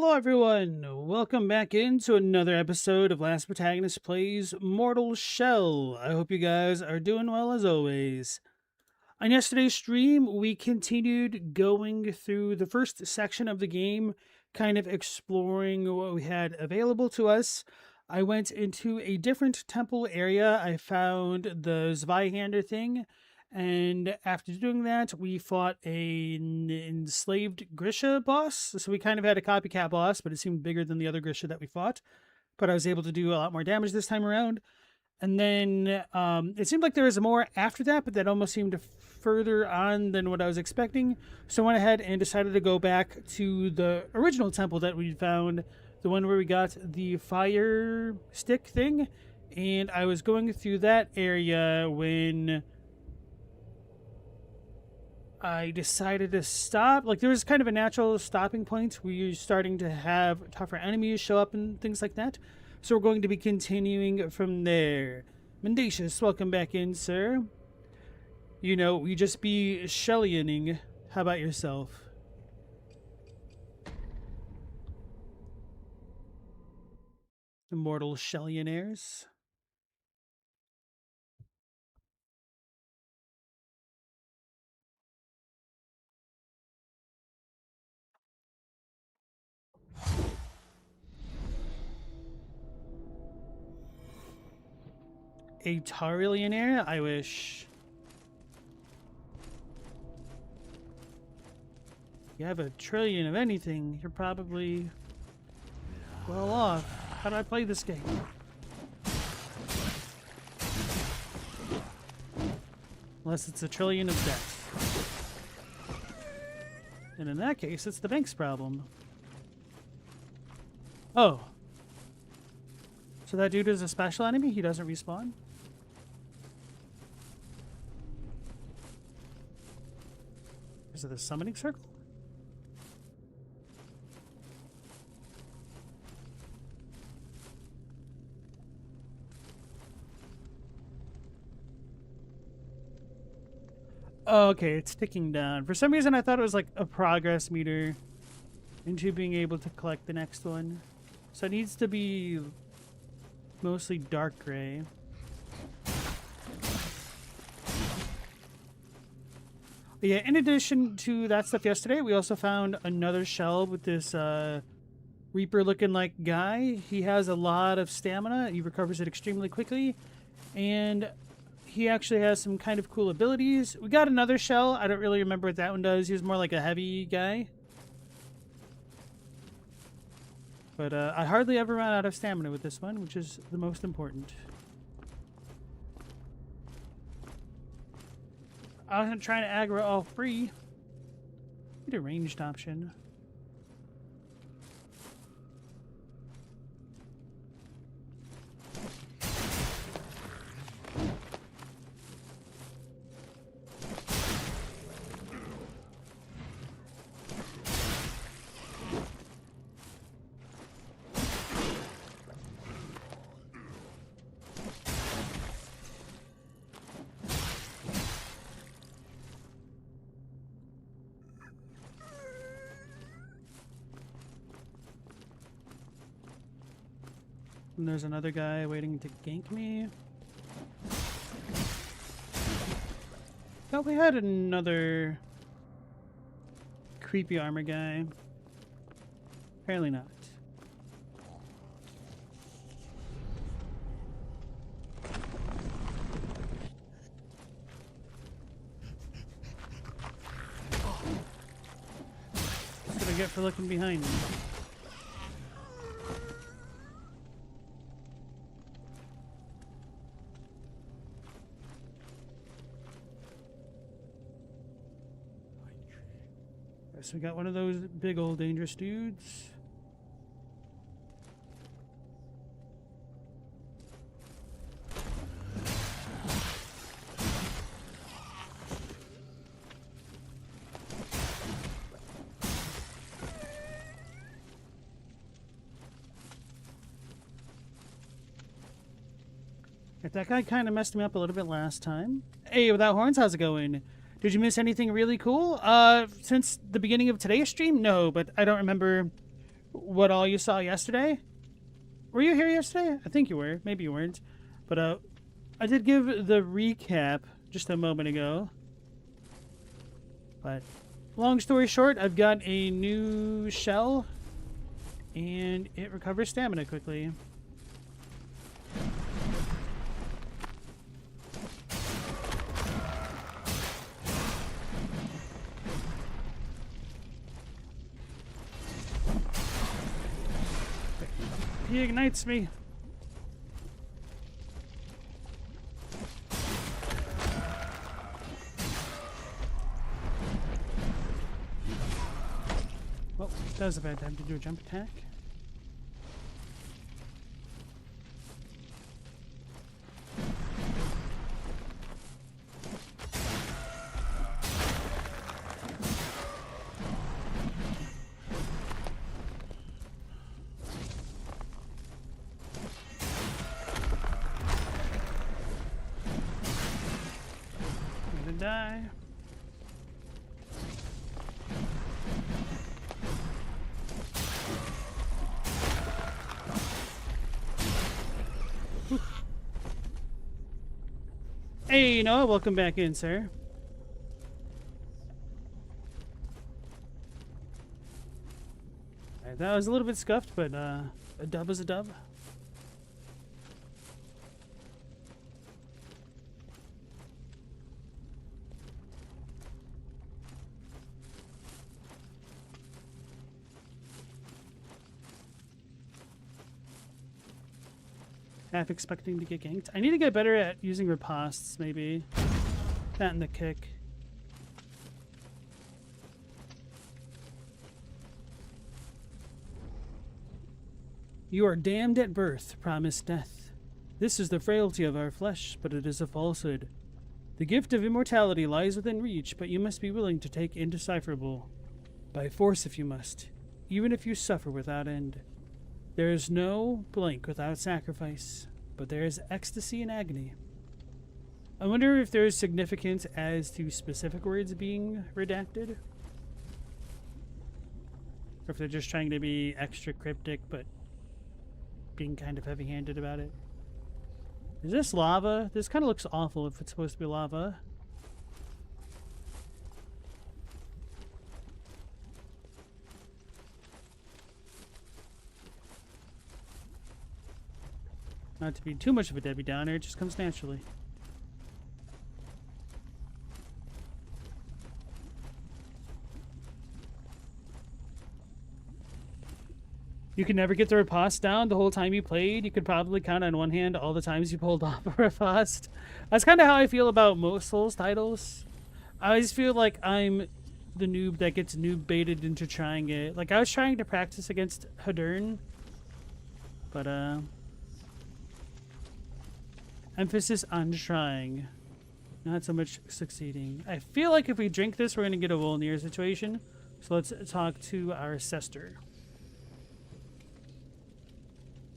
Hello everyone! Welcome back into another episode of Last Protagonist Plays Mortal Shell. I hope you guys are doing well as always. On yesterday's stream, we continued going through the first section of the game, kind of exploring what we had available to us. I went into a different temple area. I found the Zweihander thing. And after doing that, we fought an enslaved Grisha boss. So we kind of had a copycat boss, but it seemed bigger than the other Grisha that we fought. But I was able to do a lot more damage this time around. And then it seemed like there was more after that, but that almost seemed further on than what I was expecting. So I went ahead and decided to go back to the original temple that we found, the one where we got the fire stick thing. And I was going through that area when I decided to stop. Like, there was kind of a natural stopping point where you're starting to have tougher enemies show up and things like that. So we're going to be continuing from there. Mendacious, welcome back in, sir. You know, we just be Shellyaning. How about yourself? Immortal Shellionaires. A Tarillionaire? I wish. You have a trillion of anything, you're probably well off. How do I play this game? Unless it's a trillion of debt. And in that case, it's the bank's problem. Oh. So that dude is a special enemy? He doesn't respawn? Is it the summoning circle? Oh, okay, it's ticking down. For some reason, I thought it was like a progress meter into being able to collect the next one. So it needs to be mostly dark gray. But yeah, in addition to that stuff yesterday, we also found another shell with this Reaper looking like guy. He has a lot of stamina. He recovers it extremely quickly. And he actually has some kind of cool abilities. We got another shell. I don't really remember what that one does. He was more like a heavy guy. But I hardly ever run out of stamina with this one, which is the most important. I wasn't trying to aggro all three. Need a ranged option. And there's another guy waiting to gank me. Thought we had another creepy armor guy. Apparently not. That's what I get for looking behind me. So we got one of those big old dangerous dudes. That guy kind of messed me up a little bit last time. Hey, Without Horns, how's it going? Did you miss anything really cool? Since the beginning of today's stream? No, but I don't remember what all you saw yesterday. Were you here yesterday? I think you were. Maybe you weren't. But I did give the recap just a moment ago. But long story short, I've got a new shell, and it recovers stamina quickly. He ignites me. Well, that was a bad time to do a jump attack. Die. Hey, Noah, welcome back in, sir. Right, that was a little bit scuffed, but a dub is a dub. Half expecting to get ganked. I need to get better at using ripostes, maybe. That and the kick. You are damned at birth, promised death. This is the frailty of our flesh, but it is a falsehood. The gift of immortality lies within reach, but you must be willing to take indecipherable. By force if you must, even if you suffer without end. There is no blank without sacrifice, but there is ecstasy in agony. I wonder if there is significance as to specific words being redacted? Or if they're just trying to be extra cryptic, but being kind of heavy-handed about it. Is this lava? This kind of looks awful if it's supposed to be lava. Not to be too much of a Debbie Downer, it just comes naturally. You could never get the riposte down the whole time you played. You could probably count on one hand all the times you pulled off a riposte. That's kind of how I feel about most Souls titles. I always feel like I'm the noob that gets noob baited into trying it. Like, I was trying to practice against Hadern, but emphasis on trying, not so much succeeding. I feel like if we drink this, we're going to get a Volnir situation. So let's talk to our Sester.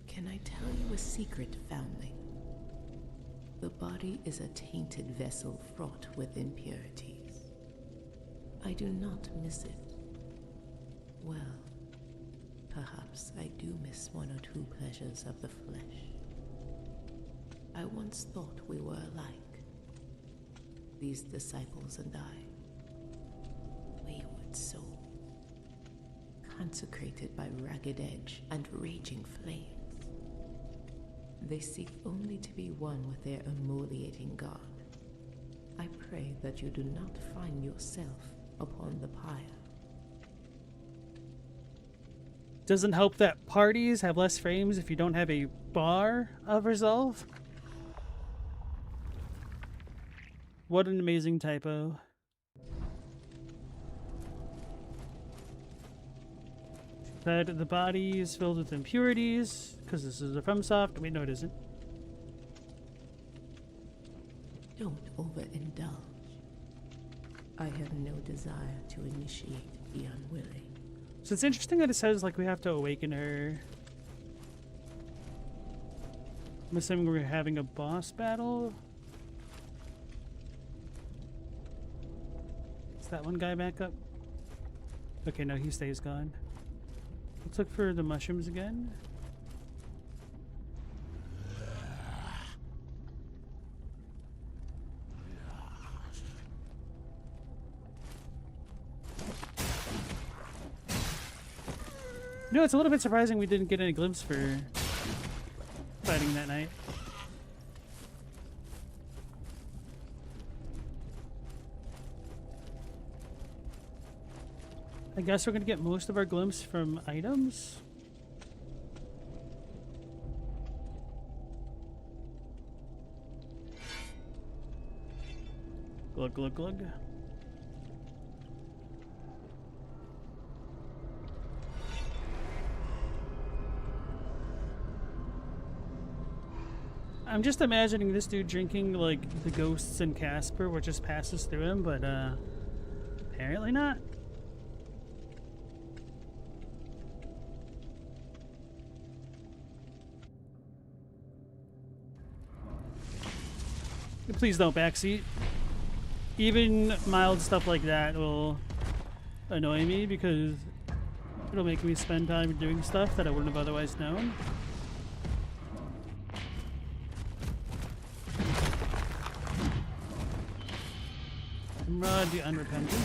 Can I tell you a secret, foundling? The body is a tainted vessel fraught with impurities. I do not miss it. Well, perhaps I do miss one or two pleasures of the flesh. I once thought we were alike. These disciples and I. Wayward soul. Consecrated by ragged edge and raging flames. They seek only to be one with their emoliating God. I pray that you do not find yourself upon the pyre. Doesn't help that parties have less frames if you don't have a bar of resolve. What an amazing typo. That the body is filled with impurities, because this is a FromSoft. Wait, no it isn't. Don't overindulge. I have no desire to initiate the unwilling. So it's interesting that it says, like, we have to awaken her. I'm assuming we're having a boss battle. Is that one guy back up? Okay, no, he stays gone. Let's look for the mushrooms again. You know, it's a little bit surprising we didn't get any glimpse for fighting that night. I guess we're gonna get most of our glimpse from items. Glug glug glug. I'm just imagining this dude drinking like the ghosts in Casper, which just passes through him, but apparently not. Please don't backseat. Even mild stuff like that will annoy me because it'll make me spend time doing stuff that I wouldn't have otherwise known. Rod the unrepentant.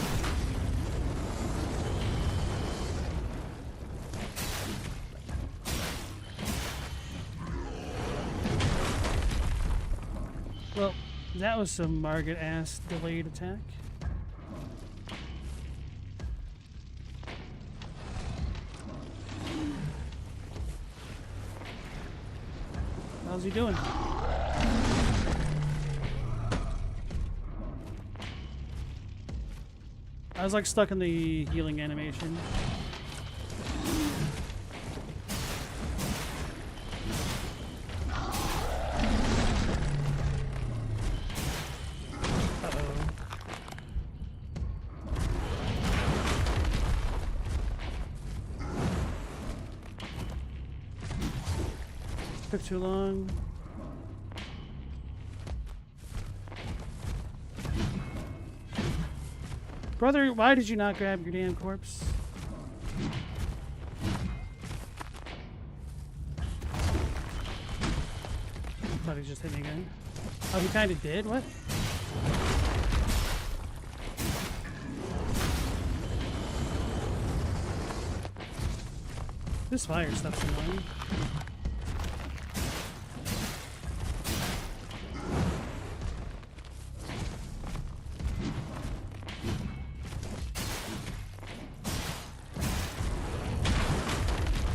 Well, that was some Margaret ass delayed attack. How's he doing? I was like stuck in the healing animation. Took too long. Brother, why did you not grab your damn corpse? Thought he just hit me again. Oh, he kind of did? What? This fire stuff's annoying.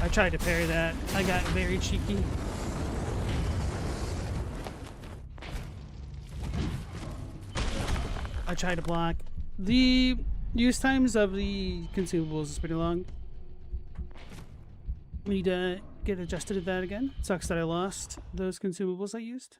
I tried to parry that. I got very cheeky. I tried to block. The use times of the consumables is pretty long. We need to get adjusted to that again. Sucks that I lost those consumables I used.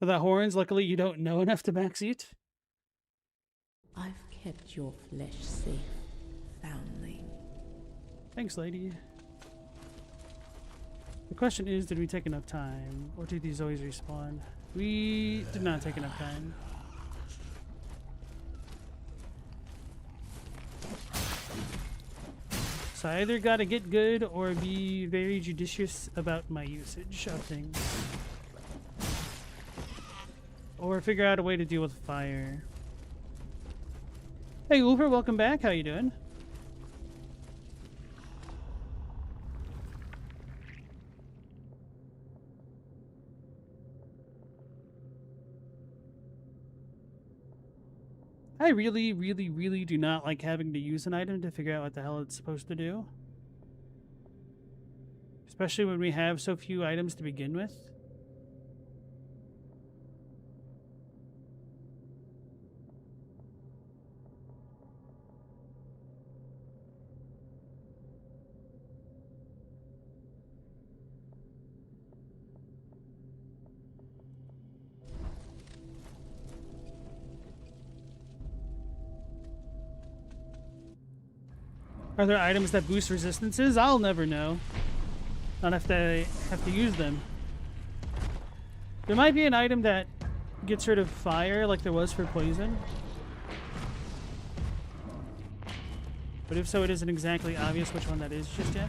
Without horns, luckily you don't know enough to backseat. I've kept your flesh safe, foundling. Thanks, lady. The question is, did we take enough time? Or do these always respawn? We did not take enough time. So I either gotta get good or be very judicious about my usage of things. Or figure out a way to deal with fire. Hey Uber, welcome back. How you doing? I really do not like having to use an item to figure out what the hell it's supposed to do. Especially when we have so few items to begin with. Are there items that boost resistances? I'll never know. Not if they have to use them. There might be an item that gets rid of fire like there was for poison. But if so, it isn't exactly obvious which one that is just yet.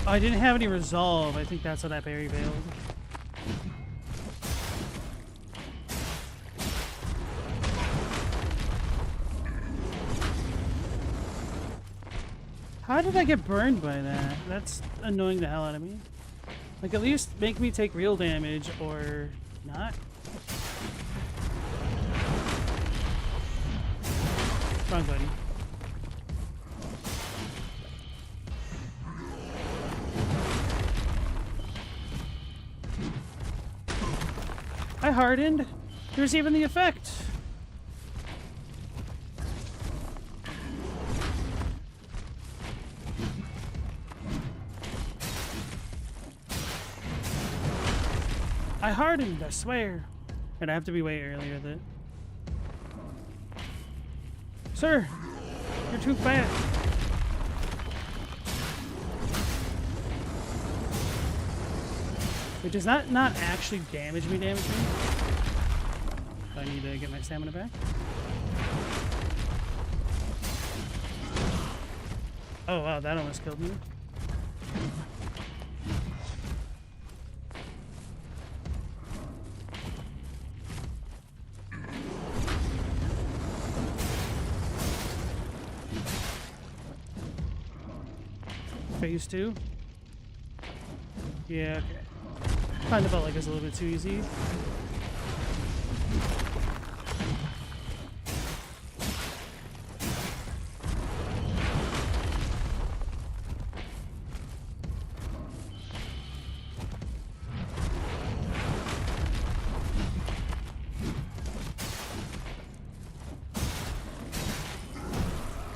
Oh, I didn't have any resolve. I think that's what that berry failed. How did I get burned by that? That's annoying the hell out of me. Like, at least make me take real damage, or not. Come on, buddy. I hardened. There's even the effect. I hardened, I swear. And I have to be way earlier with it. Sir, you're too fat. Wait, does that not actually damage me? I need to get my stamina back. Oh wow, that almost killed me. Phase 2? Yeah, okay. Kind of felt like it was a little bit too easy.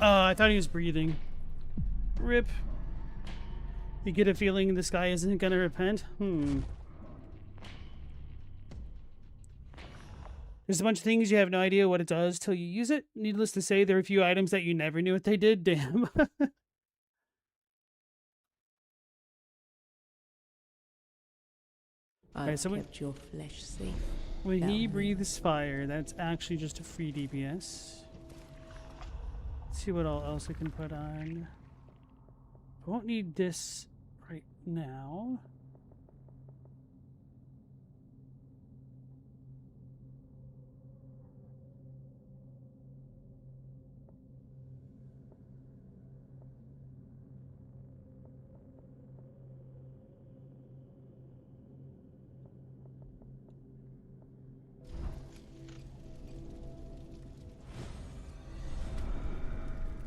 Oh, I thought he was breathing. Rip. You get a feeling this guy isn't gonna repent? There's a bunch of things you have no idea what it does till you use it. Needless to say, there are a few items that you never knew what they did. Damn. I've kept your flesh safe. When he breathes fire, that's actually just a free DPS. Let's see what all else I can put on. I won't need this right now.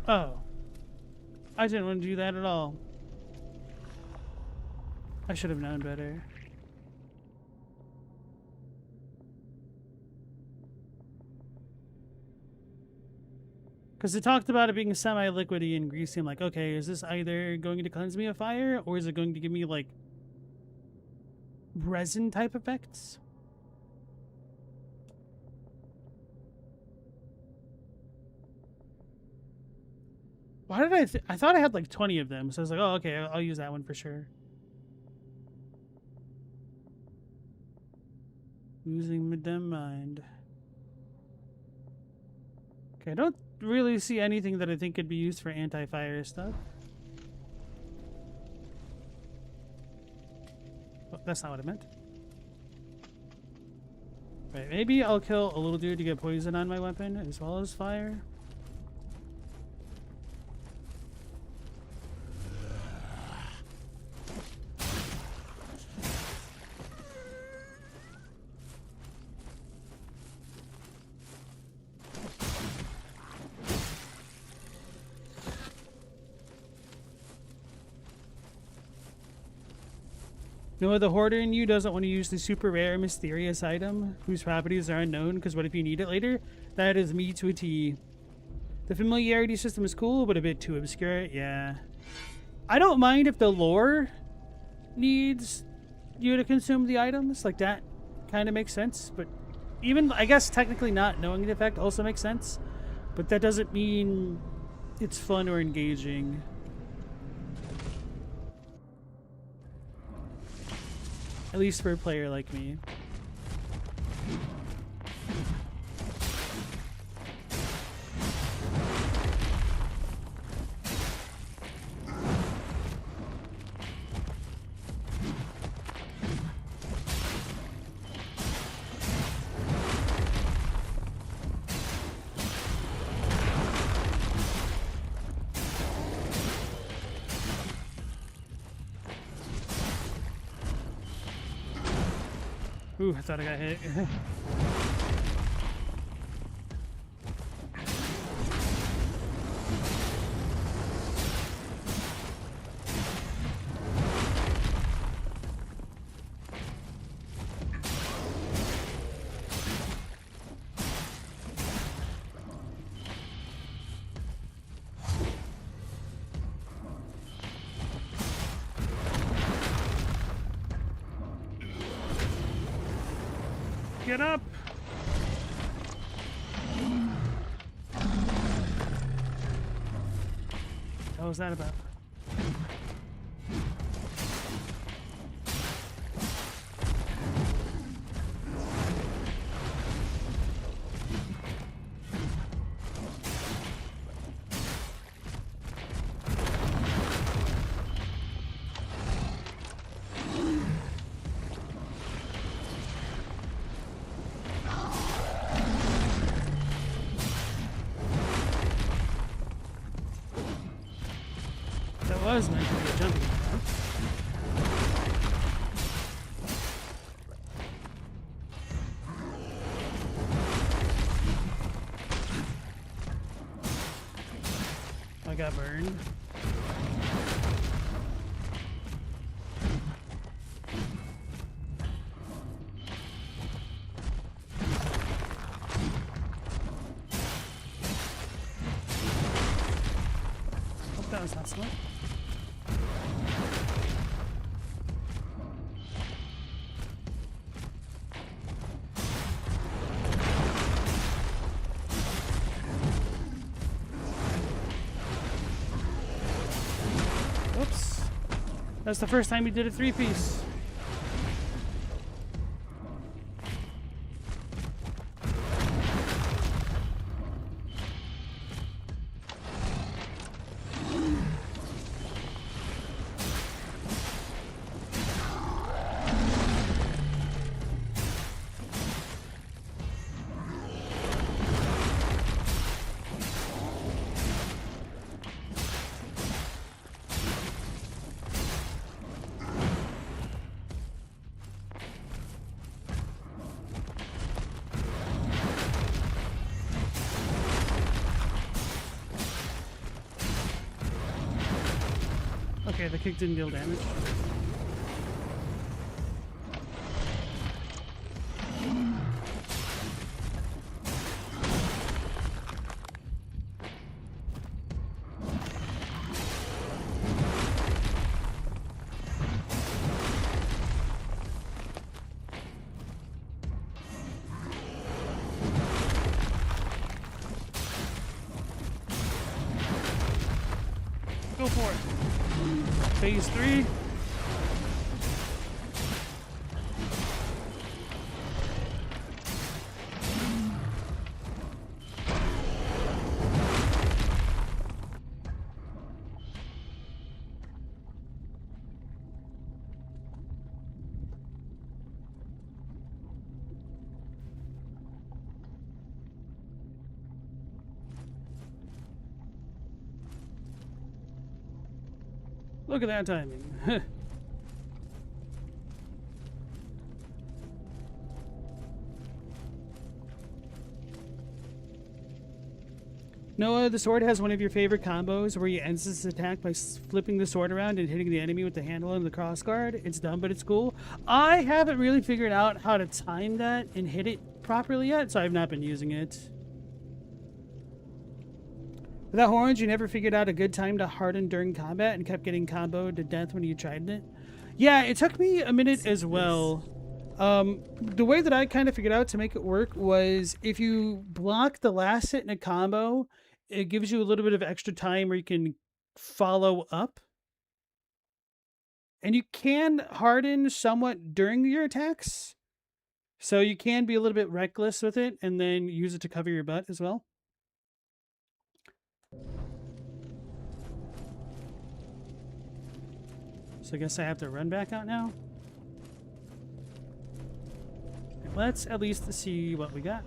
Oh. I didn't want to do that at all. I should have known better. Because it talked about it being semi-liquidy and greasy. I'm like, okay, is this either going to cleanse me of fire, or is it going to give me, like, resin-type effects? Why did I thought I had, like, 20 of them, so I was like, oh, okay, I'll use that one for sure. Losing my damn mind. Okay, I don't really see anything that I think could be used for anti-fire stuff. Oh, that's not what I meant. Right, maybe I'll kill a little dude to get poison on my weapon as well as fire. No, the hoarder in you doesn't want to use the super rare mysterious item whose properties are unknown, because what if you need it later? That is me to a T. The familiarity system is cool, but a bit too obscure. Yeah. I don't mind if the lore needs you to consume the items. Like, that kind of makes sense. But even, I guess, technically not knowing the effect also makes sense. But that doesn't mean it's fun or engaging. At least for a player like me. Ooh, I thought I got hit. Get up! What was that about? Was meant to be a jumping attack. I got burned. Hope that was not smart. Oops. That's the first time we did a three-piece. Okay, the kick didn't deal damage. Go for it. Phase 3. Look at that timing. Noah, the sword has one of your favorite combos where you end this attack by flipping the sword around and hitting the enemy with the handle and the crossguard. It's dumb, but it's cool. I haven't really figured out how to time that and hit it properly yet, so I've not been using it. Without horns, you never figured out a good time to harden during combat and kept getting comboed to death when you tried it? Yeah, it took me a minute as well. The way that I kind of figured out to make it work was if you block the last hit in a combo, it gives you a little bit of extra time where you can follow up. And you can harden somewhat during your attacks. So you can be a little bit reckless with it and then use it to cover your butt as well. So I guess I have to run back out now. Let's at least see what we got.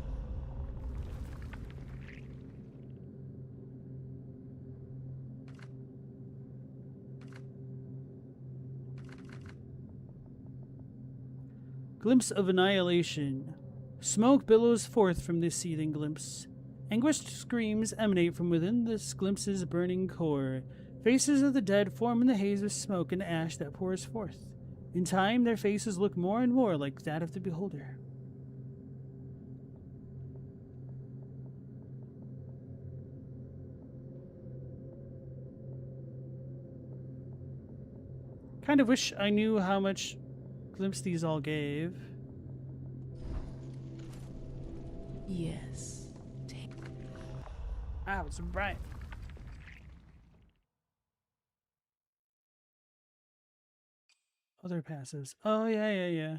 Glimpse of annihilation. Smoke billows forth from this seething glimpse. Anguished screams emanate from within this glimpse's burning core. Faces of the dead form in the haze of smoke and ash that pours forth. In time, their faces look more and more like that of the beholder. Kind of wish I knew how much glimpse these all gave. Yes. Ah, it's bright. Other passives. Oh, yeah.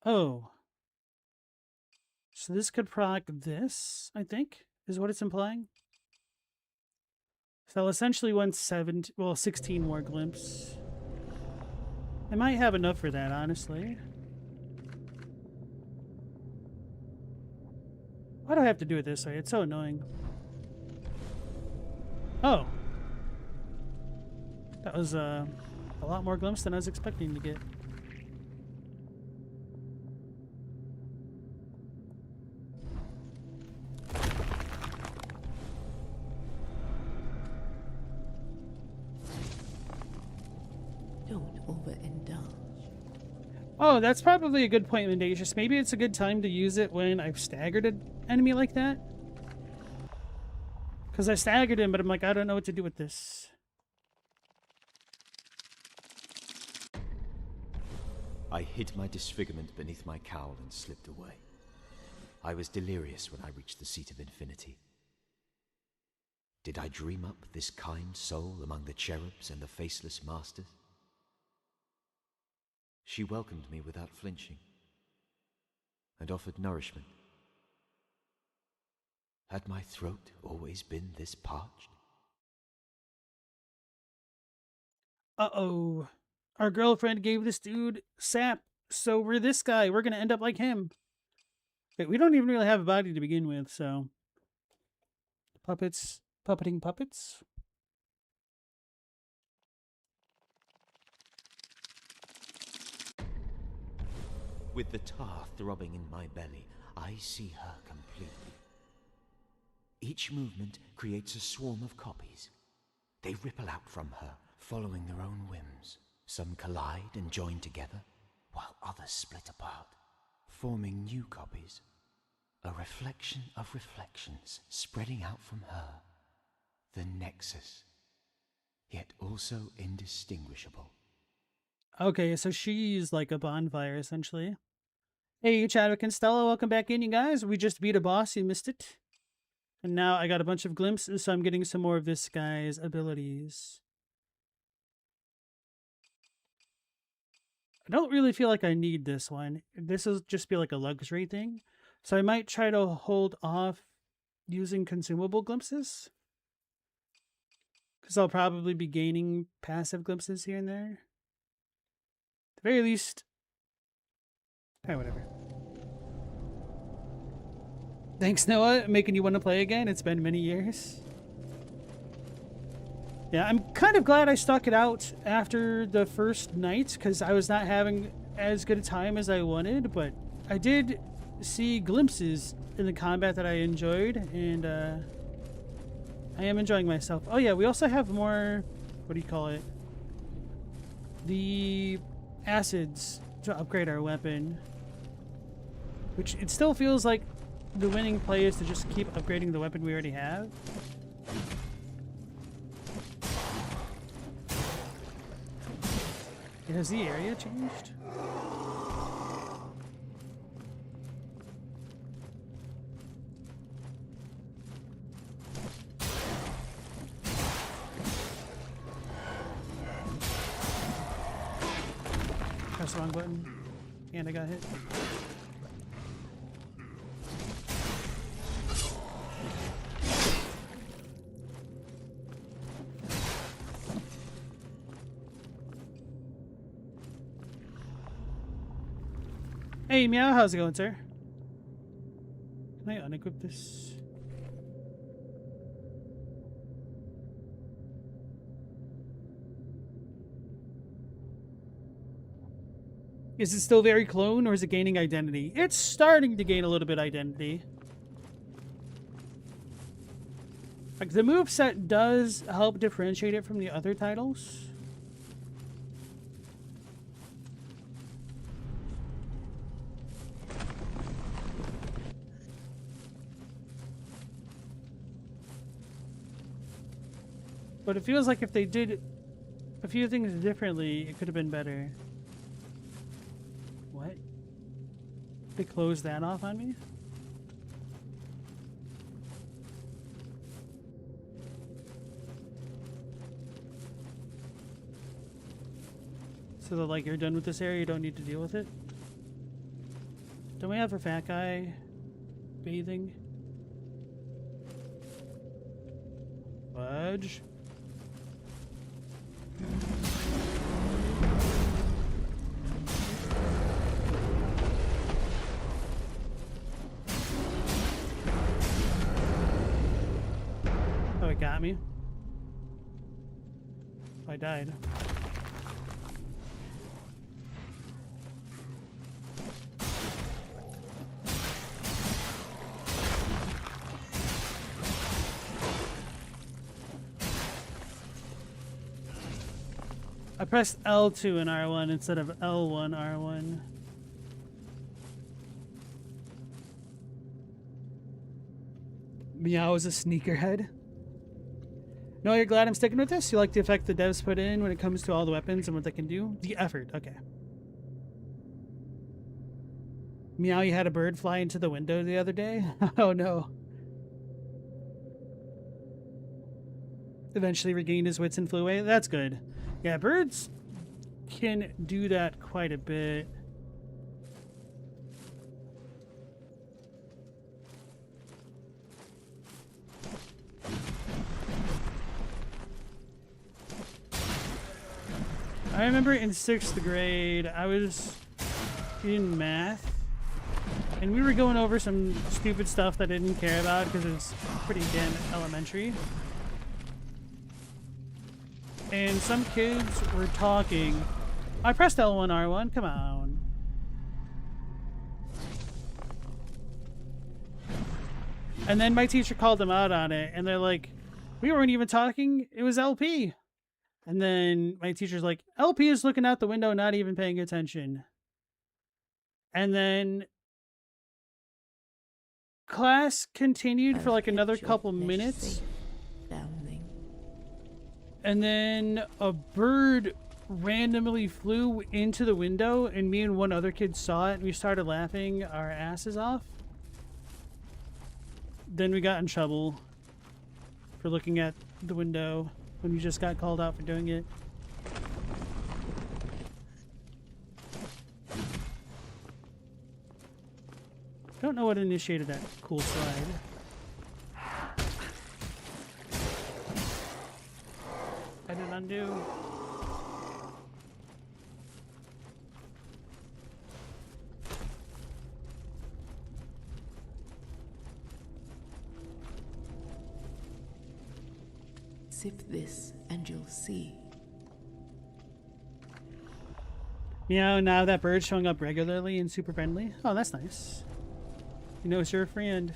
Oh. So this could proc this, I think, is what it's implying. So I'll essentially want 16 more glimpse. I might have enough for that, honestly. Why do I have to do it this way? It's so annoying. Oh. That was a lot more glimpse than I was expecting to get. Don't overindulge. Oh, that's probably a good point, Mendacious. Maybe it's a good time to use it when I've staggered an enemy like that. Because I staggered him, but I'm like, I don't know what to do with this. I hid my disfigurement beneath my cowl and slipped away. I was delirious when I reached the seat of infinity. Did I dream up this kind soul among the cherubs and the faceless masters? She welcomed me without flinching and offered nourishment. Had my throat always been this parched? Uh-oh. Our girlfriend gave this dude sap, so we're this guy. We're gonna end up like him. Wait, we don't even really have a body to begin with, so... Puppets. Puppeting puppets? With the tar throbbing in my belly, I see her completely. Each movement creates a swarm of copies. They ripple out from her, following their own whims. Some collide and join together, while others split apart, forming new copies. A reflection of reflections spreading out from her. The nexus, yet also indistinguishable. Okay, so she's like a bonfire, essentially. Hey, Chadwick and Stella, welcome back in, you guys. We just beat a boss, you missed it. And now I got a bunch of glimpses, so I'm getting some more of this guy's abilities. I don't really feel like I need this one. This will just be like a luxury thing. So I might try to hold off using consumable glimpses. Because I'll probably be gaining passive glimpses here and there. At the very least... whatever. Thanks, Noah, making you want to play again. It's been many years. Yeah, I'm kind of glad I stuck it out after the first night, because I was not having as good a time as I wanted, but I did see glimpses in the combat that I enjoyed, and I am enjoying myself. Oh yeah, we also have more, what do you call it? The acids to upgrade our weapon. Which it still feels like the winning play is to just keep upgrading the weapon we already have. Has the area changed? Press the wrong button. And I got hit. Hey, Meow, how's it going, sir? Can I unequip this? Is it still very clone, or is it gaining identity? It's starting to gain a little bit identity. Like, the moveset does help differentiate it from the other titles. But it feels like if they did a few things differently, it could have been better. What? They closed that off on me? So that, like, you're done with this area, you don't need to deal with it? Don't we have a fat guy bathing? Fudge. Oh, it got me. I died. I pressed L2 and R1 instead of L1, R1. Meow is a sneakerhead. No, you're glad I'm sticking with this? You like the effect the devs put in when it comes to all the weapons and what they can do? The effort, okay. Meow, you had a bird fly into the window the other day? Oh no. Eventually regained his wits and flew away? That's good. Yeah, birds can do that quite a bit. I remember in 6th grade, I was in math, and we were going over some stupid stuff that I didn't care about because it was pretty damn elementary. And some kids were talking. I pressed L1, R1, come on. And then my teacher called them out on it, and they're like, we weren't even talking, it was LP. And then my teacher's like, LP is looking out the window, not even paying attention. And then class continued for like another couple minutes. And then a bird randomly flew into the window, and me and one other kid saw it, and we started laughing our asses off. Then we got in trouble for looking at the window when we just got called out for doing it. Don't know what initiated that cool slide. I did undo. Sip this and you'll see. Meow, now that bird's showing up regularly and super friendly. Oh, that's nice. He knows you're a friend.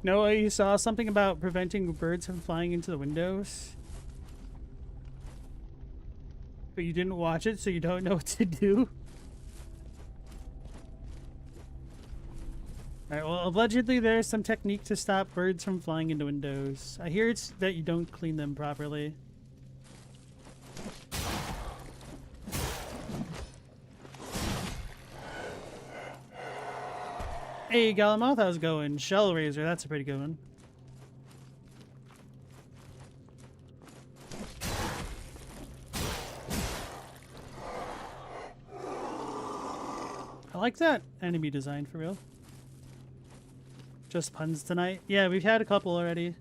Noah, you saw something about preventing birds from flying into the windows? But you didn't watch it, so you don't know what to do? Alright, well, allegedly there's some technique to stop birds from flying into windows. I hear it's that you don't clean them properly. Hey, Galamoth, how's it going? Shell Razor, that's a pretty good one. I like that enemy design, for real. Just puns tonight? Yeah, we've had a couple already.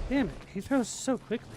Damn it, he throws so quickly.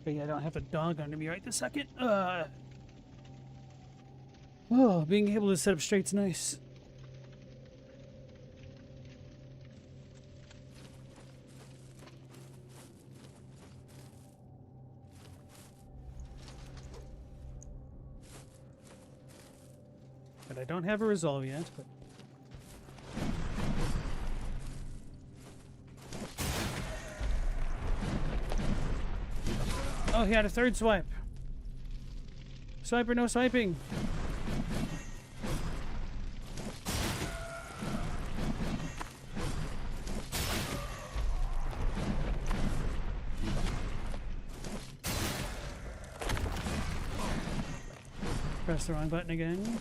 Okay, I don't have a dog under me right this second. Oh, being able to sit up straight's nice. But I don't have a resolve yet, but... Oh, he had a third swipe. Swipe or no swiping? Press the wrong button again.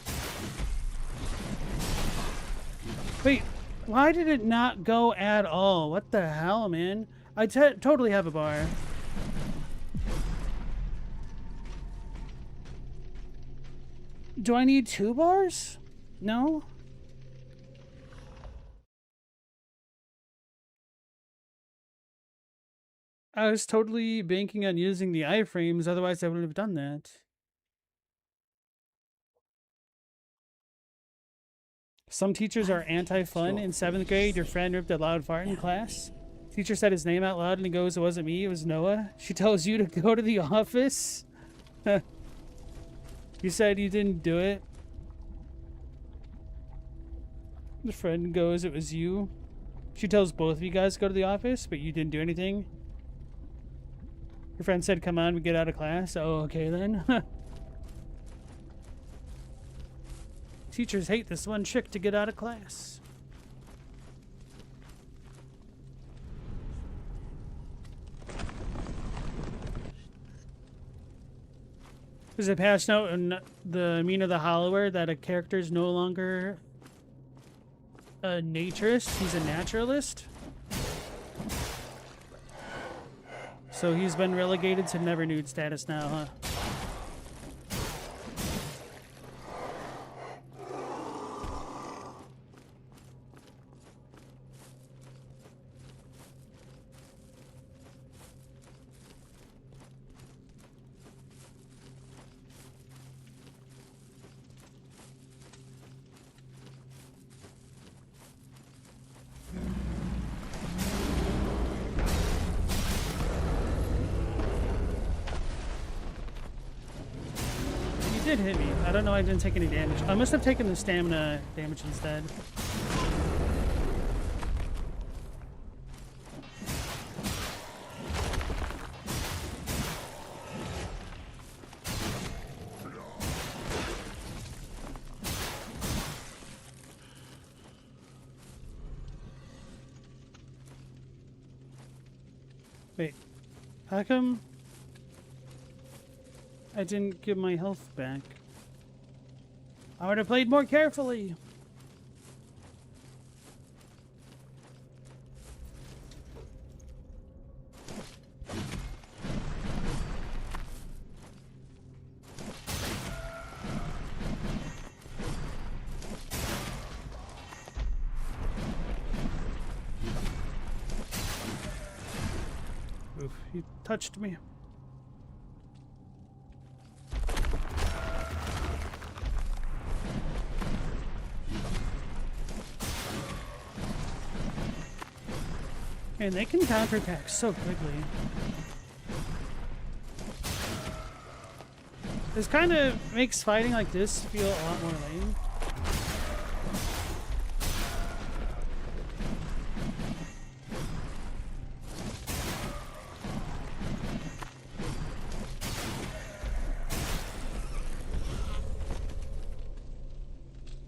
Wait, why did it not go at all? What the hell, man? I totally have a bar. Do I need 2 bars? No? I was totally banking on using the iframes, otherwise I wouldn't have done that. Some teachers are anti-fun. In 7th grade, your friend ripped a loud fart in class. Teacher said his name out loud and he goes, "It wasn't me, it was Noah." She tells you to go to the office. You said you didn't do it. The friend goes, "It was you." She tells both of you guys to go to the office, but you didn't do anything. Your friend said, "Come on, we get out of class." Oh, okay then. Teachers hate this one trick to get out of class. There's a patch note in the Mina the Hollower that a character is no longer a naturist, he's a naturalist. So he's been relegated to never nude status now, huh? Did hit me. I don't know, I didn't take any damage. I must have taken the stamina damage instead. Wait, how come I didn't give my health back. I would have played more carefully. Oof, he touched me. And they can counterattack so quickly. This kind of makes fighting like this feel a lot more lame.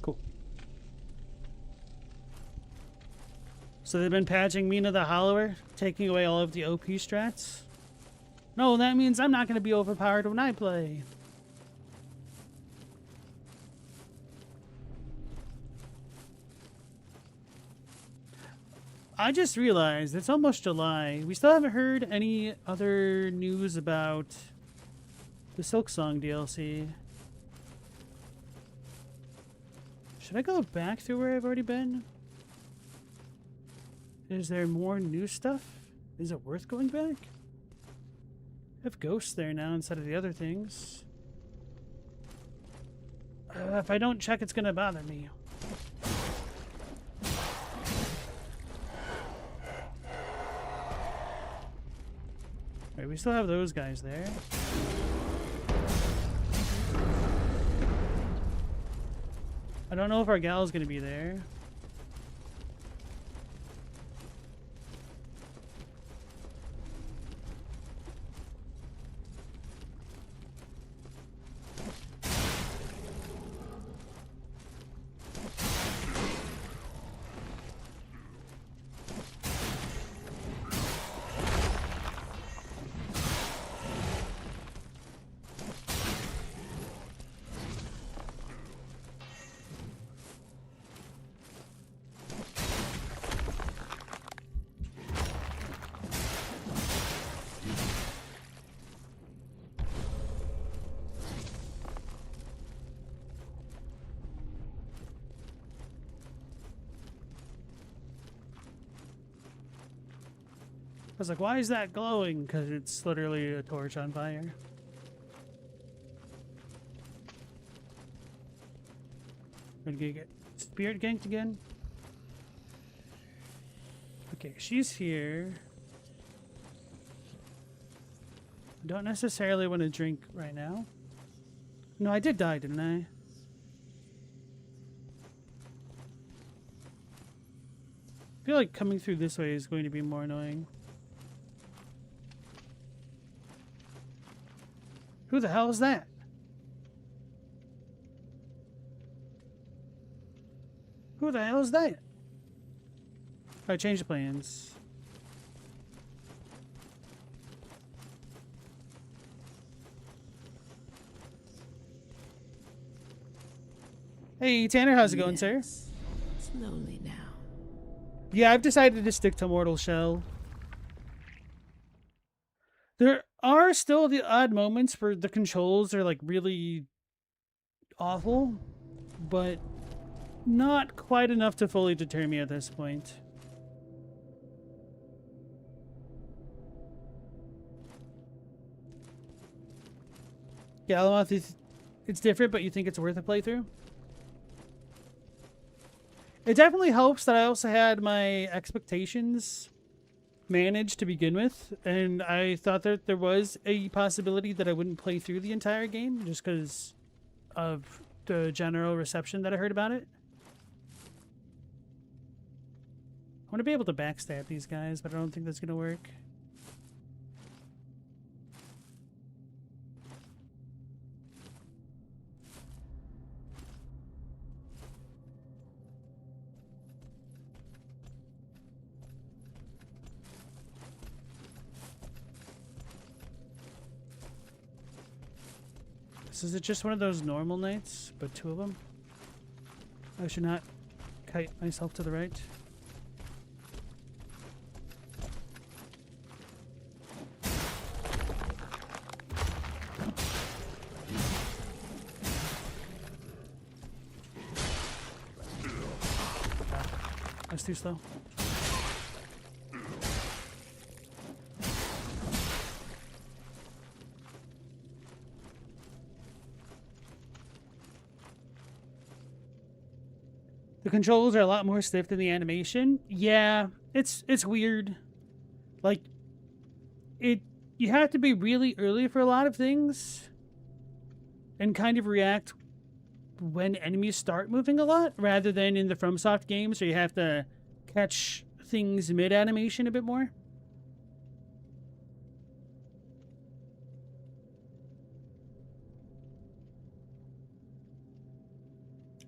Cool. So they've been patching Mina the Hollower, taking away all of the OP strats? No, that means I'm not going to be overpowered when I play. I just realized it's almost July. We still haven't heard any other news about the Silksong DLC. Should I go back through where I've already been? Is there more new stuff? Is it worth going back? I have ghosts there now instead of the other things. If I don't check, it's gonna bother me. Right, we still have those guys there. I don't know if our gal's gonna be there. I was like, why is that glowing? Because it's literally a torch on fire. We're gonna get spirit ganked again. Okay, she's here. Don't necessarily want to drink right now. No, I did die, didn't I? I feel like coming through this way is going to be more annoying. Who the hell is that? Who the hell is that? Alright, change the plans. Hey, Tanner, how's it going, sir? Slowly now. Yeah, I've decided to stick to Mortal Shell. There are still the odd moments where the controls are like really awful, but not quite enough to fully deter me at this point. Galamoth, it's different, but you think it's worth a playthrough? It definitely helps that I also had my expectations managed to begin with, and I thought that there was a possibility that I wouldn't play through the entire game just because of the general reception that I heard about it. I want to be able to backstab these guys, but I don't think that's going to work. So is it just one of those normal knights, but 2 of them? I should not kite myself to the right. That's too slow. The controls are a lot more stiff than the animation. Yeah, it's weird. Like, you have to be really early for a lot of things and kind of react when enemies start moving a lot, rather than in the FromSoft games where you have to catch things mid-animation a bit more.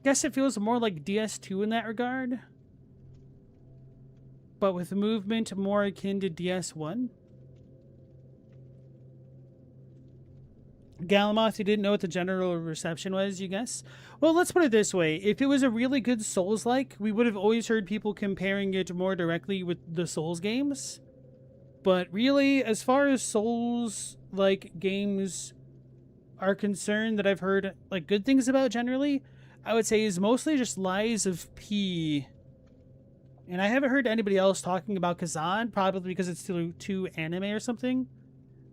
Guess it feels more like DS2 in that regard, but with movement more akin to DS1. Galamoth, you didn't know what the general reception was, you guess? Well, let's put it this way. If it was a really good Souls-like, we would have always heard people comparing it more directly with the Souls games. But really, as far as Souls-like games are concerned that I've heard like good things about generally, I would say is mostly just Lies of P. And I haven't heard anybody else talking about Kazan, probably because it's too anime or something.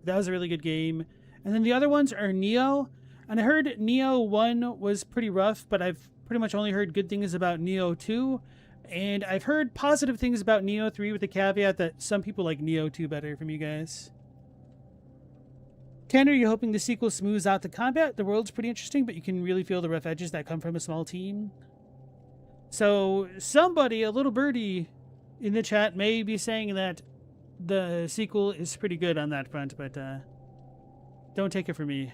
That was a really good game. And then the other ones are Neo. And I heard Neo 1 was pretty rough, but I've pretty much only heard good things about Neo 2. And I've heard positive things about Neo 3 with the caveat that some people like Neo 2 better from you guys. Tanner, you're hoping the sequel smooths out the combat? The world's pretty interesting, but you can really feel the rough edges that come from a small team. So somebody, a little birdie in the chat, may be saying that the sequel is pretty good on that front, but don't take it from me.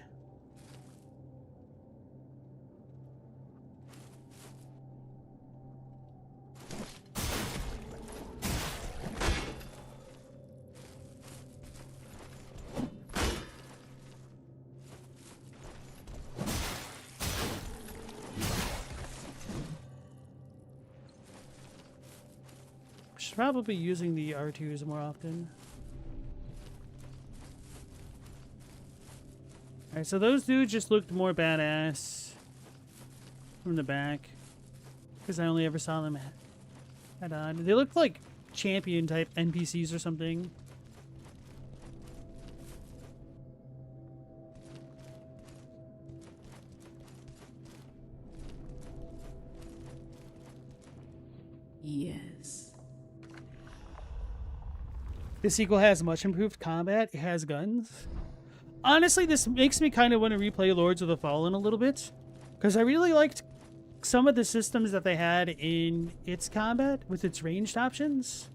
Should probably be using the R2s more often. Alright, so those dudes just looked more badass from the back, because I only ever saw them head on. They looked like champion type NPCs or something. Yes. The sequel has much improved combat. It has guns. Honestly, this makes me kind of want to replay Lords of the Fallen a little bit, because I really liked some of the systems that they had in its combat with its ranged options.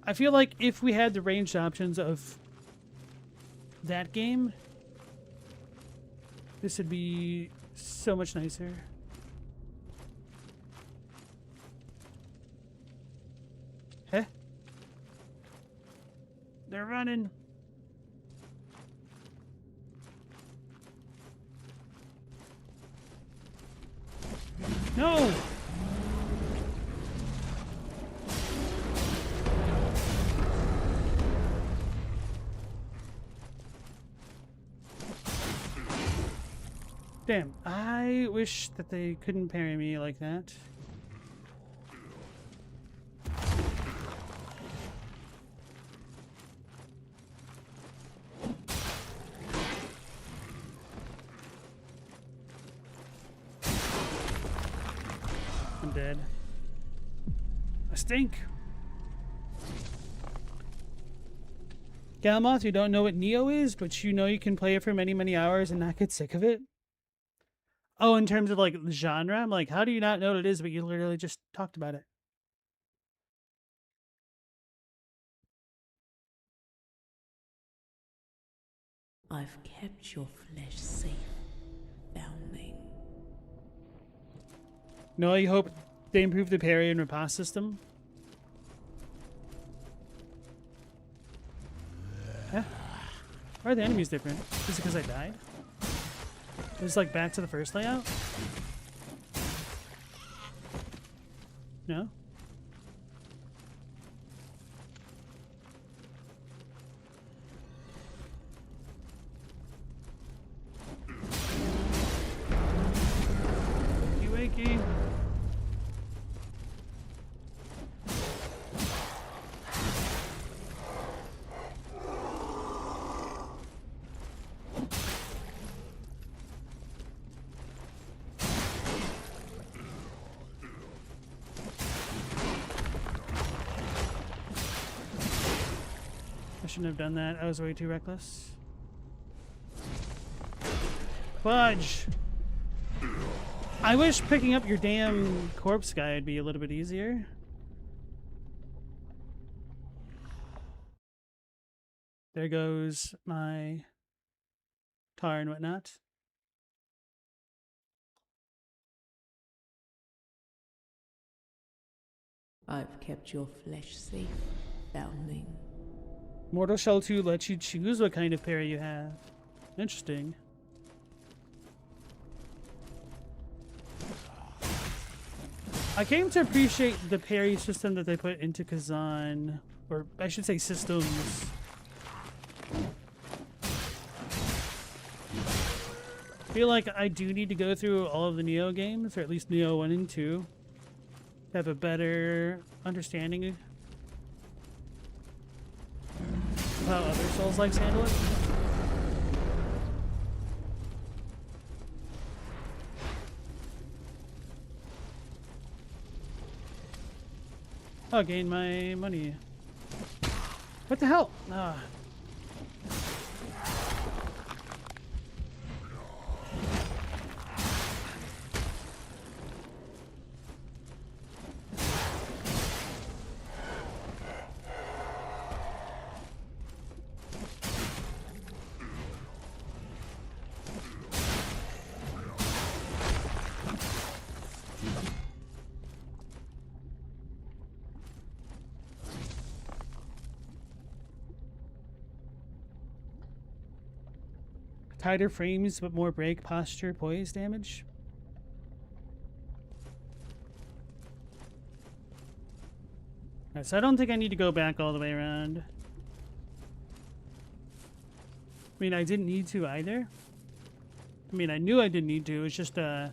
I feel like if we had the ranged options of that game, this would be so much nicer. Huh? They're running. No! Damn, I wish that they couldn't parry me like that. I'm dead. I stink. Galmoth, you don't know what Neo is, but you know you can play it for many, many hours and not get sick of it? Oh, in terms of, like, the genre? I'm like, how do you not know what it is, but you literally just talked about it? I've kept your flesh safe, foundling. No, you hope they improve the parry and riposte system? Huh? Why are the enemies different? Is it because I died? It's like back to the first layout? No? Wakey wakey. I shouldn't have done that. I was way too reckless. Fudge! I wish picking up your damn corpse guy would be a little bit easier. There goes my tar and whatnot. I've kept your flesh safe, foundling. Mortal Shell 2 lets you choose what kind of parry you have. Interesting. I came to appreciate the parry system that they put into Kazan, or I should say systems. I feel like I do need to go through all of the Neo games, or at least Neo 1 and 2, to have a better understanding of how other Soulslikes handle it. Oh, gain my money. What the hell? Ah. Tighter frames, but more break, posture, poise damage. Alright, so I don't think I need to go back all the way around. I mean, I didn't need to either. I mean, I knew I didn't need to. It's just, I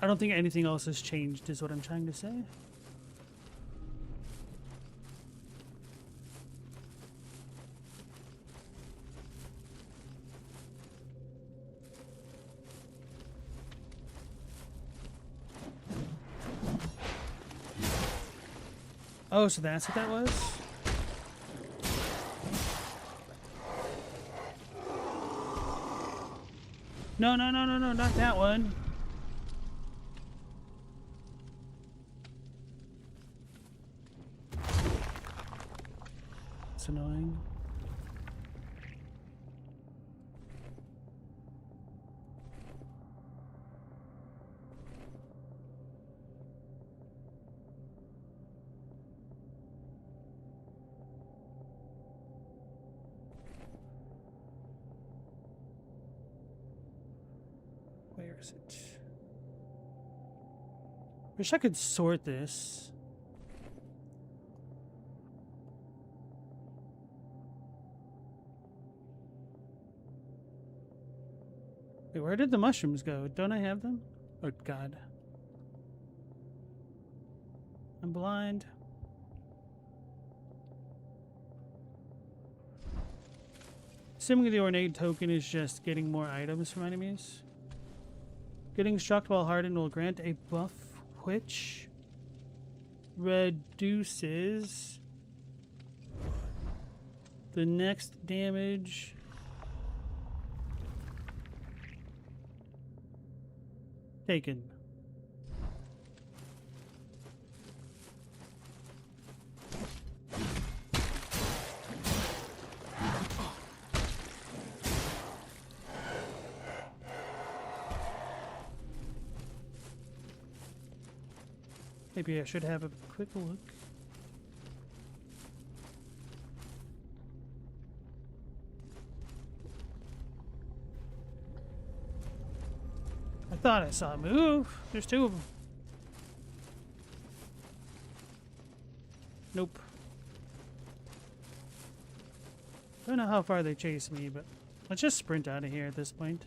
don't think anything else has changed, is what I'm trying to say. Oh, so that's what that was? No, no, no, no, no, not that one. It's annoying. Where is it? Wish I could sort this. Wait, where did the mushrooms go? Don't I have them? Oh, God. I'm blind. Assuming the ornate token is just getting more items from enemies. Getting struck while hardened will grant a buff which reduces the next damage taken. Maybe I should have a quick look. thought I saw a move. There's two of them. Nope. Don't know how far they chase me, but let's just sprint out of here at this point.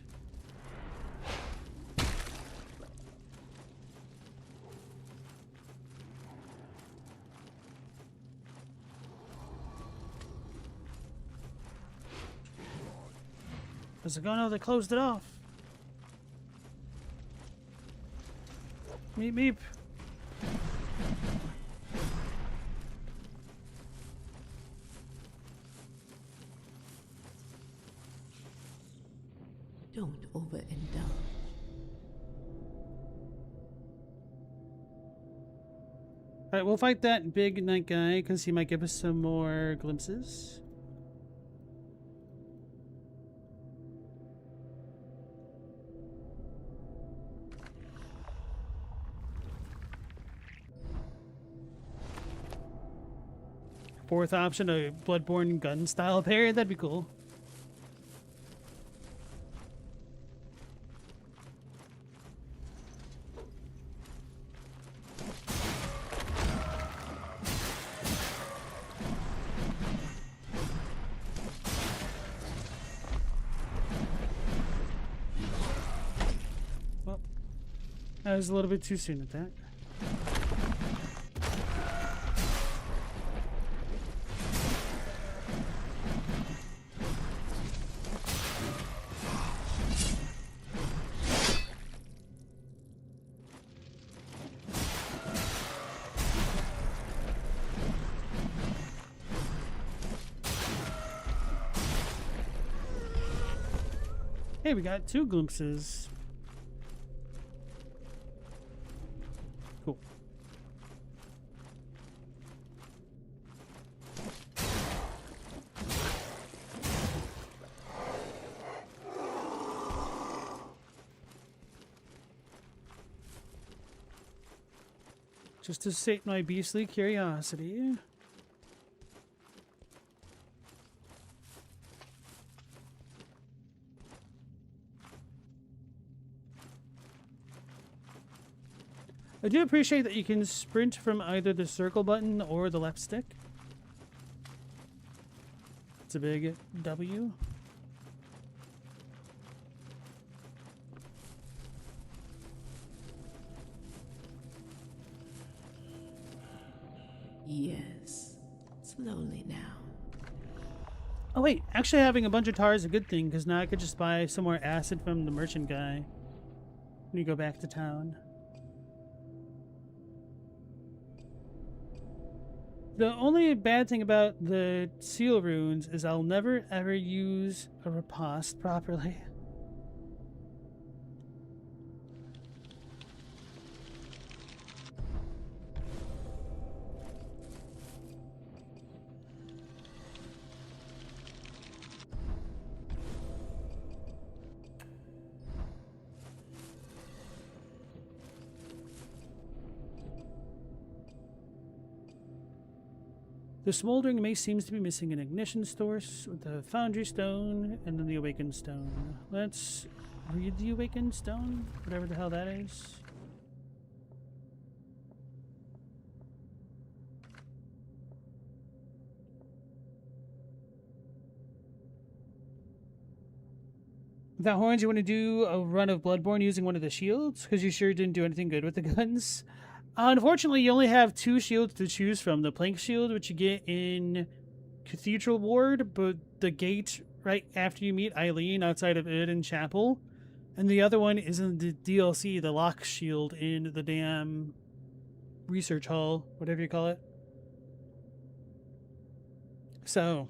How's it going? Oh, they closed it off. Meep meep. Don't overindulge. Alright, we'll fight that big night guy because he might give us some more glimpses. Fourth option, a Bloodborne gun style parry, that'd be cool. Well, I was a little bit too soon at that. Hey, we got two glimpses. Cool. Just to sate my beastly curiosity. I do appreciate that you can sprint from either the circle button or the left stick. It's a big W. Yes. Slowly now. Oh wait, actually having a bunch of tar is a good thing because now I could just buy some more acid from the merchant guy when you go back to town. The only bad thing about the seal runes is I'll never ever use a riposte properly. The smoldering mace seems to be missing an ignition source with the foundry stone and then the awakened stone. Let's read the awakened stone, whatever the hell that is. Without horns, you want to do a run of Bloodborne using one of the shields? Because you sure didn't do anything good with the guns. Unfortunately, you only have two shields to choose from. The plank shield, which you get in Cathedral Ward, but the gate right after you meet Eileen outside of Eden Chapel. And the other one is in the DLC, the lock shield in the damn research hall, whatever you call it. So,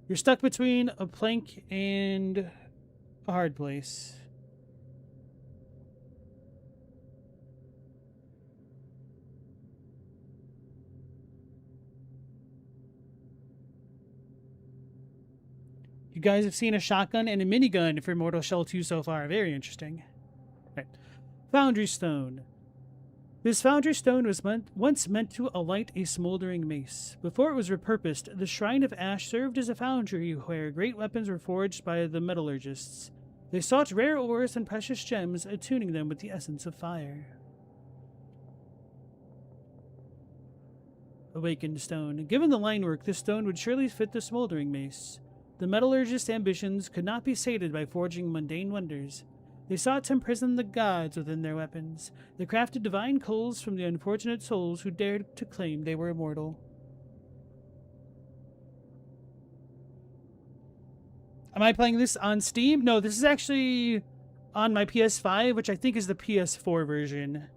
you're stuck between a plank and a hard place. You guys have seen a shotgun and a minigun for Mortal Shell 2 so far. Very interesting. Right. Foundry Stone. This Foundry Stone was once meant to alight a smoldering mace. Before it was repurposed, the Shrine of Ash served as a foundry where great weapons were forged by the metallurgists. They sought rare ores and precious gems, attuning them with the essence of fire. Awakened stone. Given the line work, this stone would surely fit the smoldering mace. The metallurgist's ambitions could not be sated by forging mundane wonders. They sought to imprison the gods within their weapons. They crafted divine coals from the unfortunate souls who dared to claim they were immortal. Am I playing this on Steam? No, this is actually on my PS5, which I think is the PS4 version.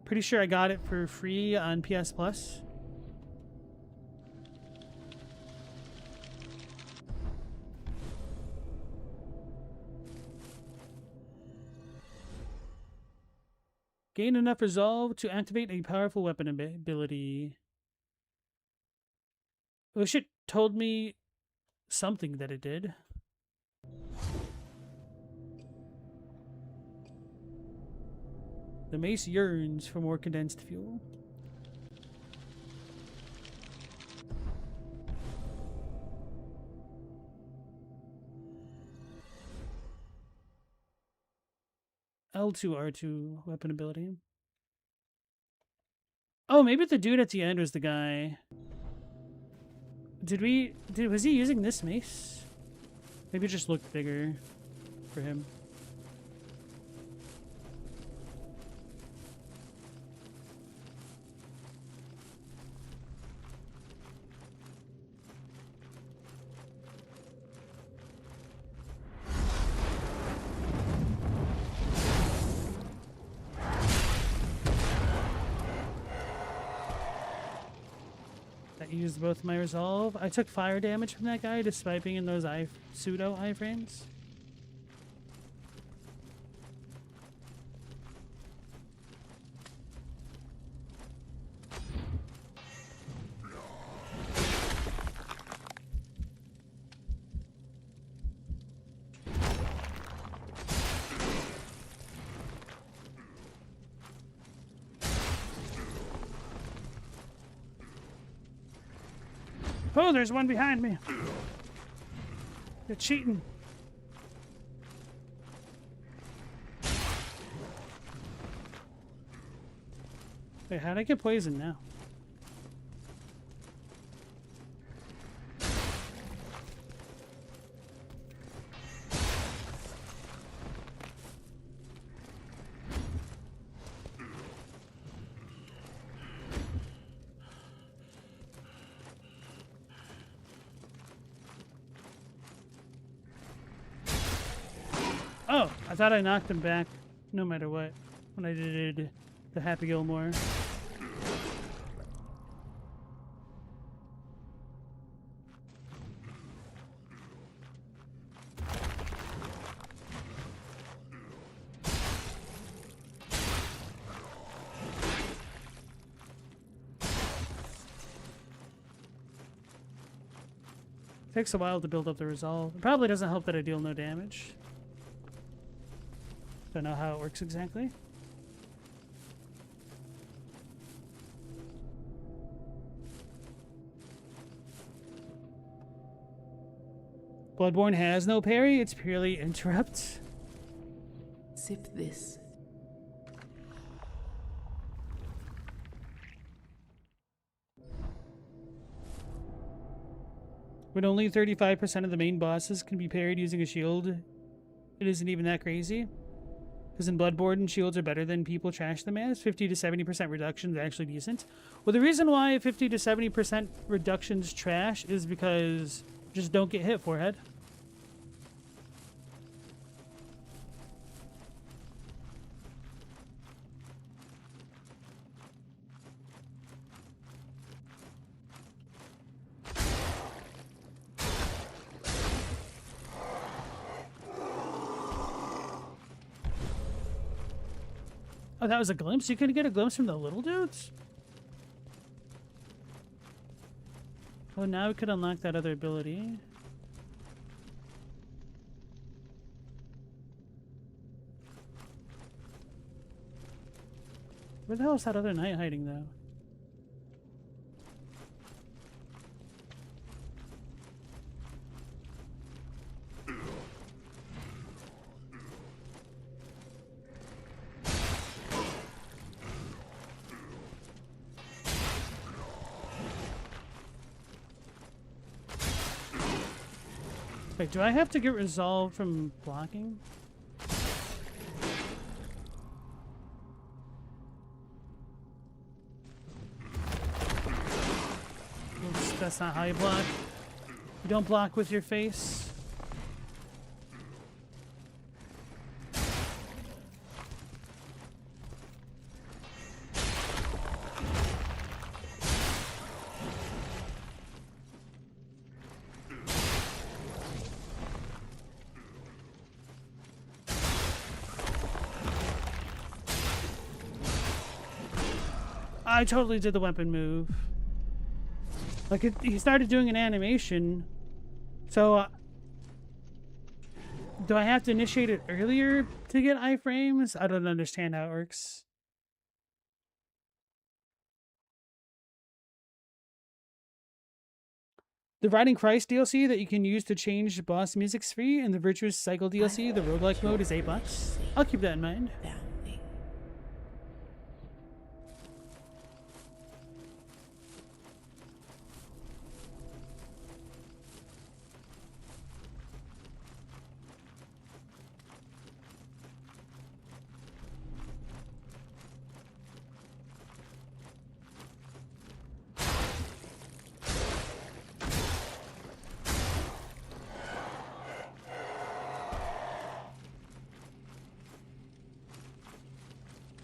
Pretty sure I got it for free on PS Plus. Gain enough resolve to activate a powerful weapon ability. Oh shit, told me something that it did. The mace yearns for more condensed fuel. L2R2 weapon ability. Oh, maybe the dude at the end was the guy. Was he using this mace? Maybe it just looked bigger for him. Used both my resolve. I took fire damage from that guy despite being in those pseudo iframes. Oh, there's one behind me. You're cheating. Wait, how'd I get poisoned now? Oh, I thought I knocked him back no matter what when I did the Happy Gilmore. Takes a while to build up the resolve. It probably doesn't help that I deal no damage. Don't know how it works exactly. Bloodborne has no parry, it's purely interrupt. Sip this. When only 35% of the main bosses can be parried using a shield, it isn't even that crazy. Because in Bloodborne, shields are better than people trash them as. 50 to 70% reduction is actually decent. Well, the reason why 50 to 70% reduction's trash is because just don't get hit, forehead. Oh, that was a glimpse? You couldn't get a glimpse from the little dudes? Oh, now we could unlock that other ability. Where the hell is that other knight hiding, though? Wait, do I have to get resolved from blocking? Oops, that's not how you block. You don't block with your face. I totally did the weapon move. Like, he started doing an animation. So, do I have to initiate it earlier to get iframes? I don't understand how it works. The Riding Christ DLC that you can use to change boss music's free, and the Virtuous Cycle DLC, the roguelike mode, is $8. I'll keep that in mind. Founding.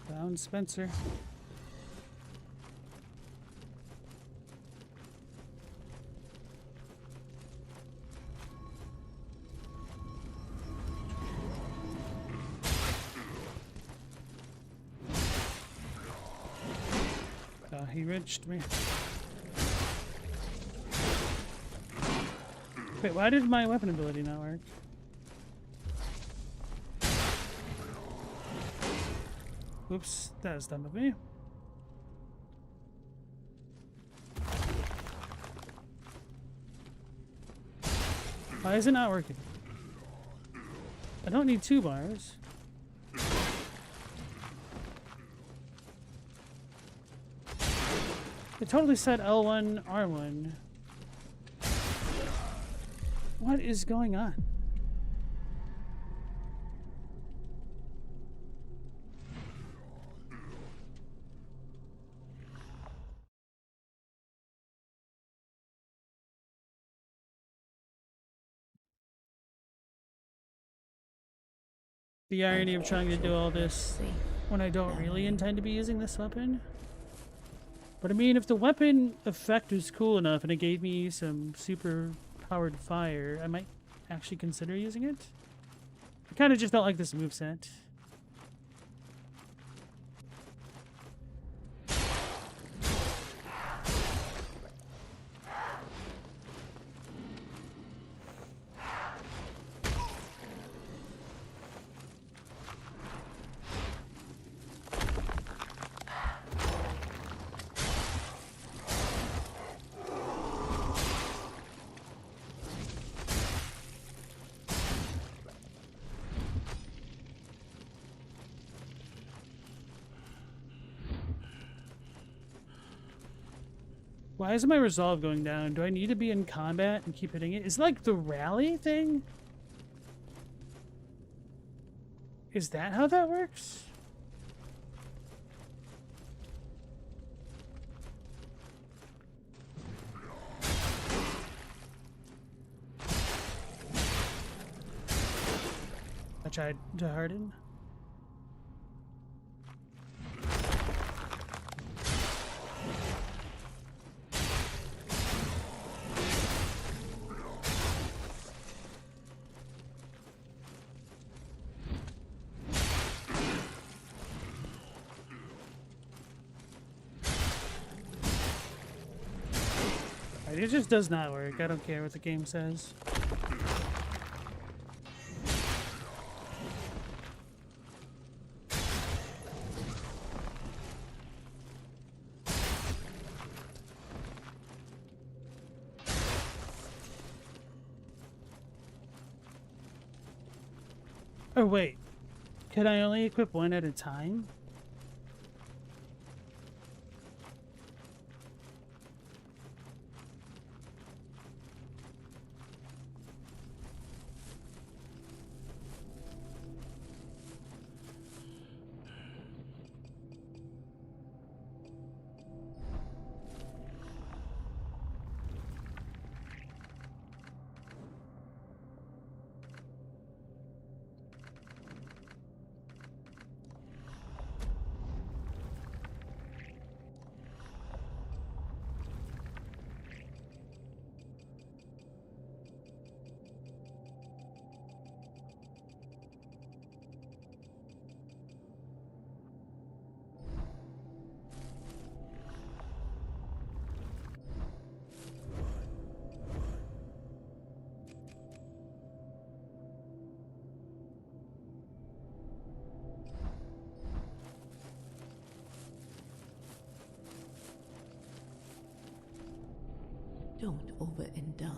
Found Spencer. He reached me. Wait, why did my weapon ability not work? Oops, that was dumb of me. Why is it not working? I don't need 2 bars. It totally said L1, R1. What is going on? The irony of trying to do all this when I don't really intend to be using this weapon. But I mean, if the weapon effect was cool enough and it gave me some super powered fire, I might actually consider using it. I kind of just don't like this moveset. Why is my resolve going down? Do I need to be in combat and keep hitting it? Is it like the rally thing? Is that how that works? I tried to harden. It just does not work. I don't care what the game says. Oh wait, can I only equip one at a time? Don't overindulge.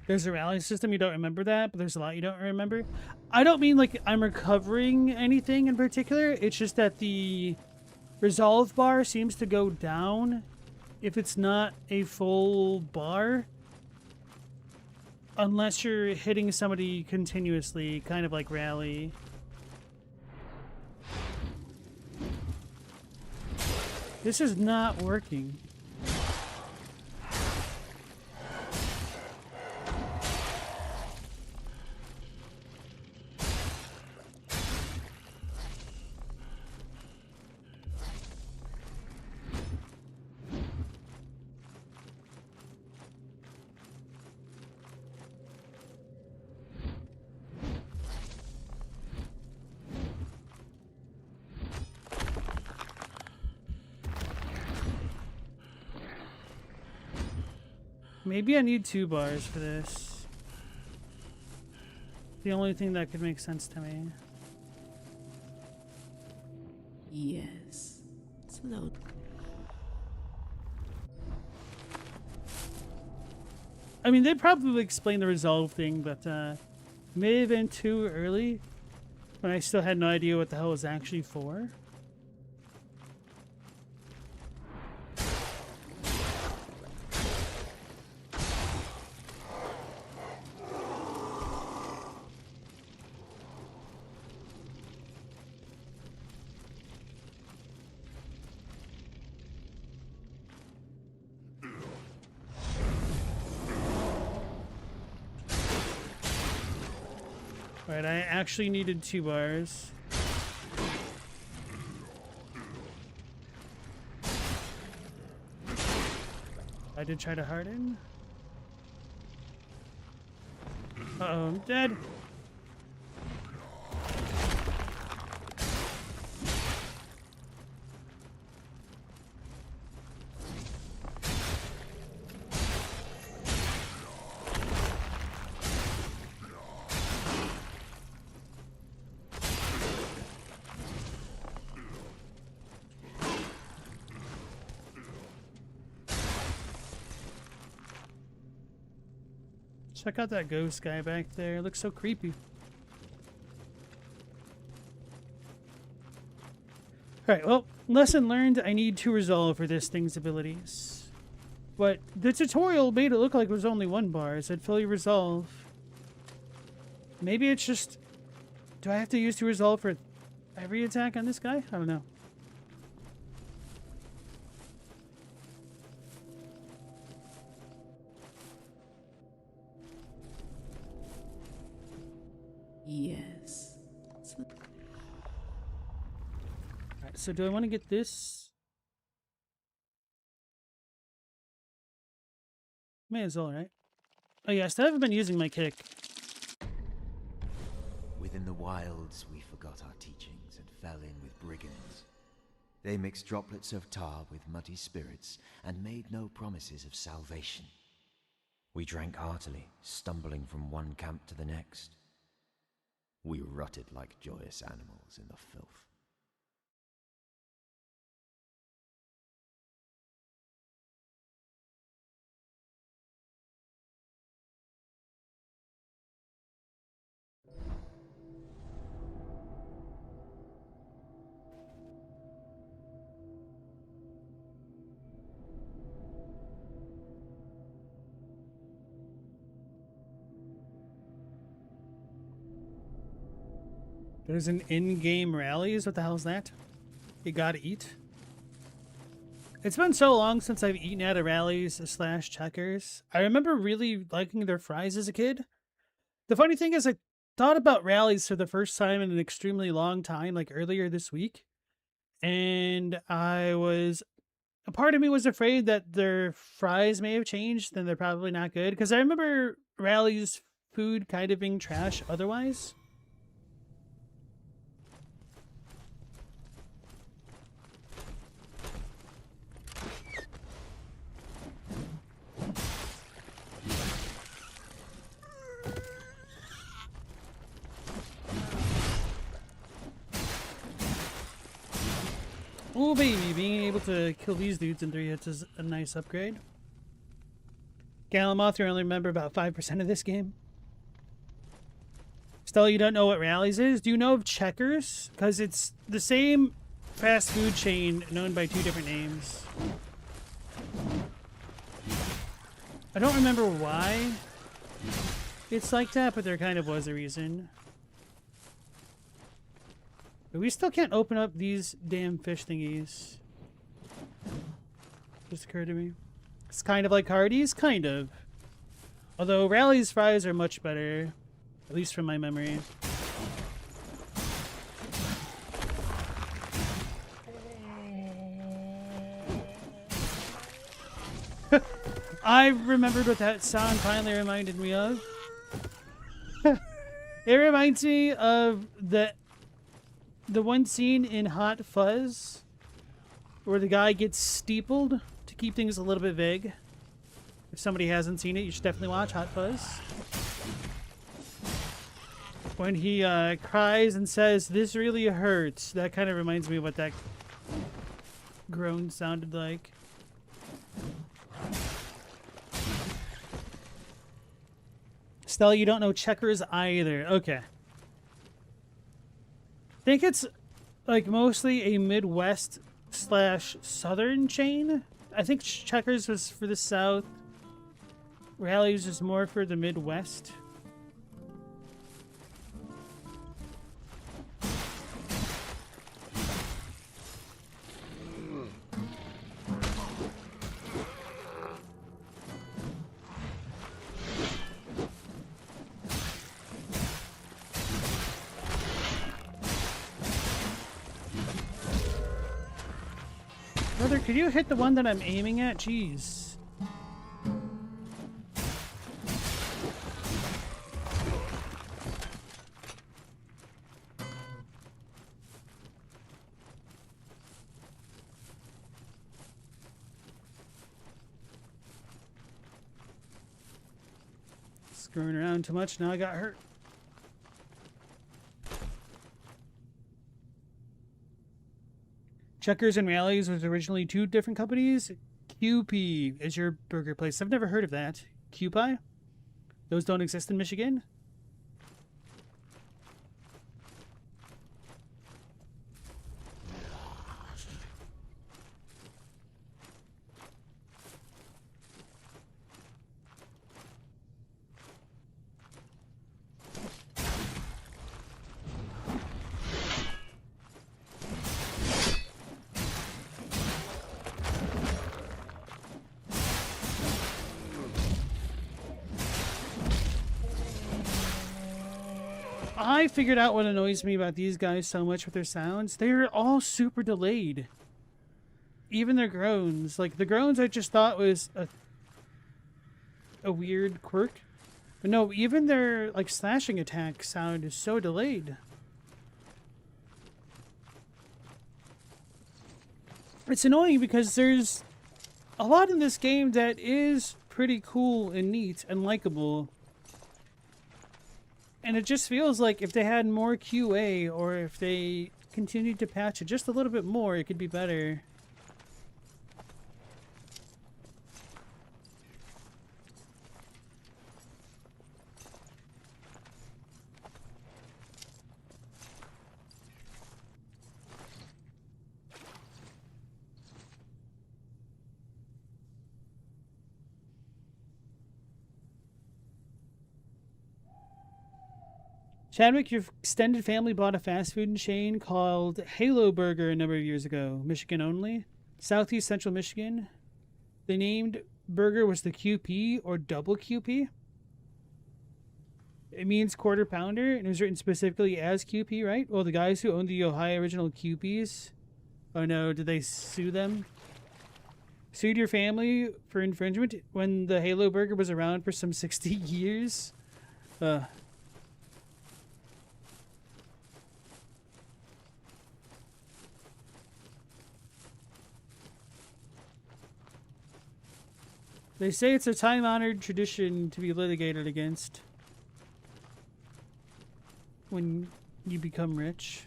There's a rally system, you don't remember that, but there's a lot you don't remember. I don't mean like I'm recovering anything in particular. It's just that the resolve bar seems to go down if it's not a full bar. Unless you're hitting somebody continuously, kind of like rally. This is not working. Maybe I need 2 bars for this. The only thing that could make sense to me. Yes. Slow. I mean, they probably explained the resolve thing, but may have been too early when I still had no idea what the hell it was actually for. Alright, I actually needed 2 bars. I did try to harden. Uh-oh, I'm dead. Check out that ghost guy back there. It looks so creepy. Alright, well, lesson learned. I need to resolve for this thing's abilities. But the tutorial made it look like it was only 1 bar. It said fully resolve. Maybe it's just... Do I have to use to resolve for every attack on this guy? I don't know. Yes. Alright, so do I want to get this? May as well, right? Oh yeah, I still haven't been using my kick. Within the wilds, we forgot our teachings and fell in with brigands. They mixed droplets of tar with muddy spirits and made no promises of salvation. We drank heartily, stumbling from one camp to the next. We rotted like joyous animals in the filth. There's an in-game rallies? What the hell is that? You gotta eat? It's been so long since I've eaten at a rallies / checkers. I remember really liking their fries as a kid. The funny thing is I thought about rallies for the first time in an extremely long time, like earlier this week. And a part of me was afraid that their fries may have changed and they're probably not good. Because I remember rallies food kind of being trash otherwise. Ooh, Ooh, baby, being able to kill these dudes in 3 hits is a nice upgrade. Galamoth, you only remember about 5% of this game. Stella, you don't know what Rallies is? Do you know of Checkers? Because it's the same fast food chain known by 2 different names. I don't remember why it's like that, but there kind of was a reason. But we still can't open up these damn fish thingies. Just occurred to me. It's kind of like Hardee's, kind of. Although Rally's fries are much better, at least from my memory. I remembered what that sound finally reminded me of. It reminds me of the one scene in Hot Fuzz where the guy gets steepled, to keep things a little bit vague. If somebody hasn't seen it, you should definitely watch Hot Fuzz. When he cries and says, "This really hurts," that kind of reminds me of what that groan sounded like. Stella, you don't know Checkers either. Okay. I think it's like mostly a Midwest / Southern chain. I think Checkers was for the South. Rallies is more for the Midwest. Brother, could you hit the one that I'm aiming at? Jeez. Screwing around too much, now I got hurt. Checkers and Rallies was originally 2 different companies. QP is your burger place. I've never heard of that. QPie? Those don't exist in Michigan? I figured out what annoys me about these guys so much with their sounds. They're all super delayed. Even their groans. Like, the groans I just thought was a weird quirk. But no, even their, like, slashing attack sound is so delayed. It's annoying because there's a lot in this game that is pretty cool and neat and likable. And it just feels like if they had more QA, or if they continued to patch it just a little bit more, it could be better. Chadwick, your extended family bought a fast food chain called Halo Burger a number of years ago. Michigan only. Southeast Central Michigan. The named burger was the QP, or double QP. It means quarter pounder, and it was written specifically as QP, right? Well, the guys who owned the Ohio original QPs. Oh no, did they sue them? Sued your family for infringement when the Halo Burger was around for some 60 years? They say it's a time-honored tradition to be litigated against when you become rich.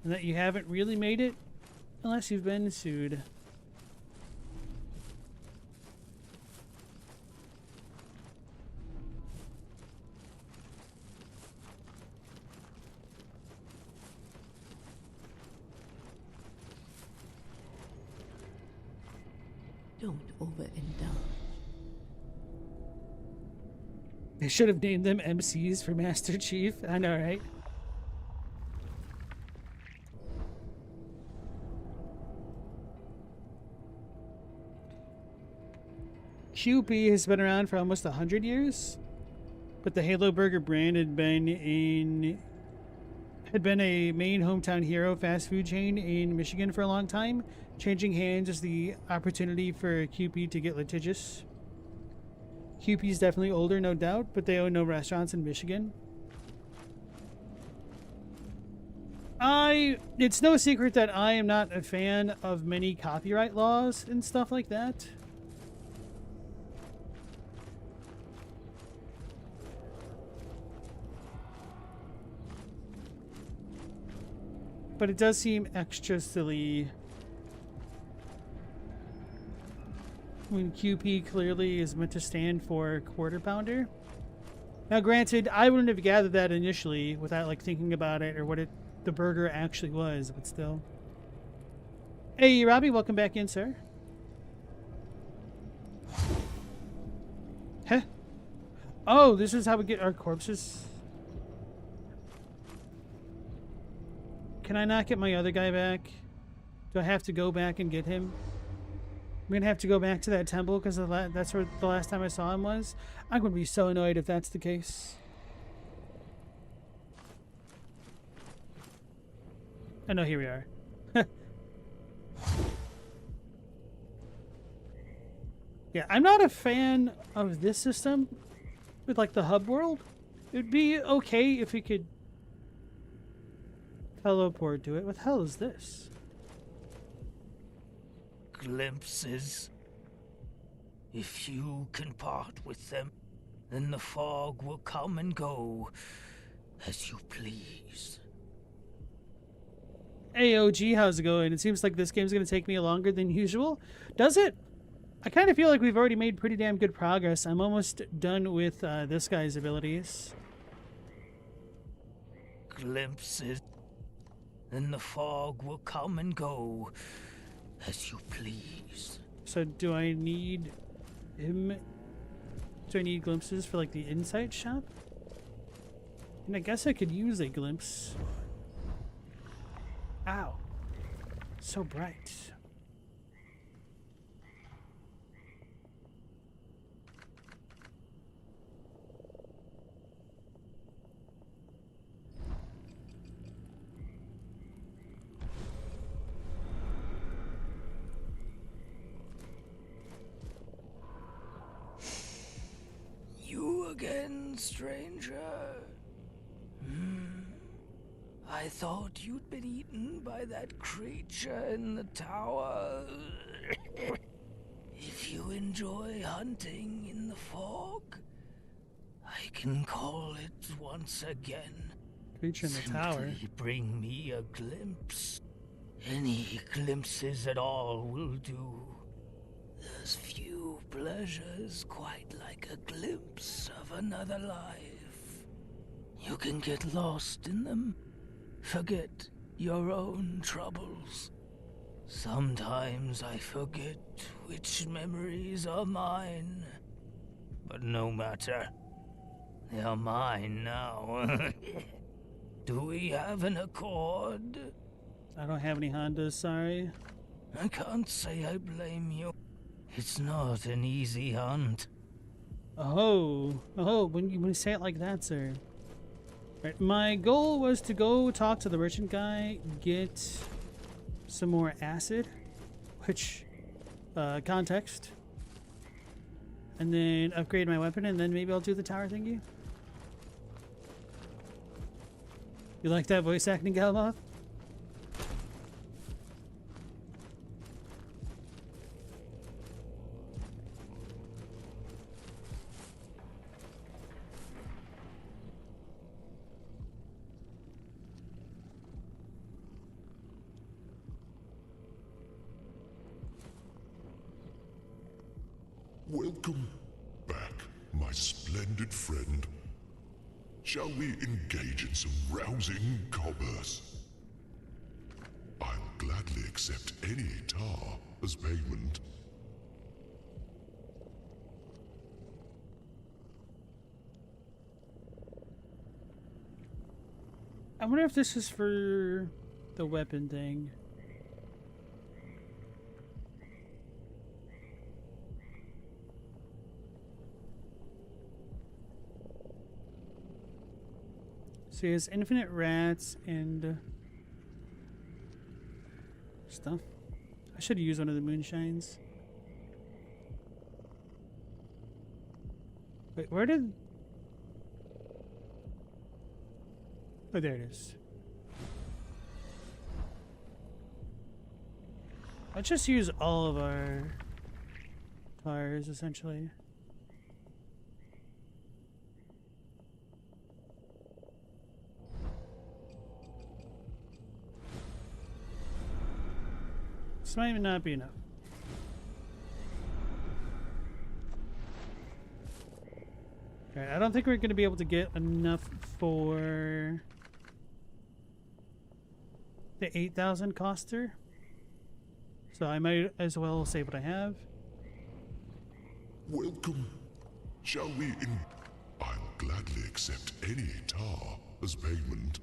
and that you haven't really made it unless you've been sued. Don't overindulge. They should have named them MCs for Master Chief. I know, right? QP has been around for almost 100 years, but the Halo Burger brand had been a main hometown hero fast food chain in Michigan for a long time. Changing hands is the opportunity for QP to get litigious. QP is definitely older, no doubt, but they own no restaurants in Michigan. It's no secret that I am not a fan of many copyright laws and stuff like that. But it does seem extra silly when QP clearly is meant to stand for Quarter Pounder. Now, granted, I wouldn't have gathered that initially without like thinking about it or what the burger actually was, but still. Hey, Robbie, welcome back in, sir. Huh? Oh, this is how we get our corpses. Can I not get my other guy back? Do I have to go back and get him? I'm gonna have to go back to that temple because that's where the last time I saw him was. I'm gonna be so annoyed if that's the case. Oh no, here we are. Yeah, I'm not a fan of this system with like the hub world. It'd be okay if we could teleport to it. What the hell is this? Glimpses. If you can part with them, then the fog will come and go as you please. Hey OG, how's it going? It seems like this game's gonna take me longer than usual. Does it? I kind of feel like we've already made pretty damn good progress. I'm almost done with this guy's abilities. Glimpses. Then the fog will come and go as you please. So do I need him? Do I need glimpses for like the insight shop? And I guess I could use a glimpse. Ow. So bright. You again, stranger? I thought you'd been eaten by that creature in the tower. If you enjoy hunting in the fog, I can call it once again. Creature in the tower. Simply bring me a glimpse. Any glimpses at all will do. There's few pleasures quite like a glimpse of another life. You can get lost in them, forget your own troubles. Sometimes I forget which memories are mine. But no matter. They are mine now. Do we have an accord? I don't have any Hondas, sorry. I can't say I blame you. It's not an easy hunt. Oh, when you say it like that, sir. Right, my goal was to go talk to the merchant guy, get some more acid, which, context, and then upgrade my weapon, and then maybe I'll do the tower thingy. You like that voice acting, Galmoth? Welcome back, my splendid friend. Shall we engage in some rousing commerce? I'll gladly accept any tar as payment. I wonder if this is for the weapon thing. So he has infinite rats and stuff. I should use one of the moonshines. Wait, where did... Oh, there it is. Let's just use all of our tires, essentially. This might not be enough. Alright, I don't think we're going to be able to get enough for the 8,000 coster. So I might as well save what I have. Welcome. Shall we I'll gladly accept any tar as payment.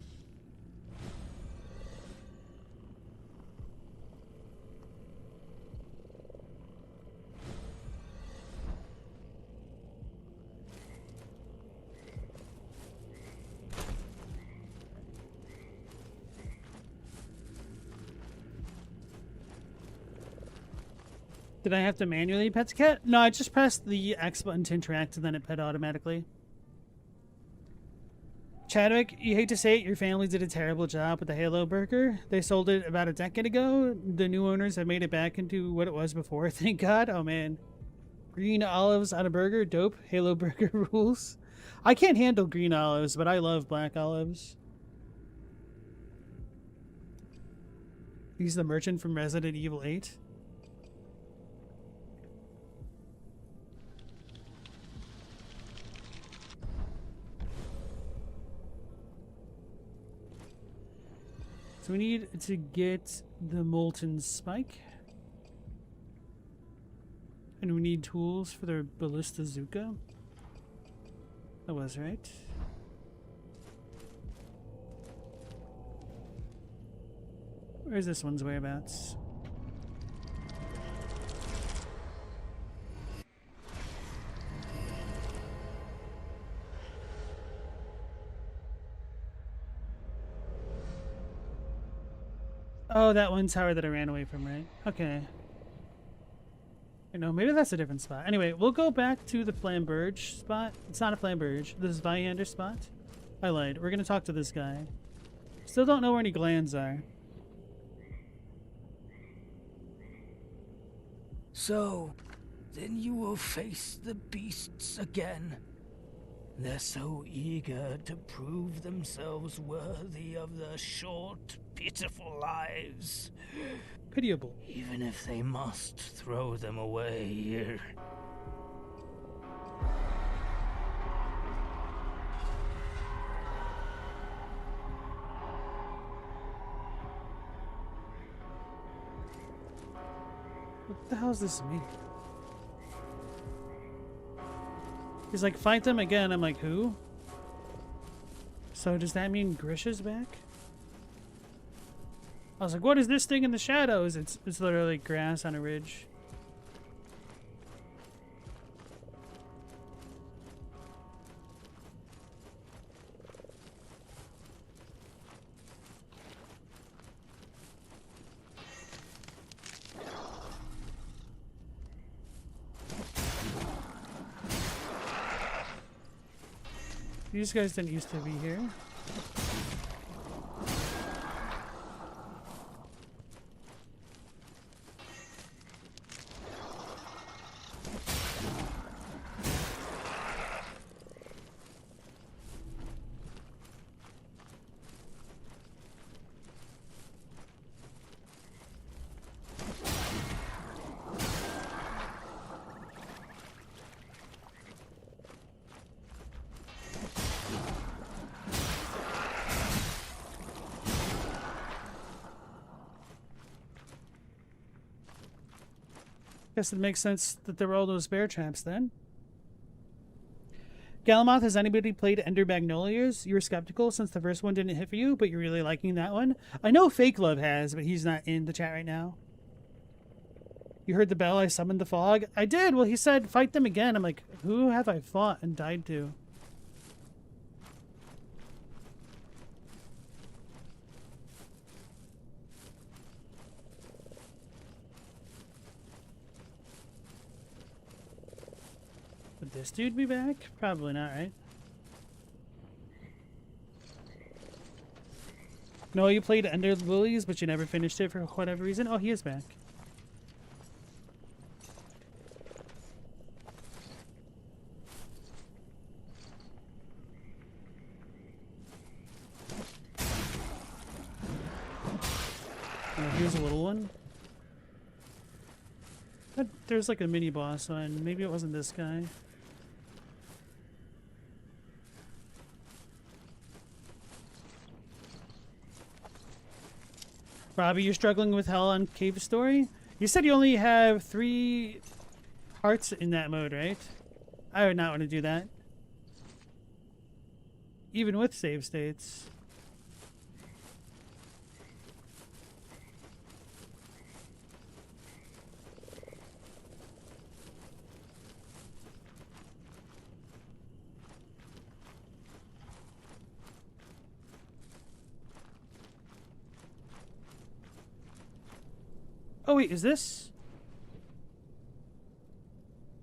Did I have to manually pet the cat? No, I just pressed the X button to interact and then it pet automatically. Chadwick, you hate to say it, your family did a terrible job with the Halo burger. They sold it about a decade ago. The new owners have made it back into what it was before, thank God. Oh man. Green olives on a burger? Dope. Halo burger rules. I can't handle green olives, but I love black olives. He's the merchant from Resident Evil 8. So we need to get the molten spike. And we need tools for the ballista Zuka. That was right. Where's this one's whereabouts? Oh, that one tower that I ran away from, right? Okay. You know, maybe that's a different spot. Anyway, we'll go back to the Flamberge spot. It's not a Flamberge. This is Viander spot. I lied. We're gonna talk to this guy. Still don't know where any glands are. So, then you will face the beasts again. They're so eager to prove themselves worthy of their short, pitiful lives. Pitiable. Even if they must throw them away. What the hell does this mean? He's like, fight them again. I'm like, who? So does that mean Grisha's back? I was like, what is this thing in the shadows? It's literally grass on a ridge. These guys didn't used to be here. Guess it makes sense that there were all those bear traps then. Galamoth, has anybody played Ender Magnolias? You were skeptical since the first one didn't hit for you, but you're really liking that one. I know Fake Love has, but he's not in the chat right now. You heard the bell, I summoned the fog? I did! Well, he said, fight them again. I'm like, who have I fought and died to? Would this dude be back? Probably not, right? No, you played Ender Lilies, but you never finished it for whatever reason. Oh, he is back. Oh, here's a little one. There's like a mini boss one. Maybe it wasn't this guy. Robbie, you're struggling with Hell on Cave Story? You said you only have 3 hearts in that mode, right? I would not want to do that. Even with save states. Oh wait, is this?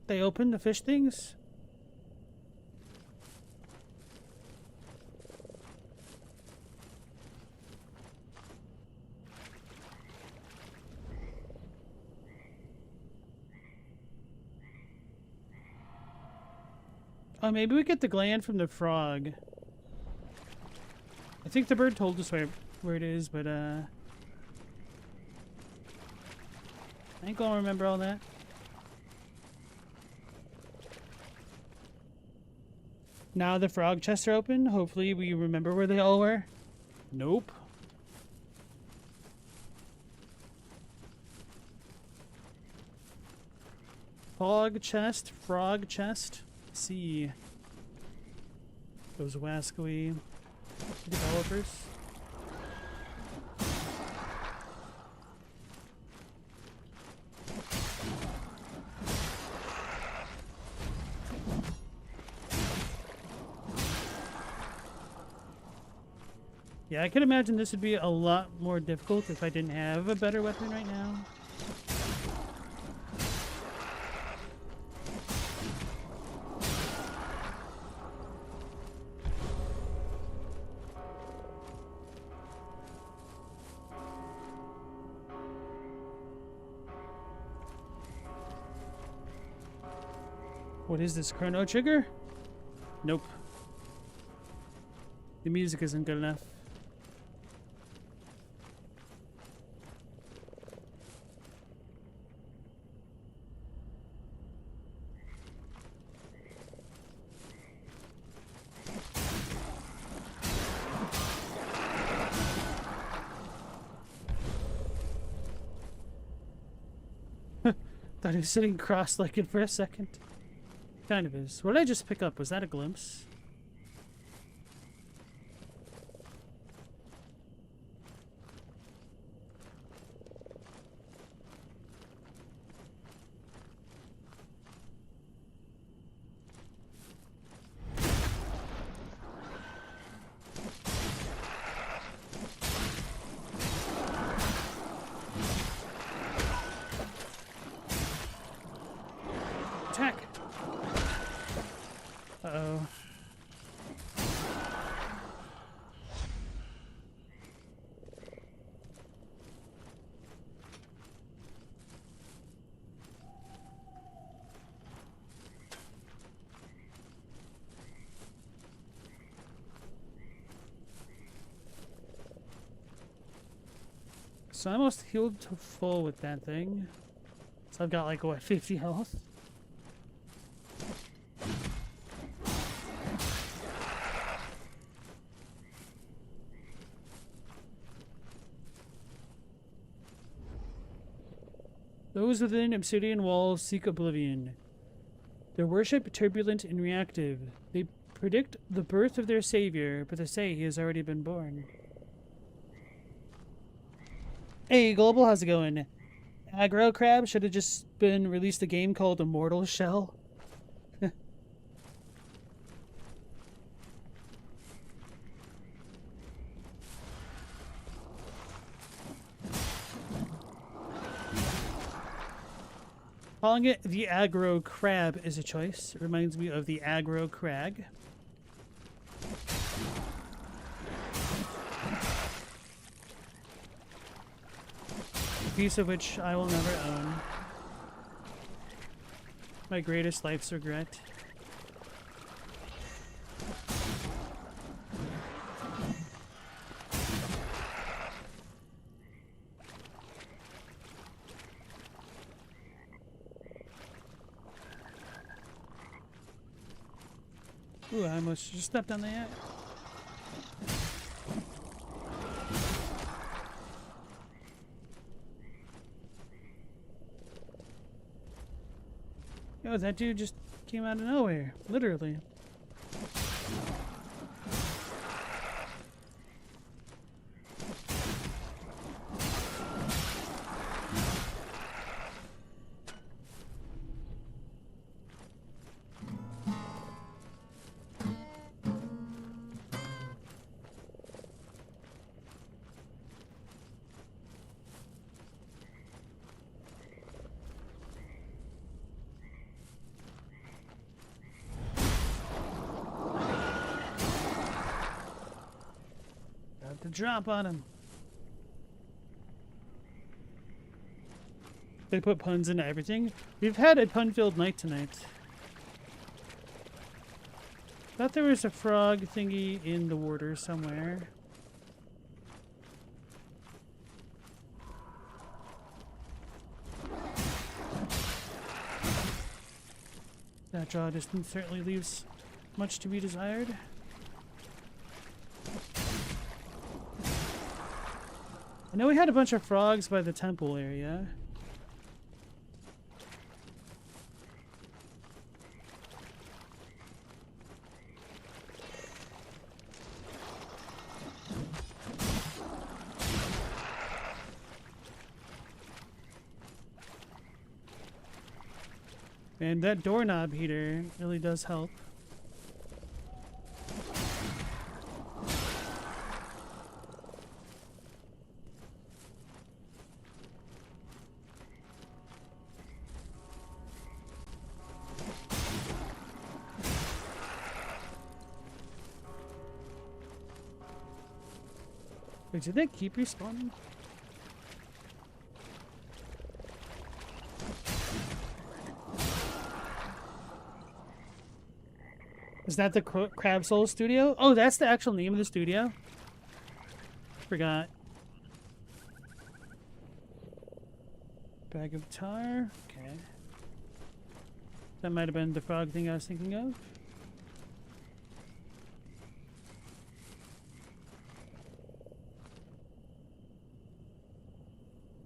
They open the fish things? Oh, maybe we get the gland from the frog. I think the bird told us where it is, but I ain't gonna remember all that. Now the frog chests are open. Hopefully we remember where they all were. Nope. Frog chest. Let's see. Those wascally developers. Yeah, I can imagine this would be a lot more difficult if I didn't have a better weapon right now. What is this, Chrono Trigger? Nope. The music isn't good enough. Thought he was sitting cross-legged for a second. Kind of is. What did I just pick up? Was that a glimpse? Attack! Uh-oh. So I almost healed to full with that thing. So I've got like, what, 50 health? Those within obsidian walls seek oblivion. Their worship turbulent and reactive. They predict the birth of their savior, but they say he has already been born. Hey, Global, how's it going? Aggro Crab should have just been released a game called Immortal Shell. Calling it the Aggro Crab is a choice. It reminds me of the Aggro Crag. A piece of which I will never own. My greatest life's regret. Ooh, I almost just stepped on that. Yo, that dude just came out of nowhere, literally. The drop on him. They put puns into everything. We've had a pun-filled night tonight. Thought there was a frog thingy in the water somewhere. That draw distance certainly leaves much to be desired. I know we had a bunch of frogs by the temple area. And that doorknob heater really does help. Wait, did they keep respawning? Is that the Crab Soul Studio? Oh, that's the actual name of the studio? Forgot. Bag of tar. Okay. That might have been the frog thing I was thinking of.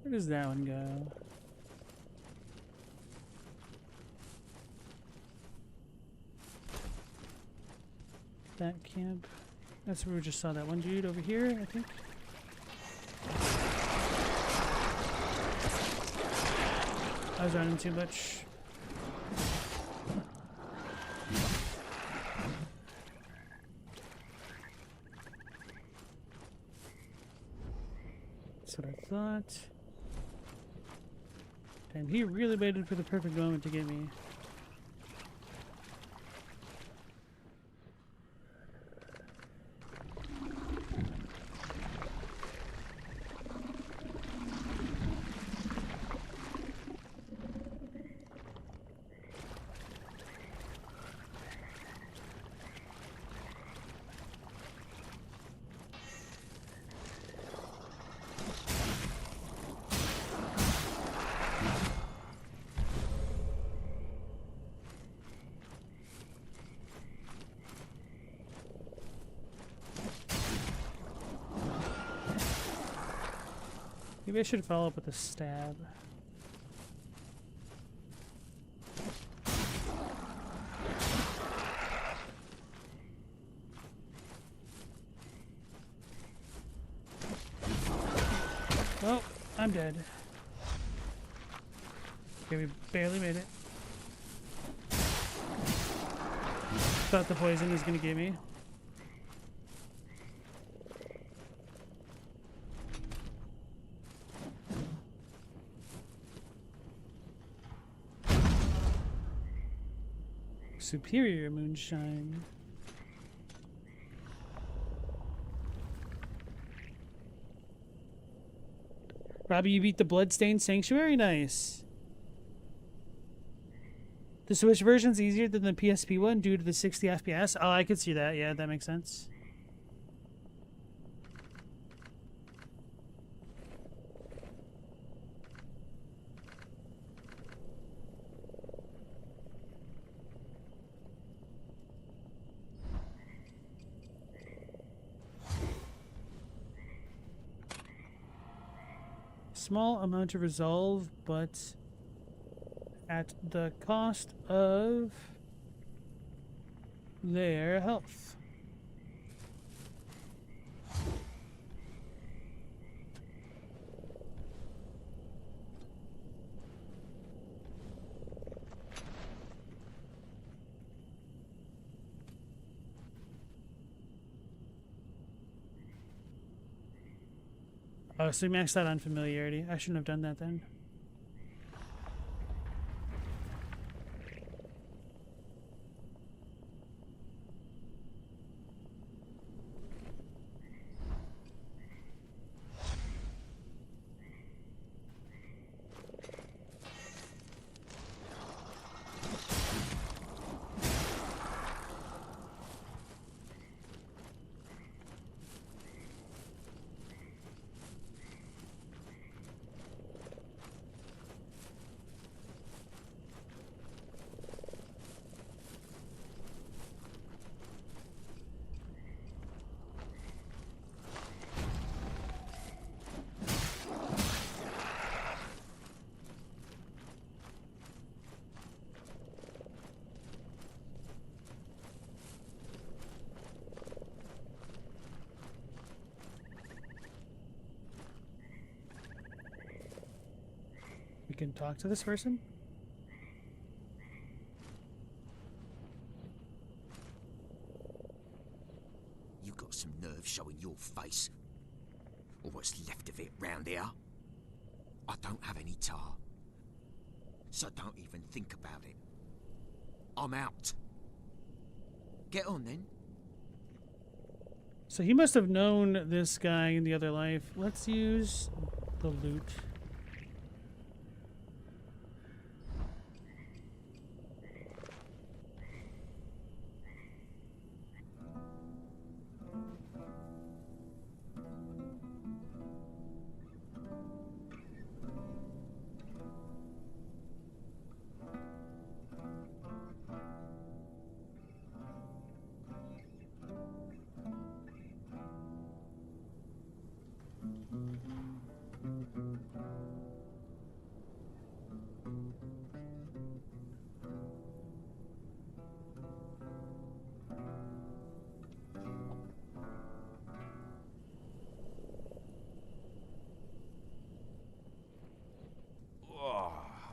Where does that one go? That camp. That's where we just saw that one dude over here, I think. I was running too much. That's what I thought. Damn, he really waited for the perfect moment to get me. Maybe I should follow up with a stab. Oh, I'm dead. Okay, we barely made it. Thought the poison was gonna get me. Superior moonshine. Robbie, you beat the Bloodstained Sanctuary? Nice. The Switch version's easier than the PSP one due to the 60 FPS? Oh, I could see that. Yeah, that makes sense. Small amount of resolve, but at the cost of their health. Oh, so you maxed out on familiarity. I shouldn't have done that then. We can talk to this person? You got some nerve showing your face. Or what's left of it round here. I don't have any tar. So don't even think about it. I'm out. Get on then. So he must have known this guy in the other life. Let's use the loot.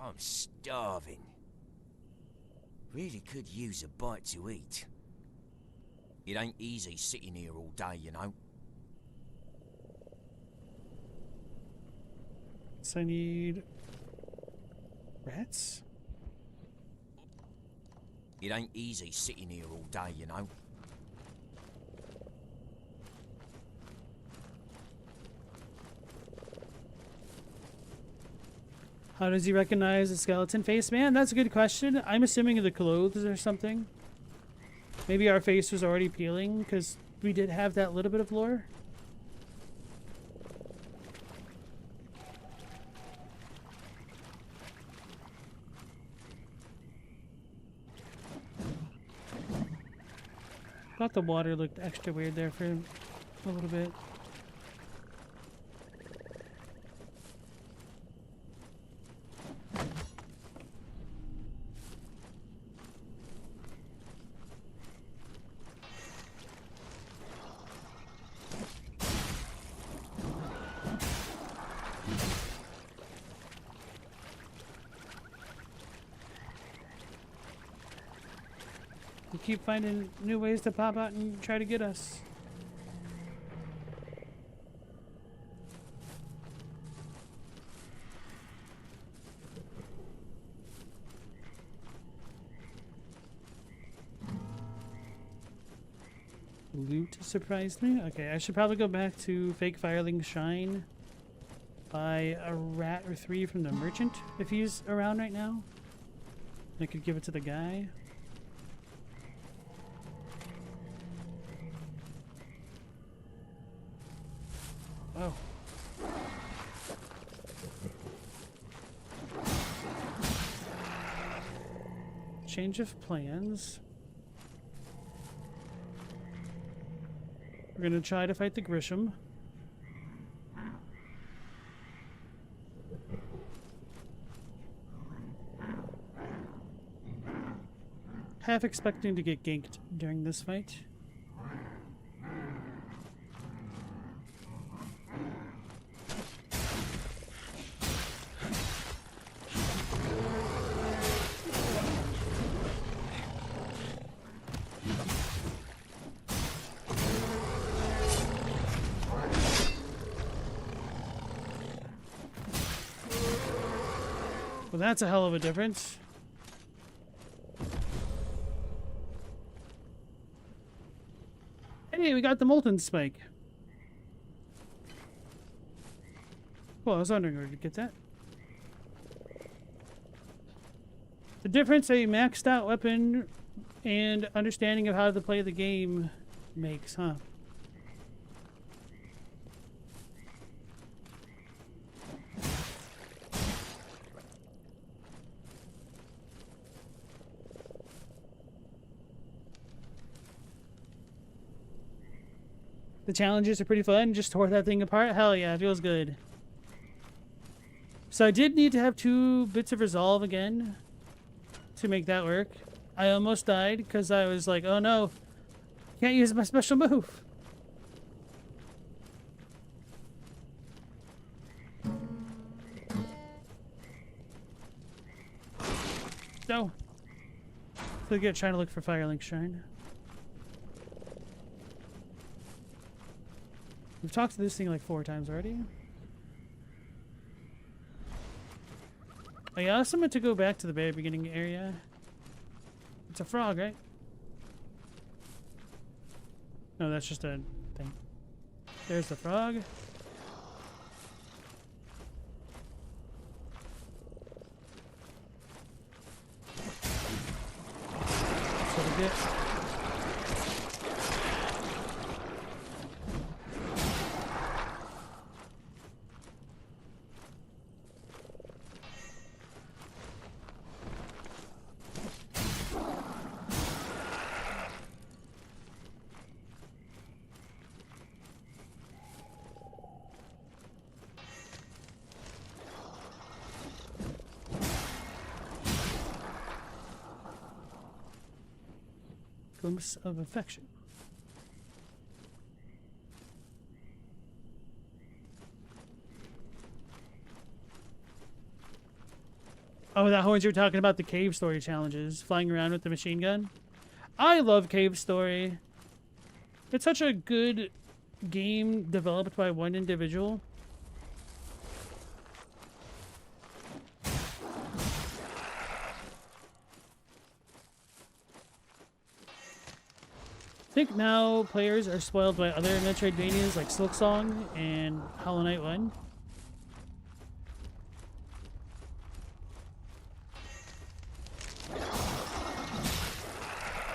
I'm starving. Really could use a bite to eat. It ain't easy sitting here all day, you know. So I need rats? It ain't easy sitting here all day, you know. How does he recognize a skeleton face? Man, that's a good question. I'm assuming the clothes or something. Maybe our face was already peeling because we did have that little bit of lore. Thought the water looked extra weird there for a little bit. keep finding new ways to pop out and try to get us. Loot surprised me. Okay, I should probably go back to Fake Fireling's Shrine. Buy a rat or 3 from the merchant if he's around right now. I could give it to the guy. Oh. Change of plans. We're gonna try to fight the Grisham. Half expecting to get ganked during this fight. Well, that's a hell of a difference. Hey, we got the Molten Spike. Well, I was wondering where to get that. The difference a maxed out weapon and understanding of how to play the game makes, huh? The challenges are pretty fun. Just tore that thing apart. Hell yeah, it feels good. So I did need to have 2 bits of resolve again to make that work. I almost died because I was like, oh no, can't use my special move. No. So again, trying to look for Firelink Shrine. We've talked to this thing like 4 times already. I also meant to go back to the very beginning area. It's a frog, right? No, that's just a thing. There's the frog. That's what we get. Glimpse of affection. Oh, that horns you were talking about the cave story challenges, flying around with the machine gun. I love Cave Story. It's such a good game developed by one individual. I think now players are spoiled by other Metroidvanias like Silksong and Hollow Knight 1.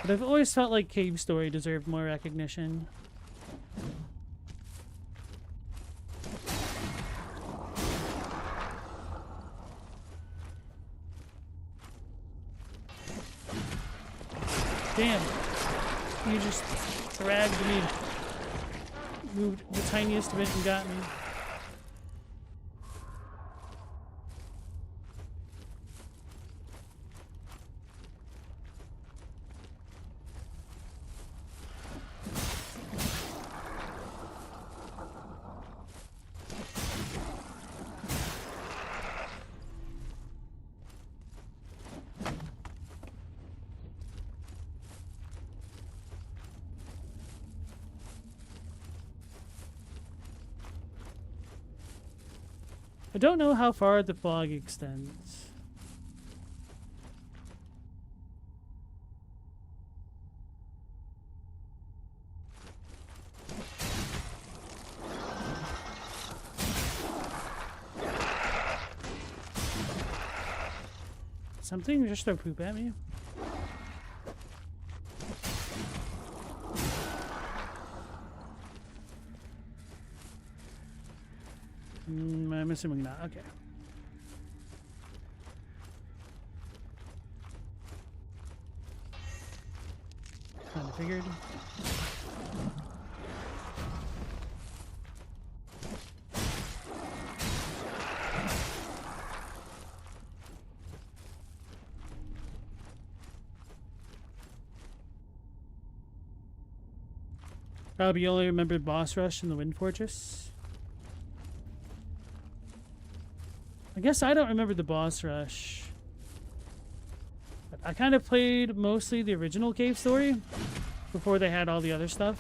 But I've always felt like Cave Story deserved more recognition. Damn. You just dragged me. Moved the tiniest bit and got me. I don't know how far the fog extends. Something just throw poop at me? I'm assuming not. Okay. Kinda figured. Probably only remembered boss rush in the Wind Fortress. I guess I don't remember the boss rush. But I kind of played mostly the original cave story before they had all the other stuff.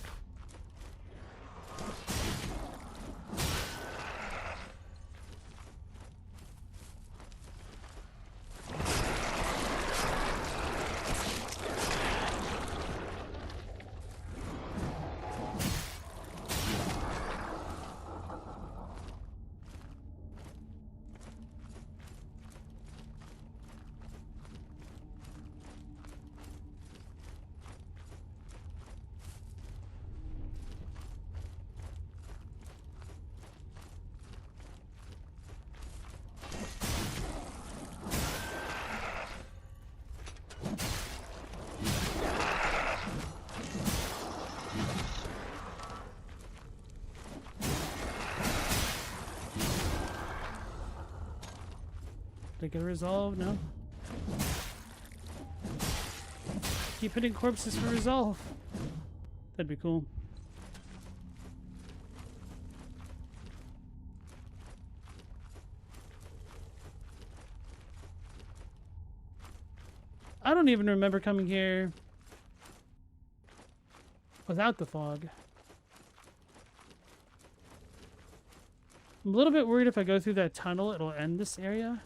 Did I get a resolve? No. Keep hitting corpses for resolve. That'd be cool. I don't even remember coming here without the fog. I'm a little bit worried if I go through that tunnel, it'll end this area.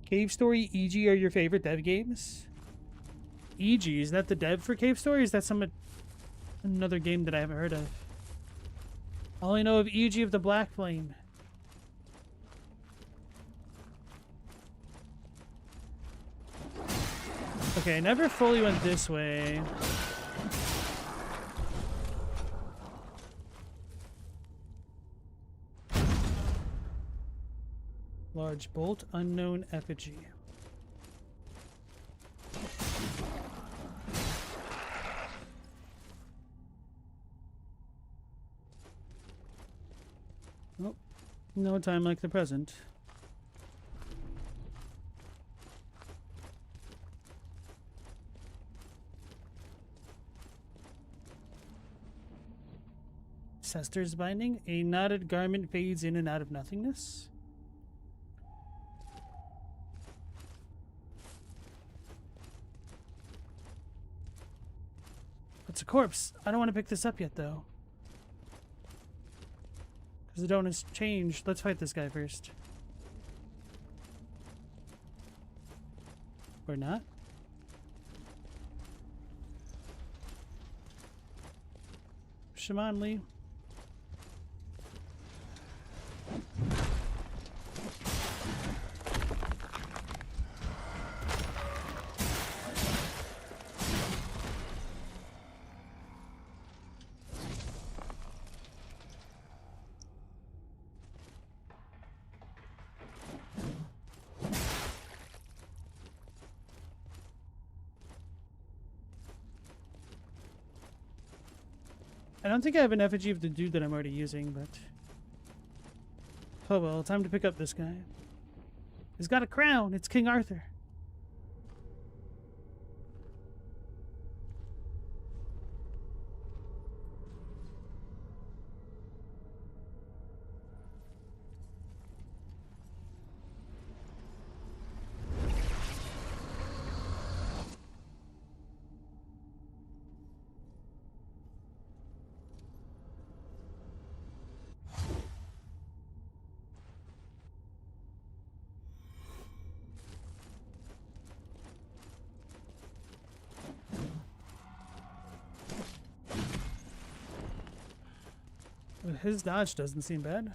Cave Story, EG are your favorite dev games? EG, is that the dev for Cave Story? Is that another game that I haven't heard of? I only know of EG of the Black Flame. Okay, I never fully went this way. Large bolt, unknown effigy. Oh, no time like the present. Sester's binding. A knotted garment fades in and out of nothingness. It's a corpse. I don't want to pick this up yet, though. Because the donut's changed. Let's fight this guy first. Or not. Shaman Lee. I don't think I have an effigy of the dude that I'm already using, but... Oh well, time to pick up this guy. He's got a crown! It's King Arthur! His dodge doesn't seem bad.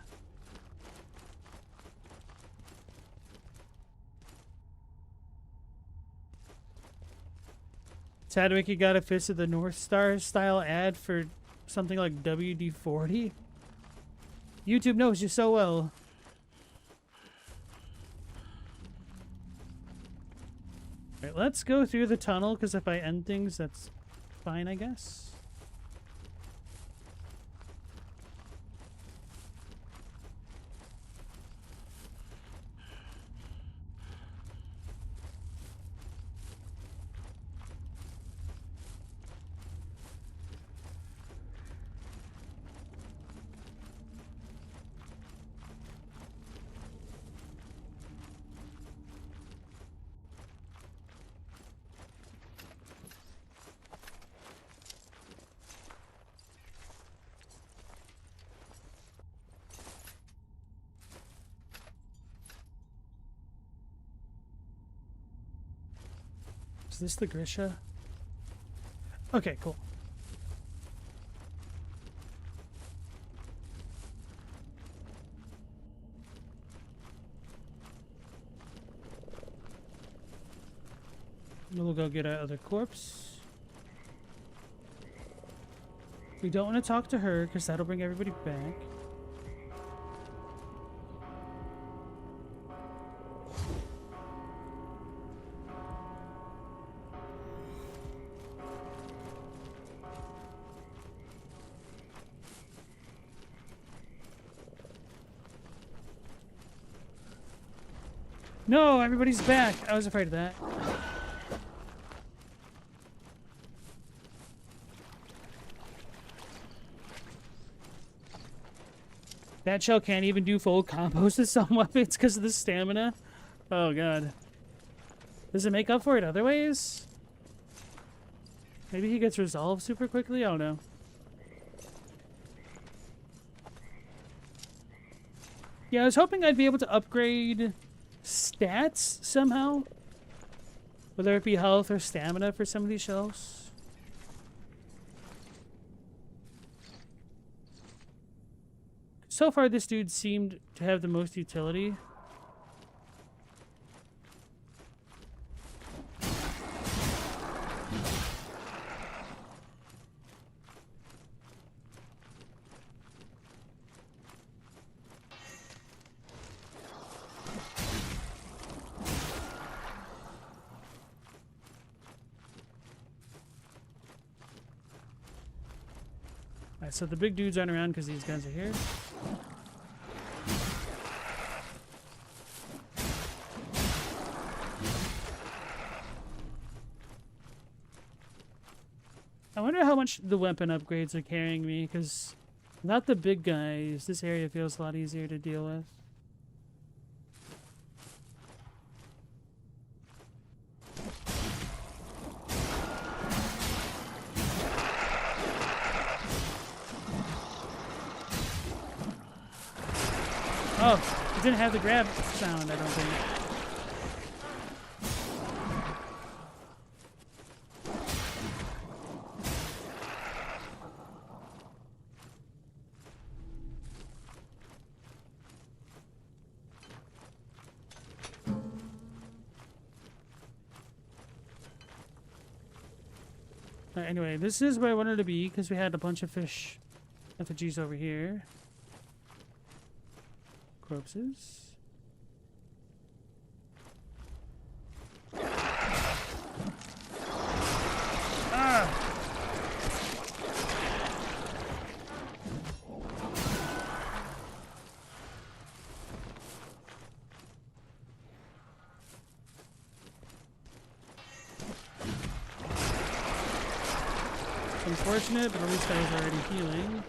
Tadwicky got a Fist of the North Star style ad for something like WD-40. YouTube knows you so well. Alright, let's go through the tunnel, because if I end things, that's fine, I guess. Is this the Grisha? Okay, cool. We'll go get our other corpse. We don't want to talk to her because that'll bring everybody back. No, everybody's back. I was afraid of that. That shell can't even do full combos to some weapons because of the stamina. Oh god. Does it make up for it other ways? Maybe he gets resolved super quickly? I don't know. Yeah, I was hoping I'd be able to upgrade stats somehow. Whether it be health or stamina for some of these shells. So far, this dude seemed to have the most utility. Alright, so the big dudes aren't around because these guns are here. I wonder how much the weapon upgrades are carrying me, because without the big guys, this area feels a lot easier to deal with. Oh, it didn't have the grab sound, I don't think. Anyway, this is where I wanted to be because we had a bunch of fish effigies over here. Corpses. Ah! Unfortunate, but at least I was already healing.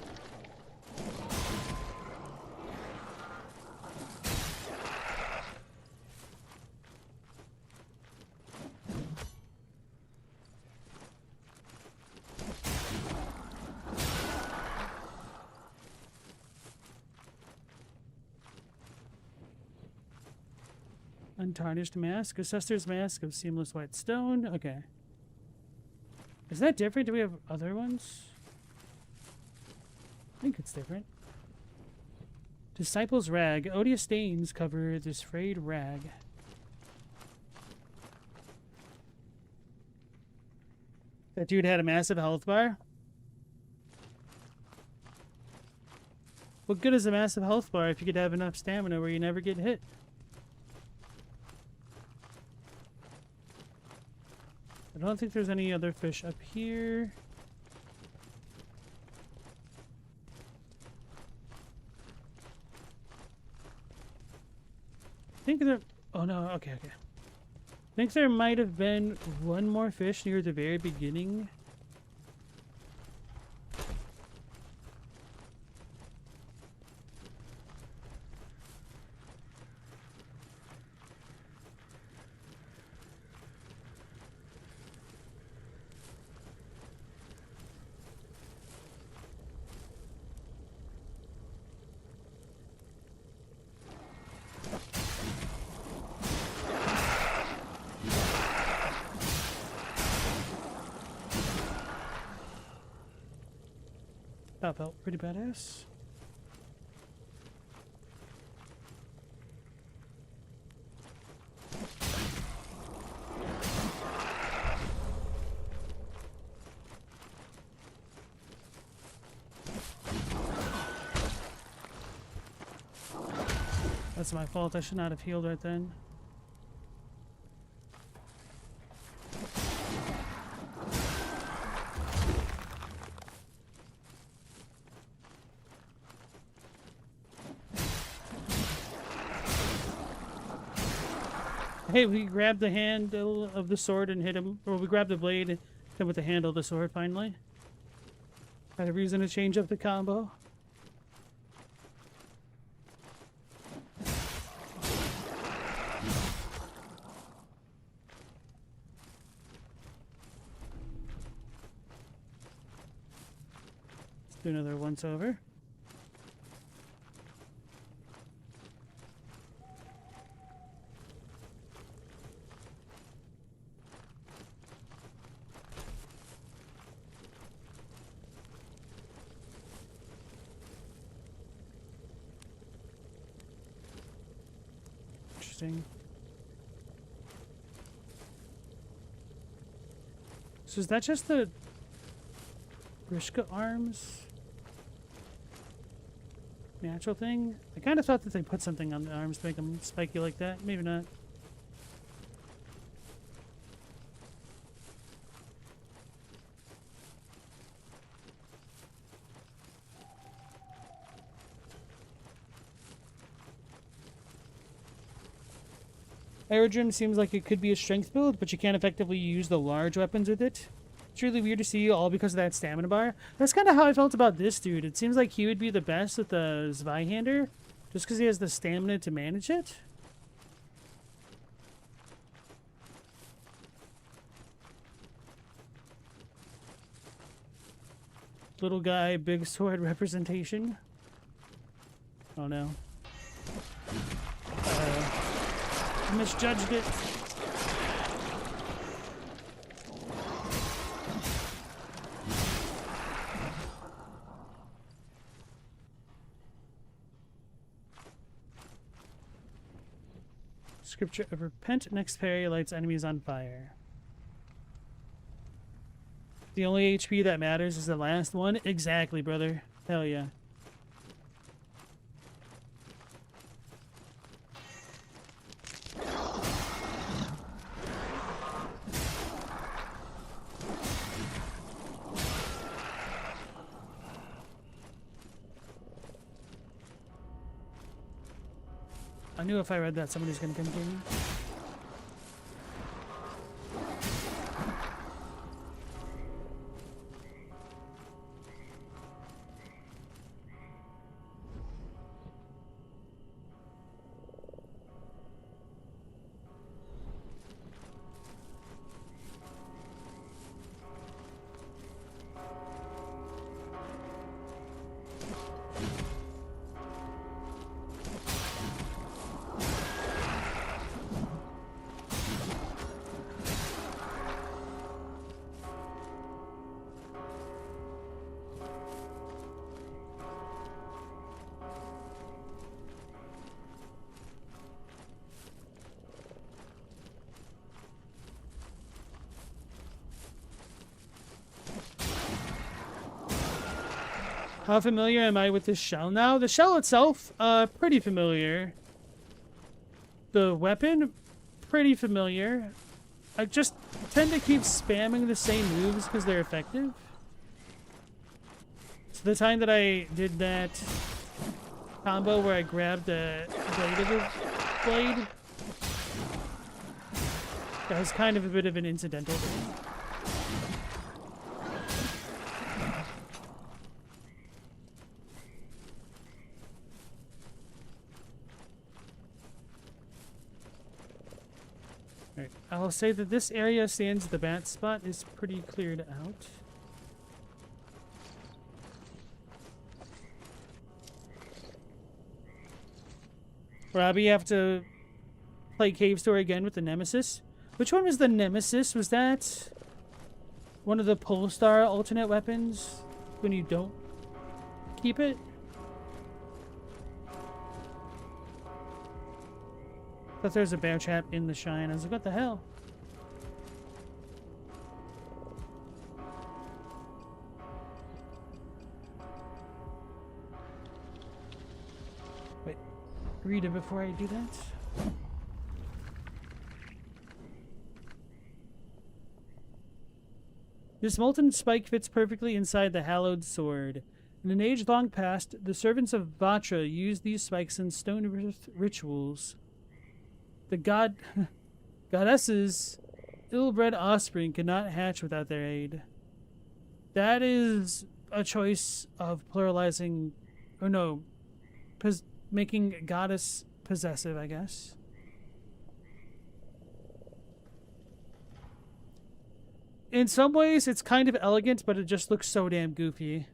Untarnished mask, Assessor's mask of seamless white stone. Okay. Is that different? Do we have other ones? I think it's different. Disciple's rag. Odious stains cover this frayed rag. That dude had a massive health bar? What good is a massive health bar if you could have enough stamina where you never get hit? I don't think there's any other fish up here. I think there... Oh no, okay. I think there might have been one more fish near the very beginning. That felt pretty badass. That's my fault. I should not have healed right then. Hey, we grabbed the handle of the sword and hit him. Or we grabbed the blade and hit him with the handle of the sword finally. Had a reason to change up the combo. Let's do another once over. Interesting. So is that just the Grishka arms natural thing? I kind of thought that they put something on the arms to make them spiky like that. Maybe not. Aerodrome seems like it could be a strength build, but you can't effectively use the large weapons with it. It's really weird to see all because of that stamina bar. That's kind of how I felt about this dude. It seems like he would be the best with the Zweihander, just because he has the stamina to manage it. Little guy, big sword representation. Oh no. I misjudged it. Scripture of Repent. Next parry lights enemies on fire. The only HP that matters is the last one? Exactly, brother. Hell yeah. I knew if I read that, somebody's gonna come get me. How familiar am I with this shell? Now, the shell itself, pretty familiar. The weapon, pretty familiar. I just tend to keep spamming the same moves because they're effective. So the time that I did that combo where I grabbed the blade of the blade, that was kind of a bit of an incidental thing. Alright, I'll say that this area stands the bat spot is pretty cleared out. Robbie, you have to play Cave Story again with the Nemesis. Which one was the Nemesis? Was that one of the Polestar alternate weapons when you don't keep it? I thought there was a bear trap in the shrine. I was like, what the hell? Wait, read it before I do that. This molten spike fits perfectly inside the hallowed sword. In an age long past, the servants of Vatra used these spikes in stone rituals. The goddesses' ill-bred offspring could not hatch without their aid. That is a choice of pluralizing, or no, making goddess possessive, I guess. In some ways, it's kind of elegant, but it just looks so damn goofy.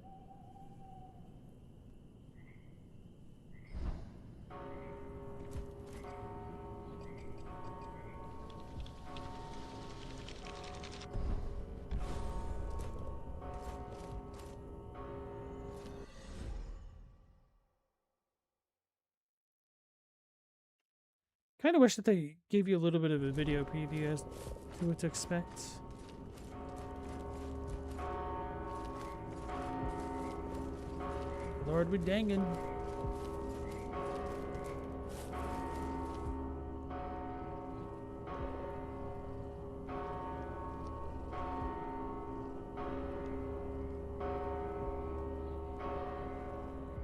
Kind of wish that they gave you a little bit of a video preview as to what to expect. Lord, we dangin'.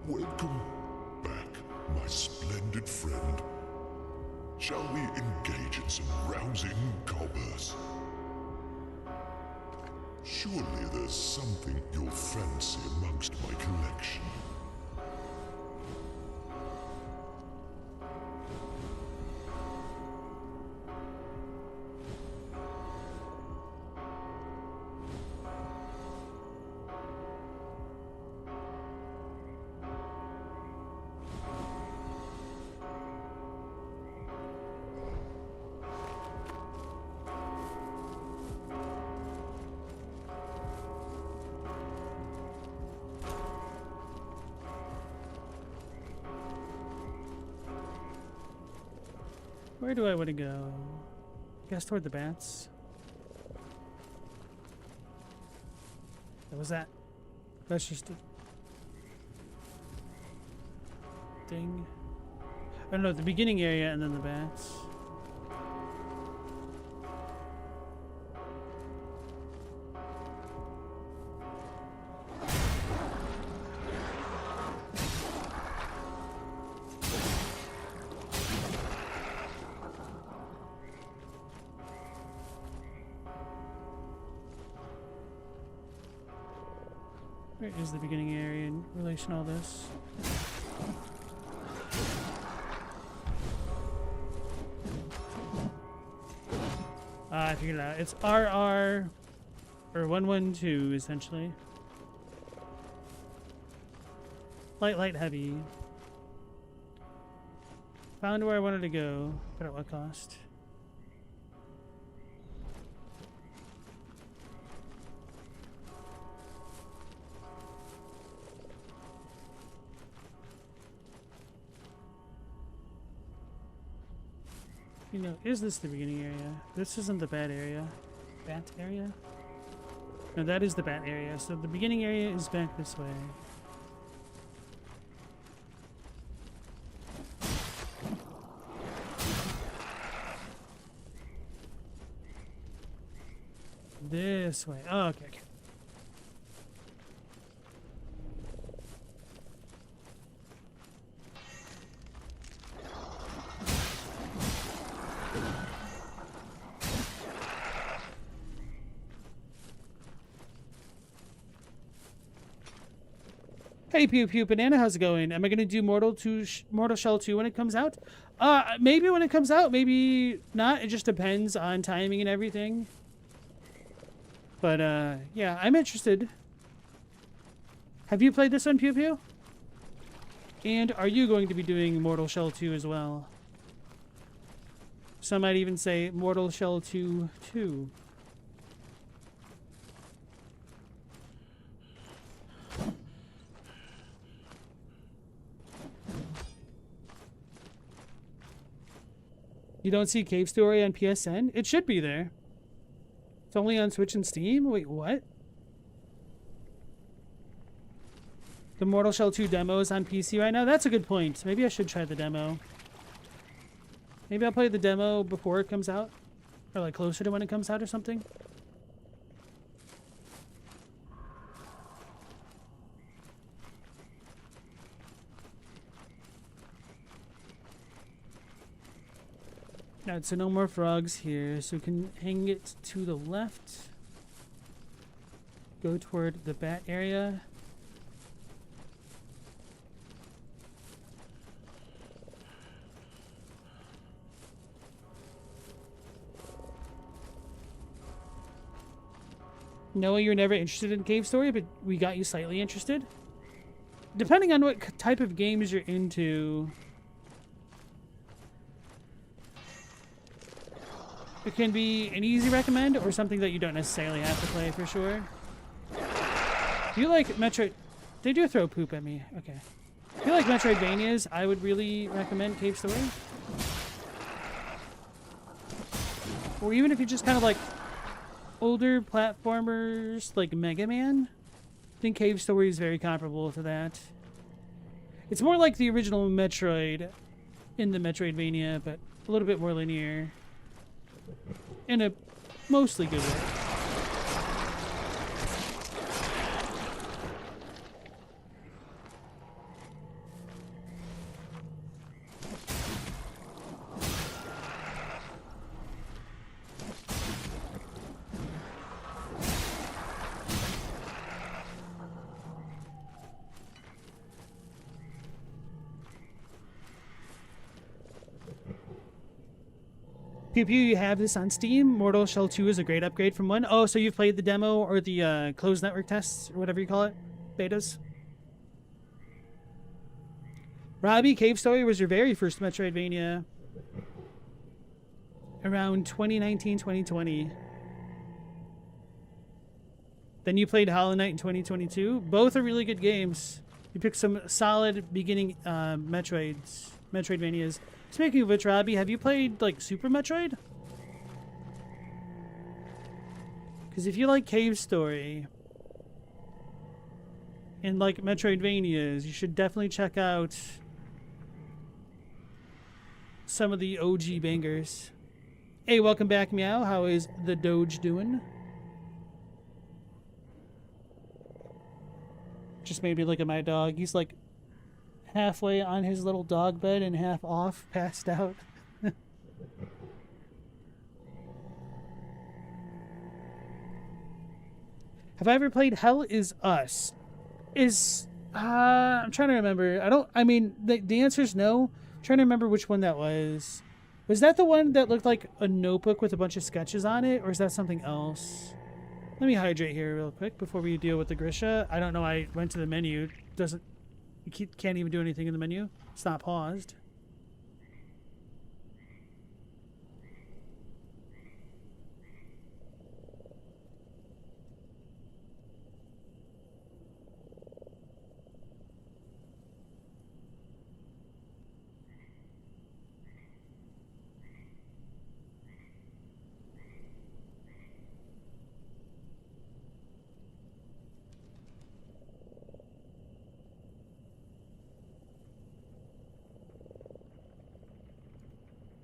Welcome back, my splendid friend. Shall we engage in some rousing commerce? Surely there's something you'll fancy amongst my collection. Where do I want to go? I guess toward the bats. What was that? That's just a thing. I don't know, the beginning area and then the bats. Where is the beginning area in relation to all this? I figured it out. It's RR, or 112, essentially. Light, light, heavy. Found where I wanted to go, but at what cost? You know, is this the beginning area? This isn't the bat area. Bat area? No, that is the bat area. So the beginning area is back this way. this way. Oh, okay, okay. Hey, Pew Pew Banana, how's it going? Am I going to do Mortal Shell 2 when it comes out? Maybe when it comes out, maybe not. It just depends on timing and everything. But, yeah, I'm interested. Have you played this one, Pew Pew? And are you going to be doing Mortal Shell 2 as well? Some might even say Mortal Shell 2 2. You don't see Cave Story on PSN? It should be there. It's only on Switch and Steam? Wait, what? The Mortal Shell 2 demo is on PC right now? That's a good point. Maybe I should try the demo. Maybe I'll play the demo before it comes out. Or like closer to when it comes out or something. Alright, so no more frogs here, so we can hang it to the left. Go toward the bat area. Noah, you're never interested in Cave Story, but we got you slightly interested. Depending on what type of games you're into, it can be an easy recommend or something that you don't necessarily have to play for sure. If you like Metroid... They do throw poop at me. Okay. If you like Metroidvanias, I would really recommend Cave Story. Or even if you just kind of like older platformers like Mega Man, I think Cave Story is very comparable to that. It's more like the original Metroid in the Metroidvania, but a little bit more linear. In a mostly good way. Pew Pew, you have this on Steam. Mortal Shell 2 is a great upgrade from 1. Oh, so you've played the demo or the closed network tests, or whatever you call it? Betas? Robbie, Cave Story was your very first Metroidvania. Around 2019, 2020. Then you played Hollow Knight in 2022. Both are really good games. You picked some solid beginning Metroidvanias. Speaking of which, Robbie, have you played, like, Super Metroid? Because if you like Cave Story and like Metroidvanias, you should definitely check out some of the OG bangers. Hey, welcome back, Meow. How is the Doge doing? Just made me look at my dog. He's like halfway on his little dog bed and half off, passed out. Have I ever played Hell Is Us? I'm trying to remember. The answer is no. I'm trying to remember which one that was. Was that the one that looked like a notebook with a bunch of sketches on it, or is that something else? Let me hydrate here real quick before we deal with the Grisha. I don't know. I went to the menu. You can't even do anything in the menu. It's not paused.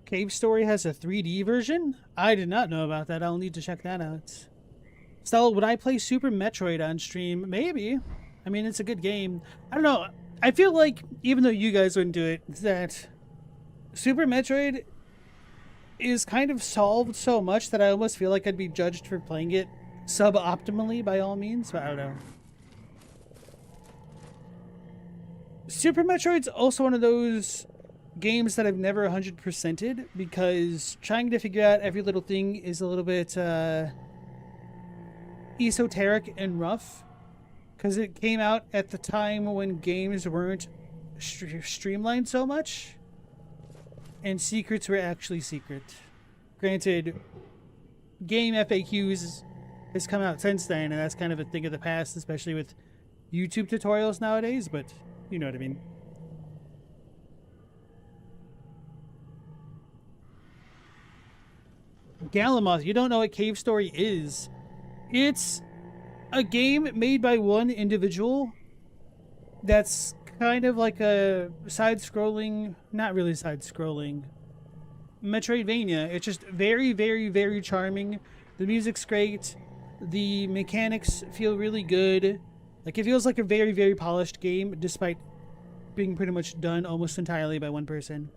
Cave Story has a 3D version? I did not know about that. I'll need to check that out. Stella, would I play Super Metroid on stream? Maybe. I mean, it's a good game. I don't know. I feel like, even though you guys wouldn't do it, that Super Metroid is kind of solved so much that I almost feel like I'd be judged for playing it suboptimally by all means, but I don't know. Super Metroid's also one of those games that I've never 100%ed because trying to figure out every little thing is a little bit esoteric and rough because it came out at the time when games weren't streamlined so much and secrets were actually secret. Granted, game FAQs has come out since then, and that's kind of a thing of the past, especially with YouTube tutorials nowadays, but you know what I mean. Galamoth, you don't know what Cave Story is. It's a game made by one individual that's kind of like a side-scrolling, not really side-scrolling, Metroidvania. It's just very, very, very charming. The music's great. The mechanics feel really good. Like, it feels like a very, very polished game, despite being pretty much done almost entirely by one person.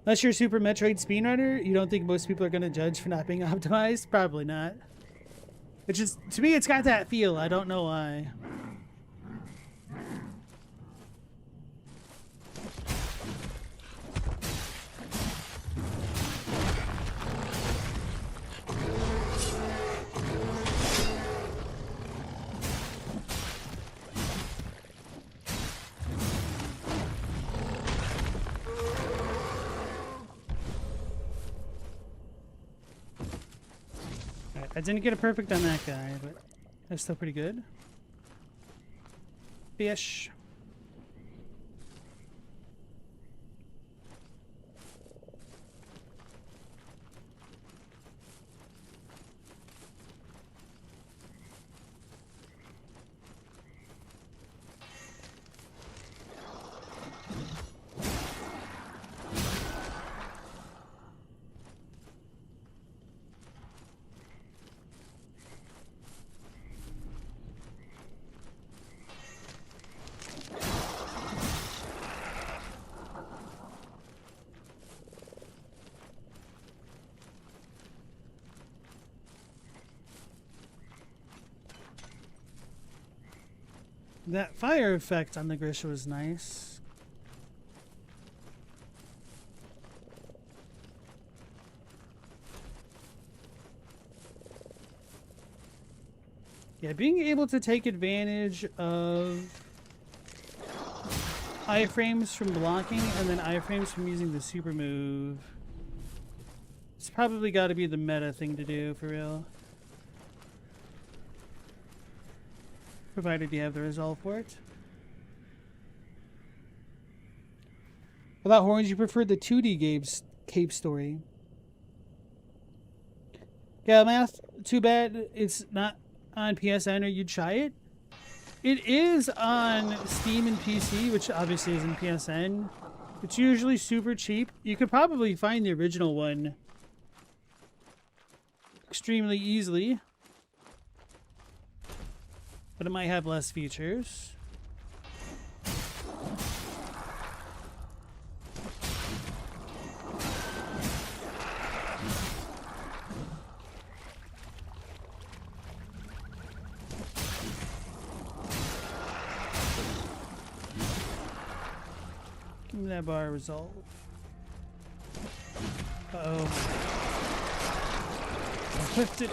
Unless you're a Super Metroid speedrunner, you don't think most people are going to judge for not being optimized? Probably not. It's just, to me, it's got that feel. I don't know why. I didn't get a perfect on that guy, but that's still pretty good. Fish. That fire effect on the Grisha was nice. Yeah, being able to take advantage of iframes from blocking and then iframes from using the super move. It's probably got to be the meta thing to do, for real. Provided you have the resolve for it. Without horns, you prefer the 2D games Cave Story. Yeah, math. Too bad it's not on PSN or you'd try it. It is on Steam and PC, which obviously is in PSN. It's usually super cheap. You could probably find the original one extremely easily. But it might have less features. Give me that bar resolve. Uh-oh. I whipped it.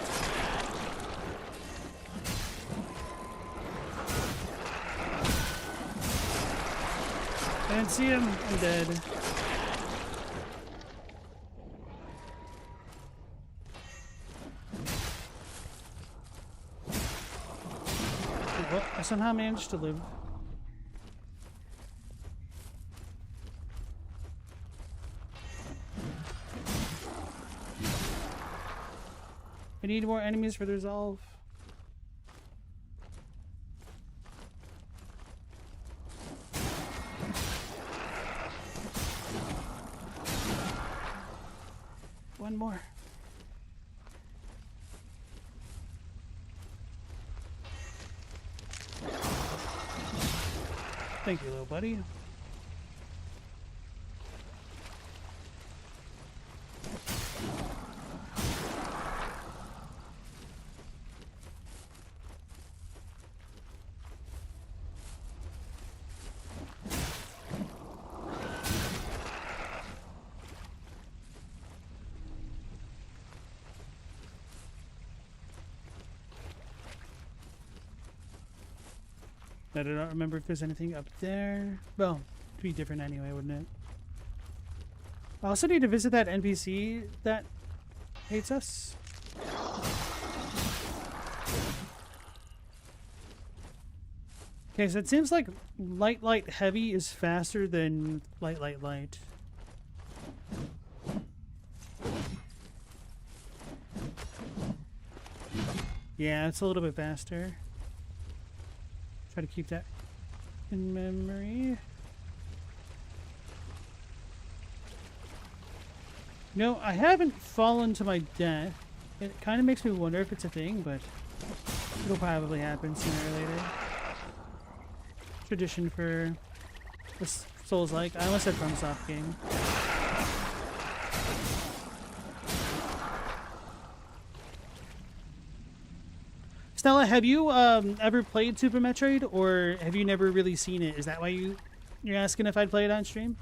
I didn't see him. I'm dead. Well, I somehow managed to live. I need more enemies for the resolve. One more. Thank you, little buddy. I don't remember if there's anything up there. Well, it'd be different anyway, wouldn't it? I also need to visit that NPC that hates us. Okay, so it seems like light, heavy is faster than light. Yeah, it's a little bit faster. Try to keep that in memory. No, I haven't fallen to my death. It kind of makes me wonder if it's a thing, but it'll probably happen sooner or later. Tradition for the Souls-like. I almost said FromSoft game. Stella, have you ever played Super Metroid, or have you never really seen it? Is that why you're asking if I'd play it on stream?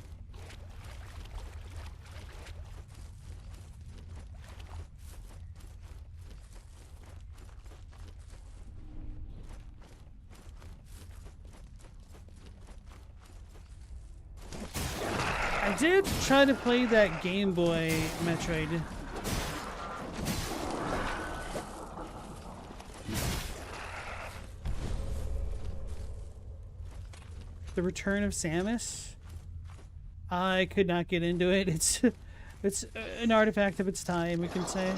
I did try to play that Game Boy Metroid. The Return of Samus. I could not get into it. It's an artifact of its time, we can say.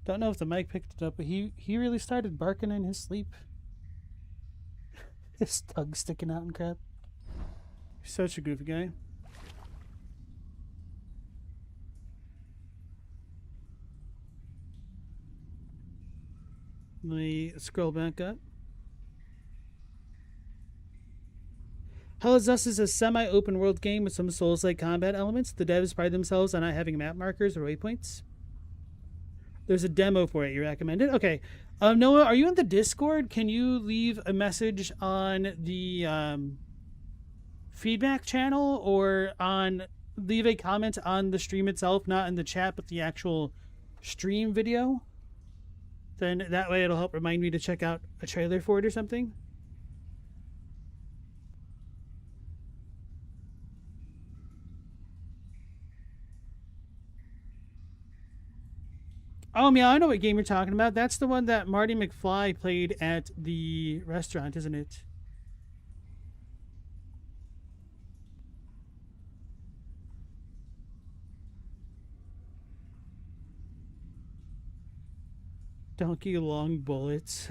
Don't know if the mic picked it up, but he really started barking in his sleep. His tongue sticking out and crap. Such a goofy guy. Let me scroll back up. Hell is Us is a semi-open world game with some Souls-like combat elements. The devs pride themselves on not having map markers or waypoints. There's a demo for it. You recommend it? Okay. Noah, are you in the Discord? Can you leave a message on the feedback channel, or leave a comment on the stream itself, not in the chat, but the actual stream video? Then that way it'll help remind me to check out a trailer for it or something. Oh, yeah, I know what game you're talking about. That's the one that Marty McFly played at the restaurant, isn't it? Donkey Long Bullets.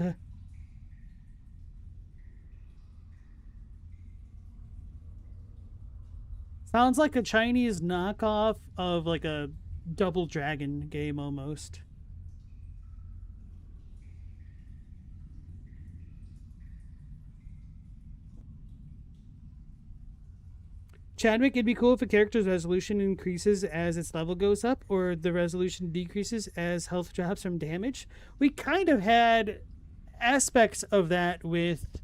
Sounds like a Chinese knockoff of like a Double Dragon game almost. Chadwick, it'd be cool if a character's resolution increases as its level goes up, or the resolution decreases as health drops from damage. We kind of had aspects of that with,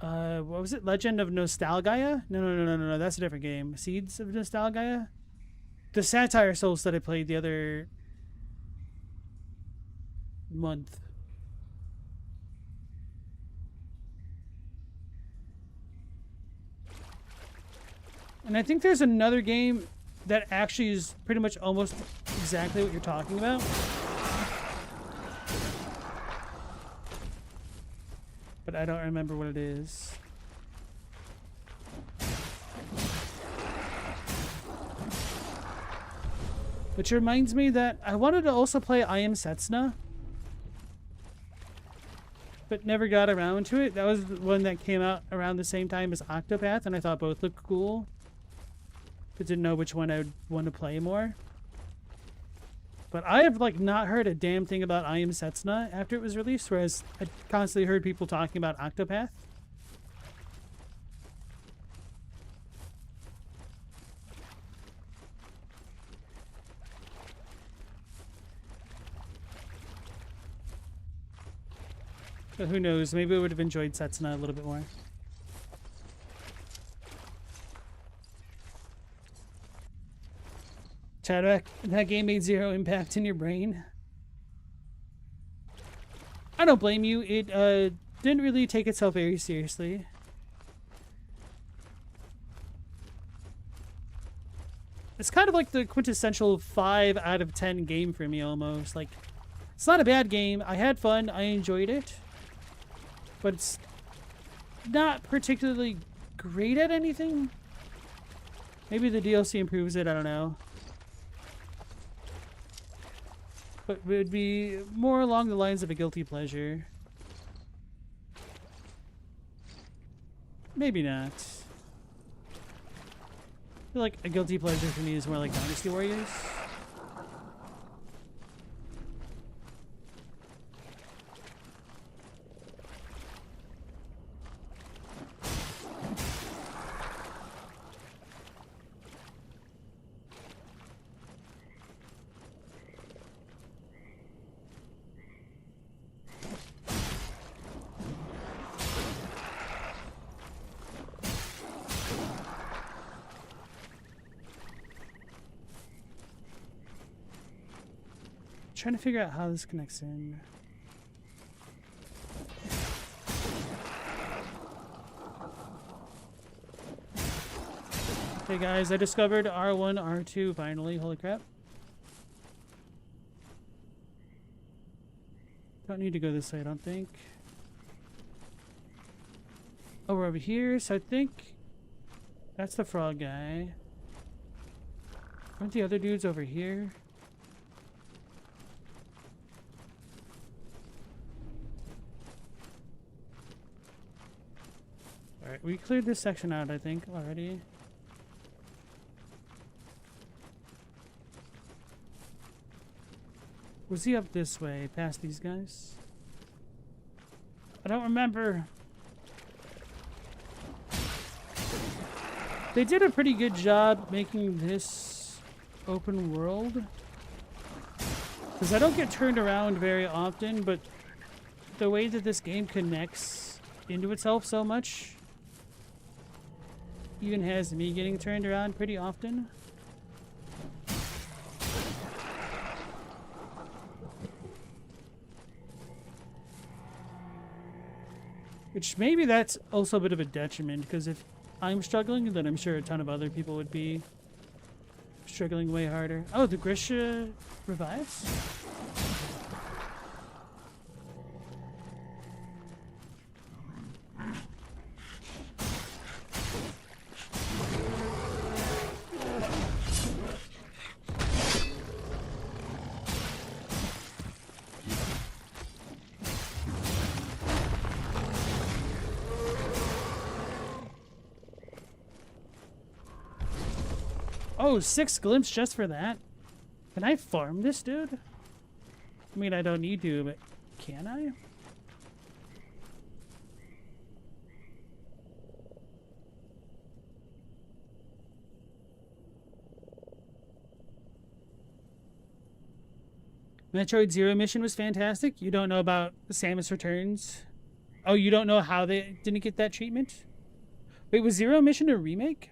what was it? Legend of Nostalgaia? No, that's a different game. Seeds of Nostalgaia? The Satire Souls that I played the other month. And I think there's another game that actually is pretty much almost exactly what you're talking about. but I don't remember what it is. Which reminds me that I wanted to also play I Am Setsuna, but never got around to it. That was the one that came out around the same time as Octopath, and I thought both looked cool, but didn't know which one I would want to play more. But I have like not heard a damn thing about I Am Setsuna after it was released, whereas I constantly heard people talking about Octopath. But who knows, maybe I would have enjoyed Setsuna a little bit more. Chadwick, that game made zero impact in your brain. I don't blame you. It didn't really take itself very seriously. It's kind of like the quintessential 5 out of 10 game for me almost. Like, it's not a bad game. I had fun. I enjoyed it. But it's not particularly great at anything. Maybe the DLC improves it, I don't know. But it would be more along the lines of a guilty pleasure. Maybe not. I feel like a guilty pleasure for me is more like Dynasty Warriors. Trying to figure out how this connects in. Hey guys, I discovered R1, R2 finally. Holy crap. Don't need to go this way, I don't think. Oh, we're over here, so I think that's the frog guy. Aren't the other dudes over here? Alright, we cleared this section out, I think, already. Was he up this way, past these guys? I don't remember. They did a pretty good job making this open world. Because I don't get turned around very often, but the way that this game connects into itself so much even has me getting turned around pretty often. Which maybe that's also a bit of a detriment, because if I'm struggling, then I'm sure a ton of other people would be struggling way harder. Oh, the Grisha revives? Oh, 6 glimpses just for that? Can I farm this dude? I mean, I don't need to, but can I? Metroid Zero mission was fantastic. You don't know about Samus Returns? Oh, you don't know how they didn't get that treatment? Wait, was Zero Mission a remake?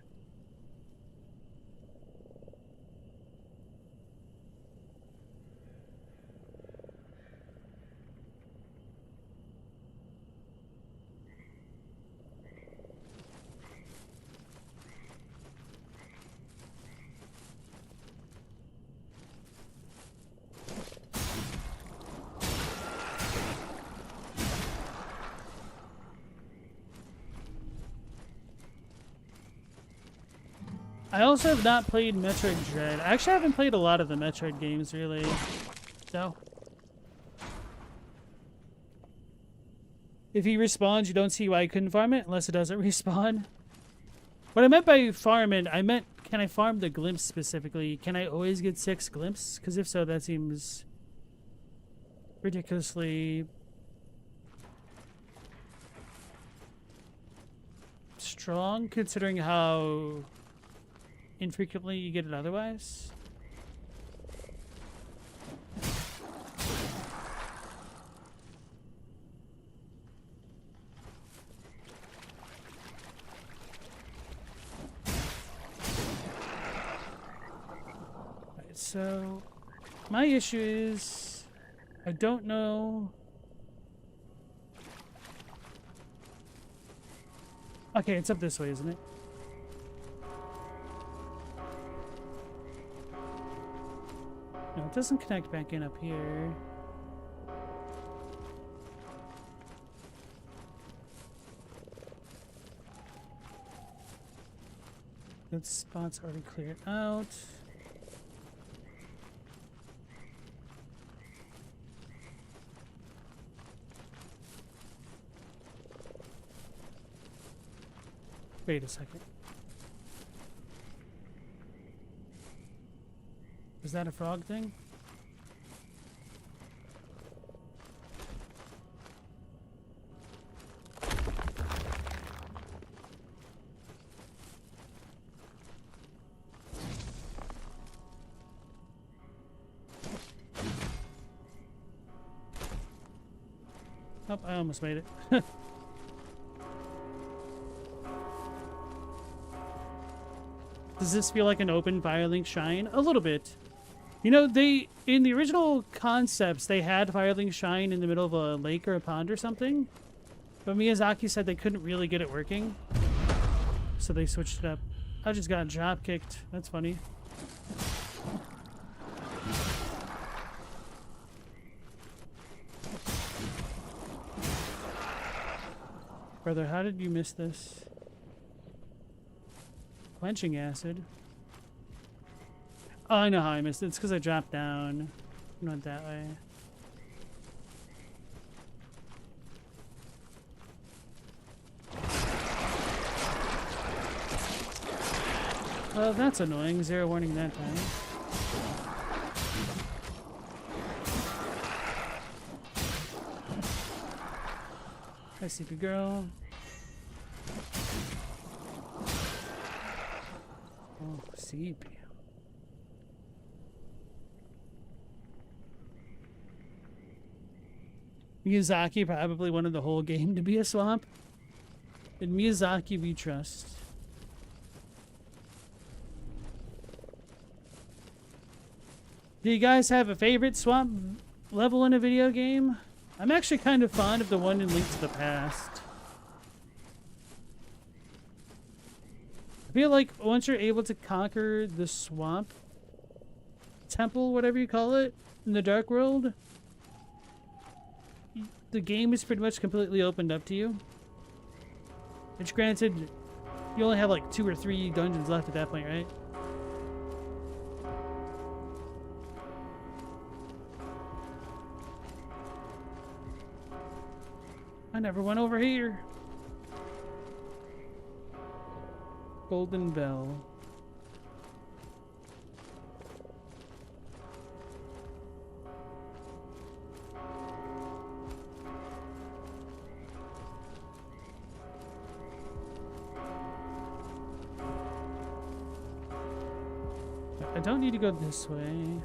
I also have not played Metroid Dread. I actually haven't played a lot of the Metroid games, really. So, if he respawns, you don't see why I couldn't farm it, unless it doesn't respawn. What I meant by farm it, I meant, can I farm the glimpse specifically? Can I always get 6 glimpses? Because if so, that seems ridiculously strong, considering how infrequently you get it otherwise. Alright, so my issue is I don't know. Okay, it's up this way, isn't it? No, it doesn't connect back in up here. That spot's already cleared out. Wait a second. Is that a frog thing? Oh, I almost made it. Does this feel like an open Firelink Shrine? A little bit. You know, in the original concepts, they had Firelink Shrine in the middle of a lake or a pond or something. But Miyazaki said they couldn't really get it working. So they switched it up. I just got drop kicked. That's funny. Brother, how did you miss this? Quenching acid. Oh, I know how I missed it. It's because I dropped down. I went that way. Well, that's annoying. 0 warning that time. Hi, sleepy girl. Oh, sleepy. Miyazaki probably wanted the whole game to be a swamp. In Miyazaki we trust. Do you guys have a favorite swamp level in a video game? I'm actually kind of fond of the one in Link to the Past. I feel like once you're able to conquer the swamp temple, whatever you call it, in the Dark World, the game is pretty much completely opened up to you. Which, granted, you only have like 2 or 3 dungeons left at that point, right? I never went over here. Golden Bell. I don't need to go this way.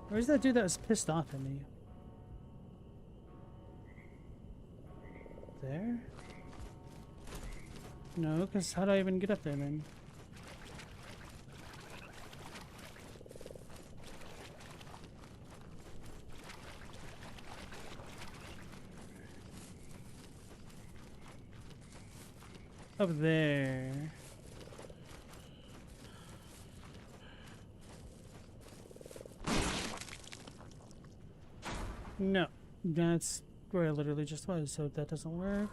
Where's that dude that was pissed off at me? There? No, because how do I even get up there then? Up there. No, that's where I literally just was, so that doesn't work.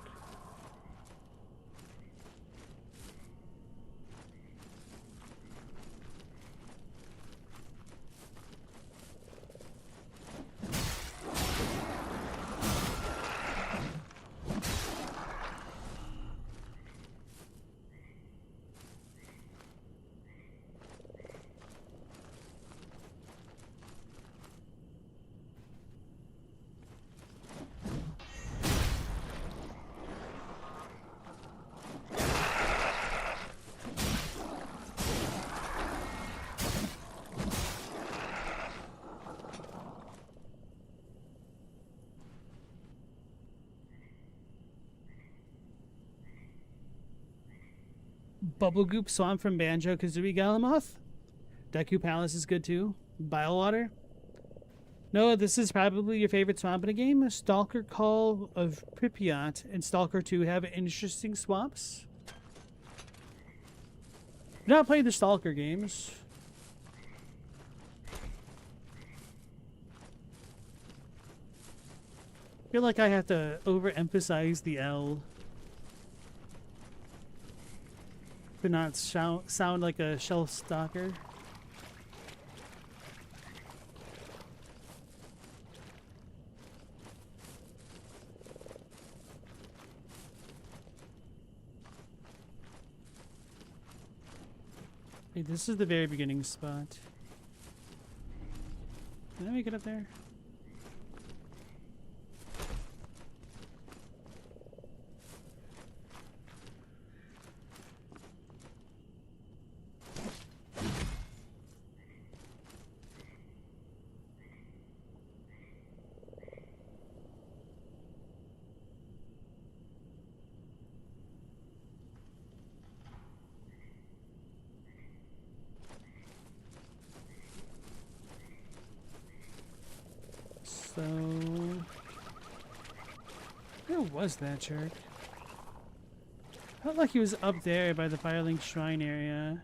Bubble Goop Swamp from Banjo-Kazooie Galamoth. Deku Palace is good too. Biowater. No, this is probably your favorite swamp in a game. Stalker Call of Pripyat and Stalker 2 have interesting swamps. I've not played the Stalker games. I feel like I have to overemphasize the L to not sound like a shelf stalker. Hey, this is the very beginning spot. Can I make it up there? So, where was that jerk? Felt like he was up there by the Firelink Shrine area.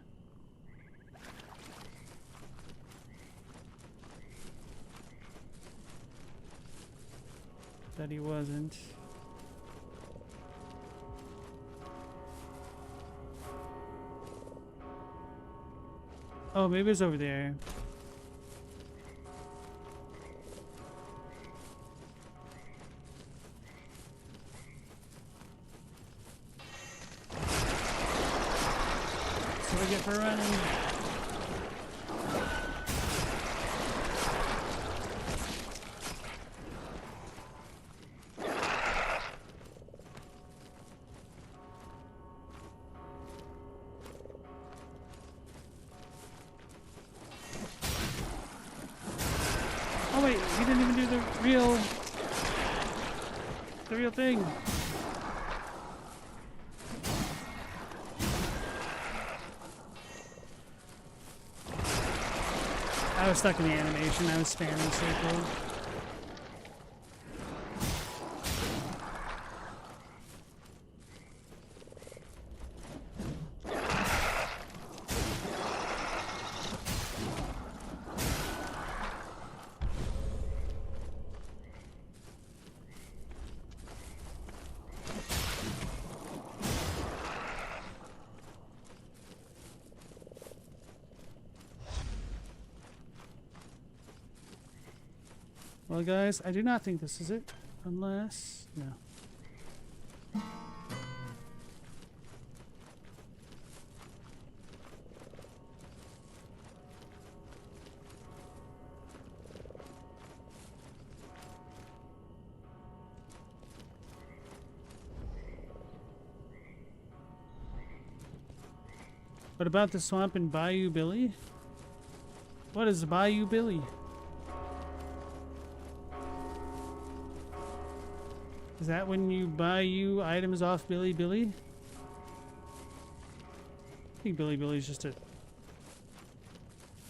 But he wasn't. Oh, maybe it was over there. That's what I get for running. Oh wait, he didn't even do the real thing. I was stuck in the animation. I was spamming circle. Well, guys, I do not think this is it. Unless... no. What about the swamp in Bayou Billy? What is Bayou Billy? Is that when you buy items off Billy Billy? I think Billy Billy's just a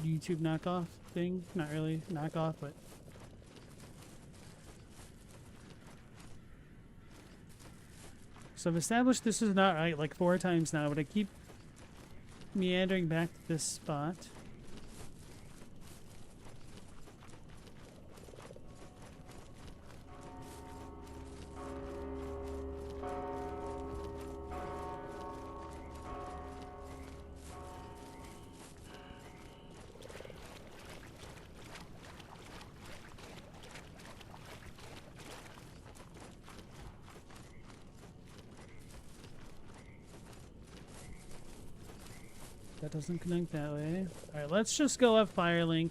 YouTube knockoff thing. Not really knockoff, but... So I've established this is not right like 4 times now, but I keep meandering back to this spot. That doesn't connect that way. Alright, let's just go up Firelink.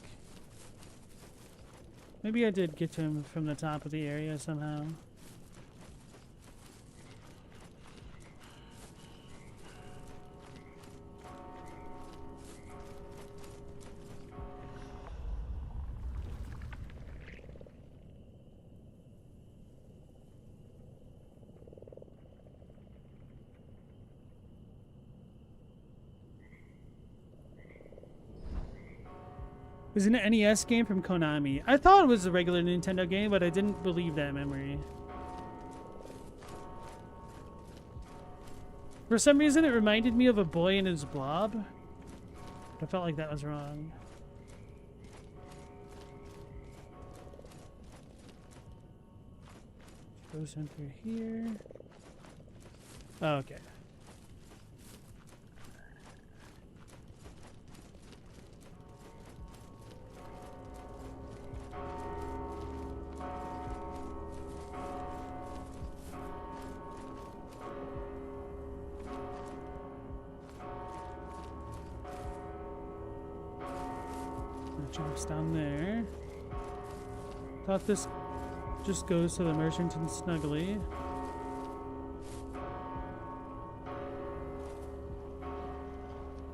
Maybe I did get to him from the top of the area somehow. was an NES game from Konami. I thought it was a regular Nintendo game, but I didn't believe that memory. For some reason, it reminded me of a boy and his blob. I felt like that was wrong. Goes in through here. Oh, okay. Jumps down there. Thought this just goes to the merchant and snuggly.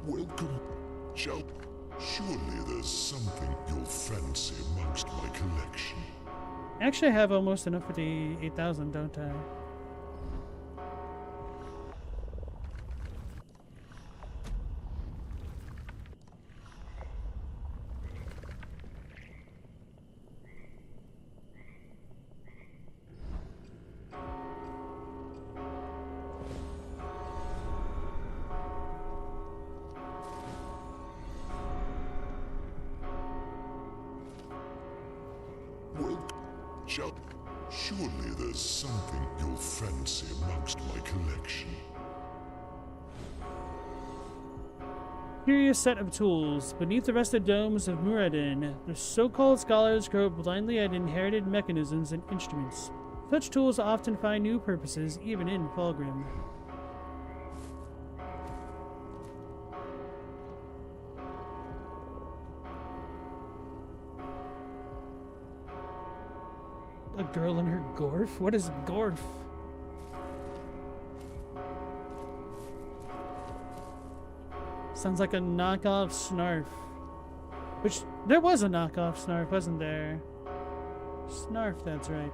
Welcome, Joe. Surely there's something you'll fancy amongst my collection. Actually, I have almost enough for the 8,000, don't I? Joe, surely there's something you'll fancy amongst my collection. Curious set of tools. Beneath the rusted domes of Muradin, the so-called scholars grope blindly at inherited mechanisms and instruments. Such tools often find new purposes, even in Fulgrim. A girl in her gorf? What is gorf? Sounds like a knockoff Snarf. Which, there was a knockoff Snarf, wasn't there? Snarf, that's right.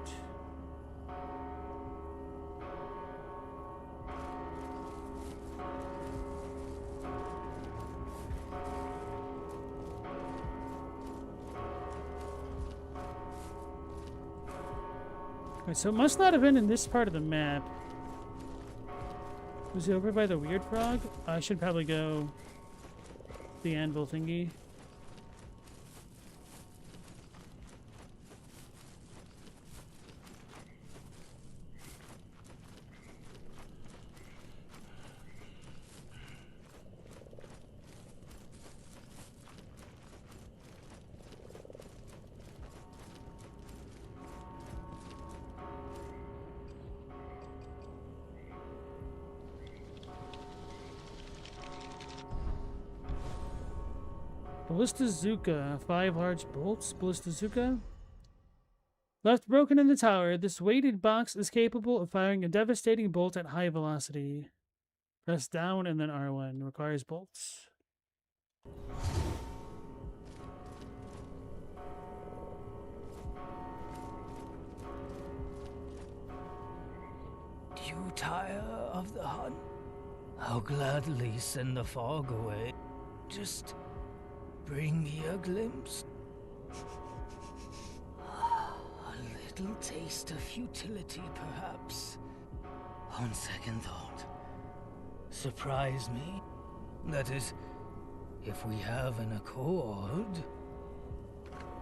Okay, so it must not have been in this part of the map. Was he over by the weird frog? I should probably go the anvil thingy. Ballistazuka, 5 large bolts. Ballistazuka. Left broken in the tower, this weighted box is capable of firing a devastating bolt at high velocity. Press down and then R1. Requires bolts. Do you tire of the hunt? I'll gladly send the fog away. Just bring me a glimpse. A little taste of futility, perhaps. On second thought. Surprise me. That is, if we have an accord.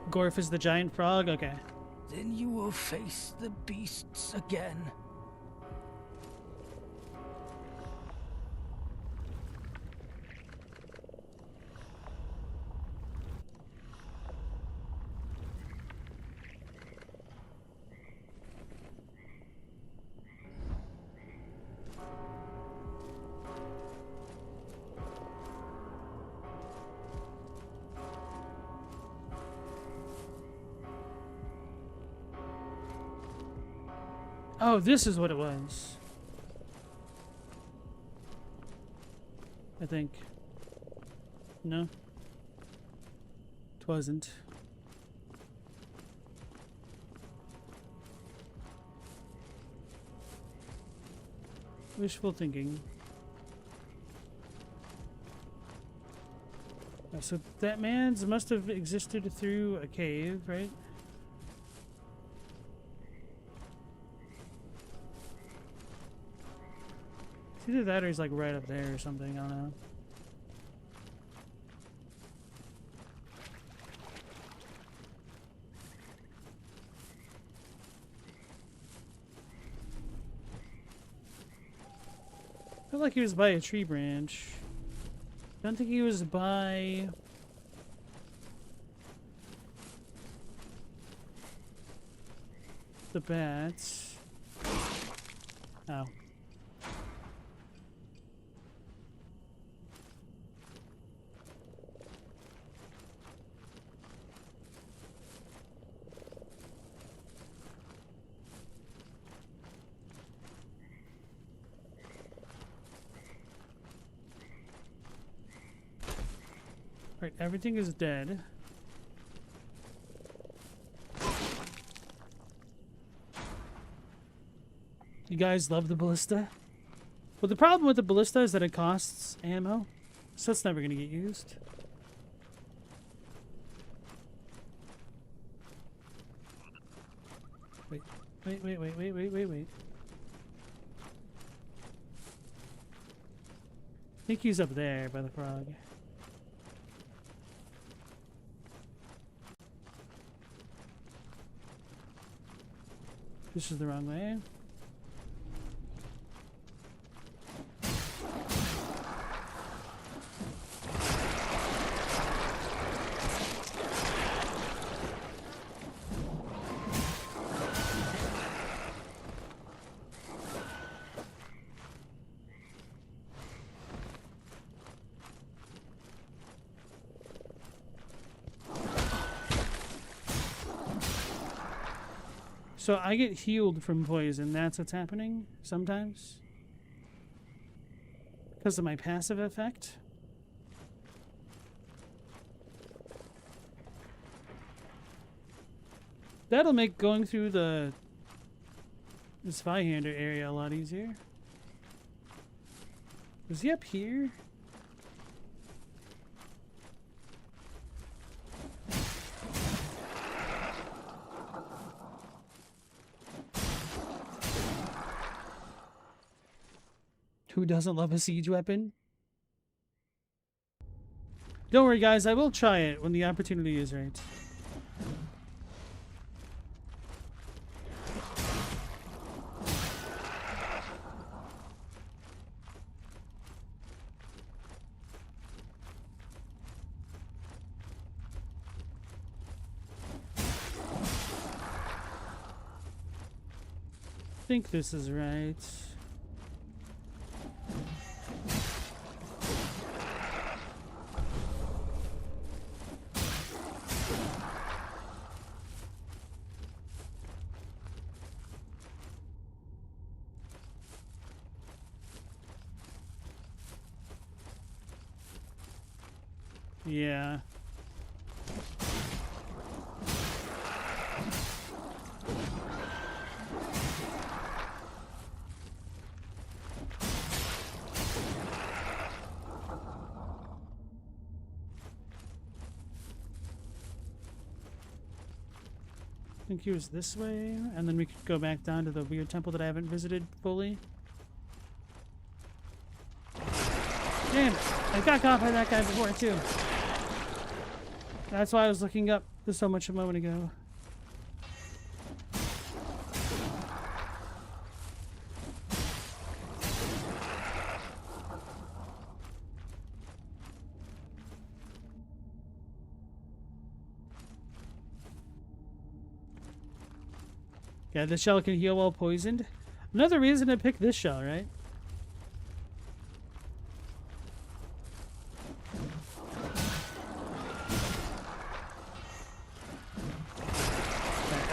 Gorf is the giant frog? Okay. Then you will face the beasts again. Oh, this is what it was. I think. No? It wasn't. Wishful thinking. So that man's must have existed through a cave, right? It's either that or he's like right up there or something, I don't know. I feel like he was by a tree branch. I don't think he was by... the bats. Oh. Right, everything is dead. You guys love the ballista? Well, the problem with the ballista is that it costs ammo, so it's never going to get used. Wait. I think he's up there by the frog. This is the wrong way. So I get healed from poison. That's what's happening sometimes. Because of my passive effect. That'll make going through the Spyhander area a lot easier. Was he up here? Who doesn't love a siege weapon? Don't worry, guys. I will try it when the opportunity is right. I think this is right. Yeah. I think he was this way, and then we could go back down to the weird temple that I haven't visited fully. Damn it! I got caught by that guy before, too. That's why I was looking up so much a moment ago. Yeah, this shell can heal while poisoned. Another reason to pick this shell, right?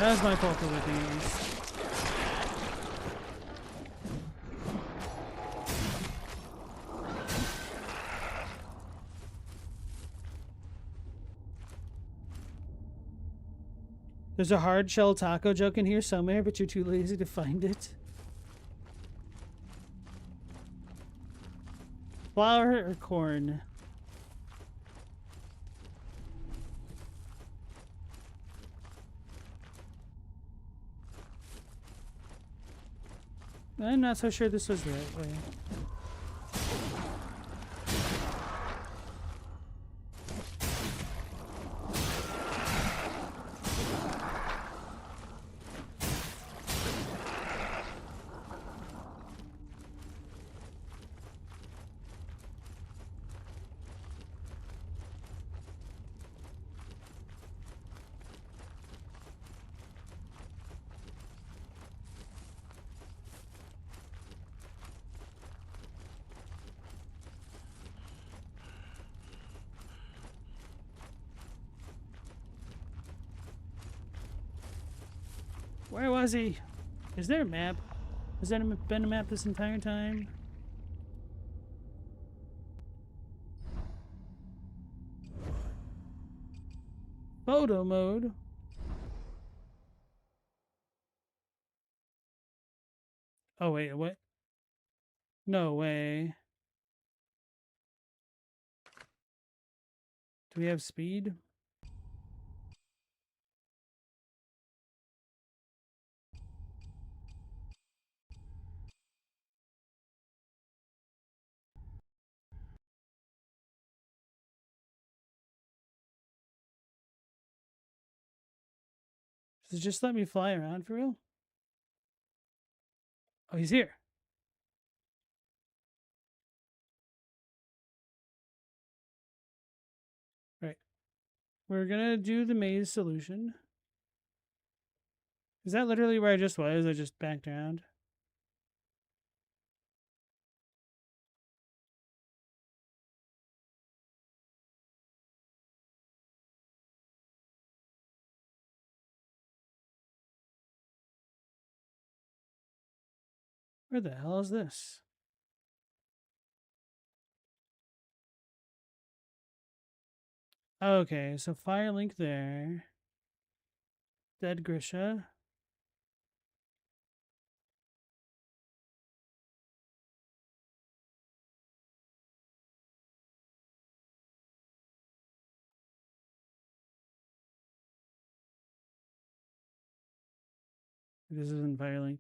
That was my fault for whipping at least. There's a hard shell taco joke in here somewhere, but you're too lazy to find it. Flour or corn? I'm not so sure this was the right way. Where was he? Is there a map? Has there been a map this entire time? Photo mode. Oh wait, what? No way. Do we have speed? Does it just let me fly around for real? Oh, he's here. Right. We're gonna do the maze solution. Is that literally where I just was? I just backed around. Where the hell is this? Okay, so fire link there. Dead Grisha. This isn't fire link.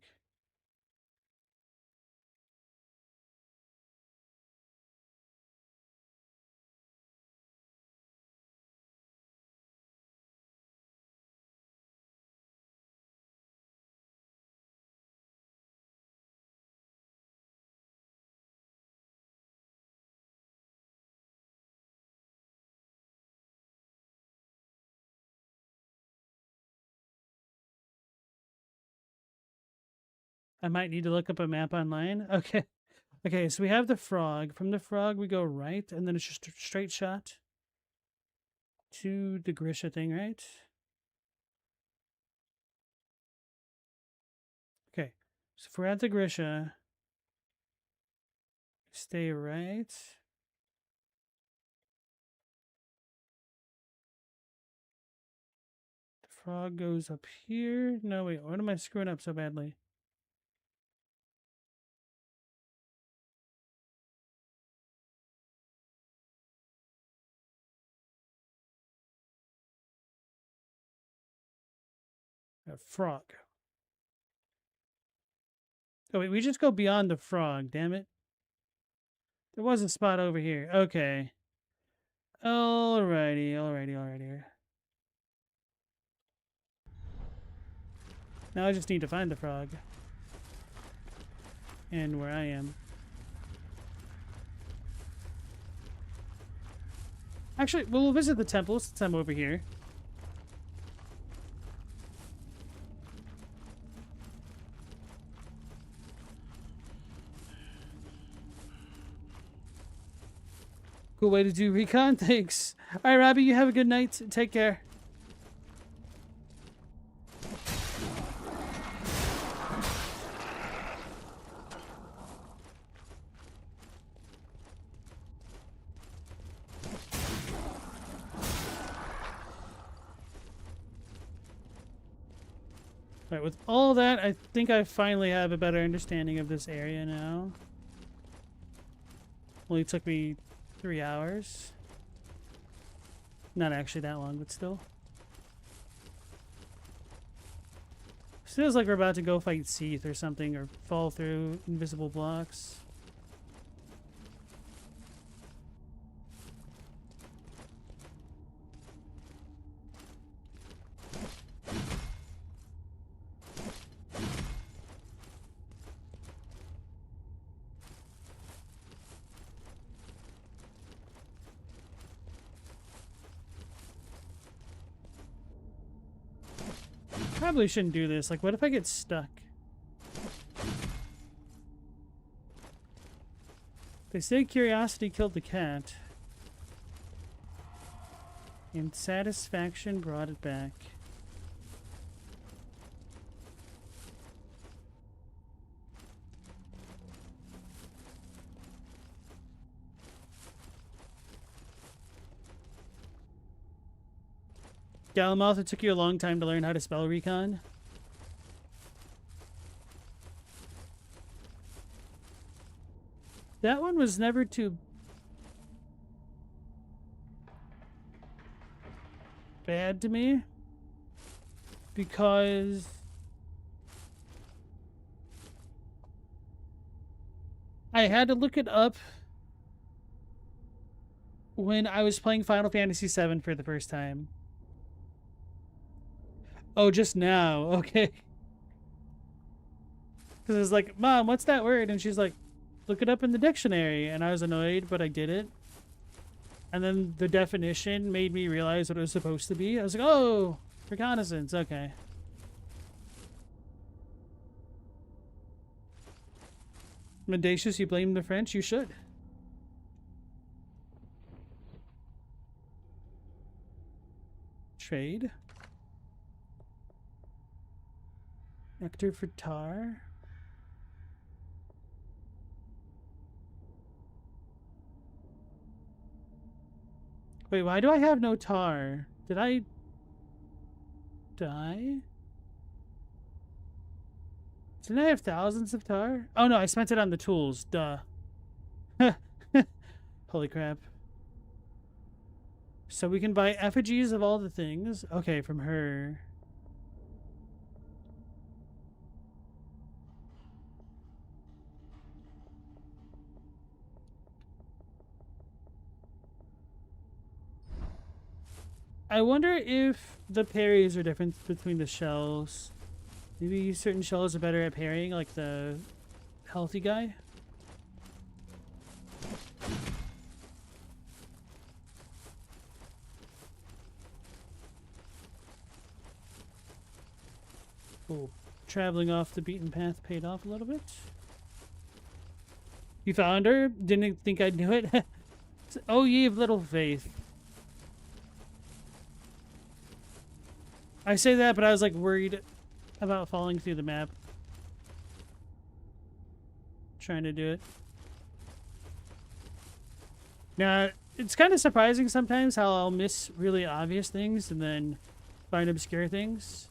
I might need to look up a map online. Okay. Okay, so we have the frog. From the frog, we go right, and then it's just a straight shot to the Grisha thing, right? Okay, so if we're at the Grisha, stay right. The frog goes up here. No, wait, what am I screwing up so badly? A frog. Oh, wait, we just go beyond the frog, damn it. There was a spot over here. Okay. Alrighty. Now I just need to find the frog. And where I am. Actually, we'll visit the temple since I'm over here. Cool way to do recon. Thanks. All right, Robbie, you have a good night. Take care. All right, with all that, I think I finally have a better understanding of this area now. Only took me 3 hours. Not actually that long, but still. Feels like we're about to go fight Seath or something, or fall through invisible blocks. Probably shouldn't do this. Like, what if I get stuck? They say curiosity killed the cat. And satisfaction brought it back. Galamoth, it took you a long time to learn how to spell recon. That one was never too bad to me, because I had to look it up when I was playing Final Fantasy VII for the first time. Oh, just now. Okay. Because I was like, Mom, what's that word? And she's like, look it up in the dictionary. And I was annoyed, but I did it. And then the definition made me realize what it was supposed to be. I was like, oh, reconnaissance. Okay. Mendacious, you blame the French? You should. Trade. Nectar for tar. Wait, why do I have no tar? Did I die? Didn't I have thousands of tar? Oh no, I spent it on the tools. Duh. Holy crap. So we can buy effigies of all the things. Okay, from her. I wonder if the parries are different between the shells. Maybe certain shells are better at parrying, like the healthy guy. Cool. Traveling off the beaten path paid off a little bit. You found her? Didn't think I'd do it? Oh, ye of little faith. I say that, but I was like worried about falling through the map. Trying to do it. Now, it's kind of surprising sometimes how I'll miss really obvious things and then find obscure things.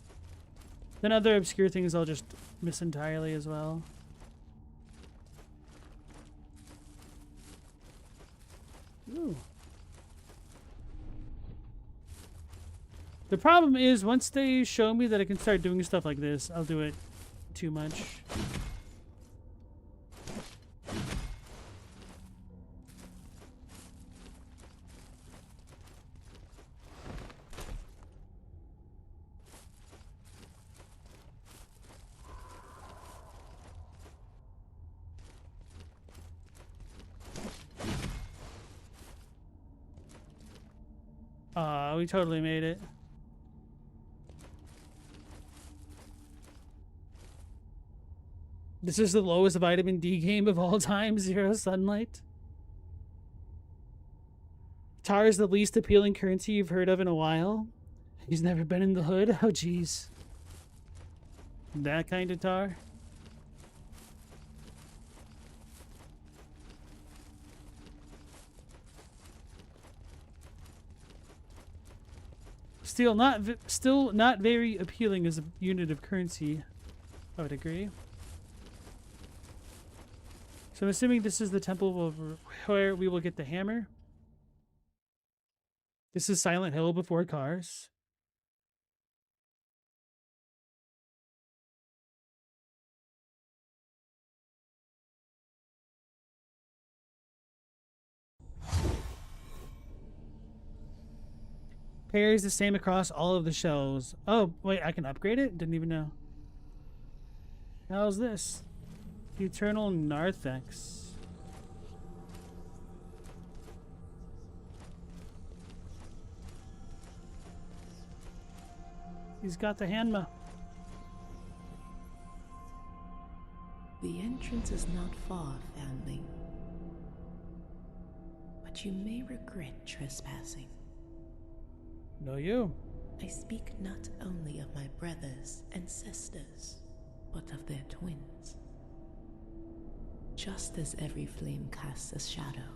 Then other obscure things I'll just miss entirely as well. Ooh. The problem is, once they show me that I can start doing stuff like this, I'll do it too much. We totally made it. This is the lowest vitamin D game of all time, 0 sunlight. Tar is the least appealing currency you've heard of in a while. He's never been in the hood. Oh, jeez. That kind of tar. Still not very appealing as a unit of currency. I would agree. So I'm assuming this is the temple where we will get the hammer. This is Silent Hill before cars. Carries the same across all of the shells. Oh, wait, I can upgrade it? Didn't even know. How's this? Eternal Narthex. He's got the Hanma. The entrance is not far, foundling. But you may regret trespassing. No, you. I speak not only of my brothers and sisters, but of their twins. Just as every flame casts a shadow,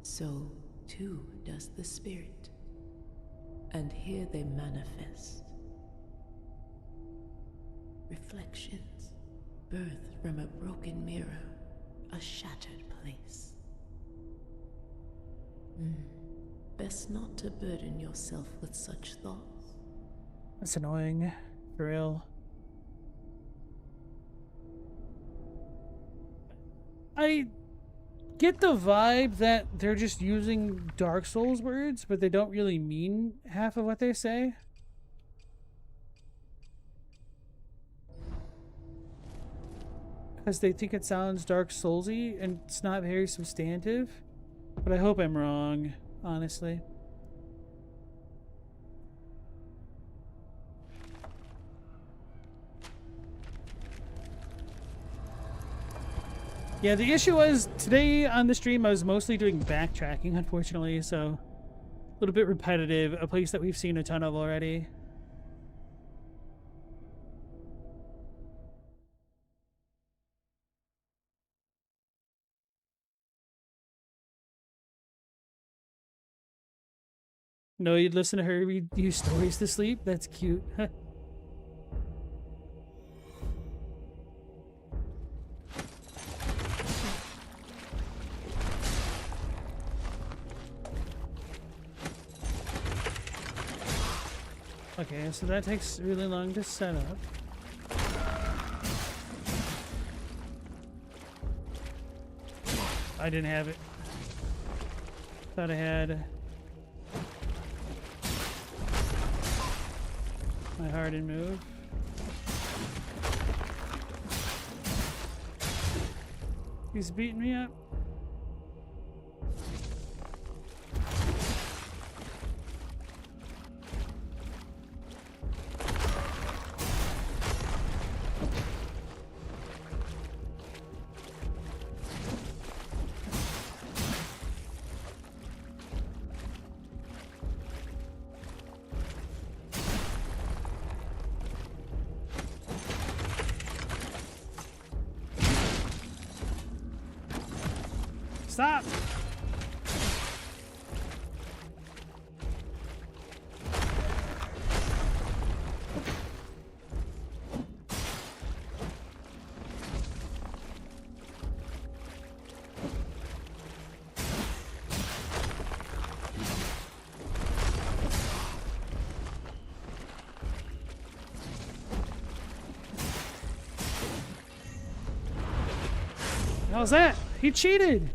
so too does the spirit. And here they manifest. Reflections, birthed from a broken mirror, a shattered place. Best not to burden yourself with such thoughts. That's annoying. For real. I get the vibe that they're just using Dark Souls words, but they don't really mean half of what they say. Because they think it sounds Dark Soulsy and it's not very substantive. But I hope I'm wrong, honestly. Yeah, the issue was today on the stream I was mostly doing backtracking, unfortunately, so a little bit repetitive, a place that we've seen a ton of already. No, you'd listen to her read you stories to sleep? That's cute. Okay, so that takes really long to set up. I didn't have it. Thought I had my hardened move. He's beating me up. Stop! How's that? He cheated!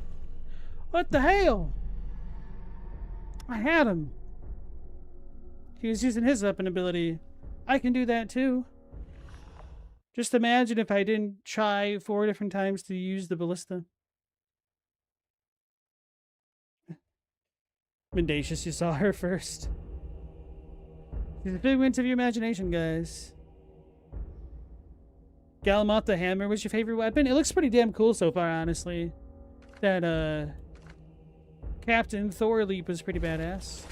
What the hell? I had him. He was using his weapon ability. I can do that too. Just imagine if I didn't try 4 different times to use the ballista. Mendacious, you saw her first. She's a figment of your imagination, guys. Galamot the hammer was your favorite weapon? It looks pretty damn cool so far, honestly. That, Captain Thor leap was pretty badass.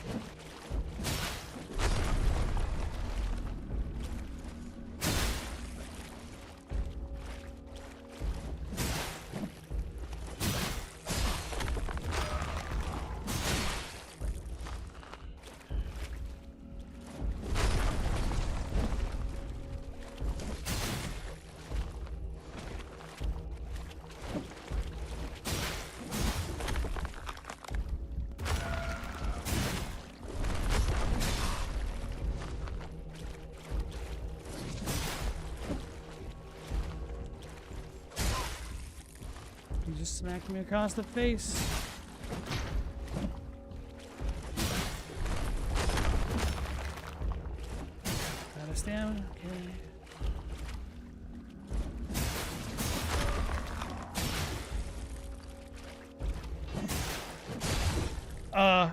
He just smacked me across the face.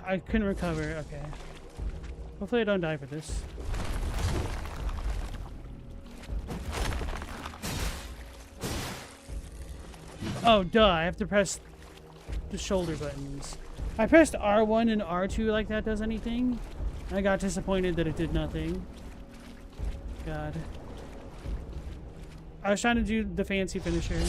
I couldn't recover. Okay. Hopefully I don't die for this. Oh, duh. I have to press the shoulder buttons. I pressed R1 and R2 like that does anything. I got disappointed that it did nothing. God. I was trying to do the fancy finisher.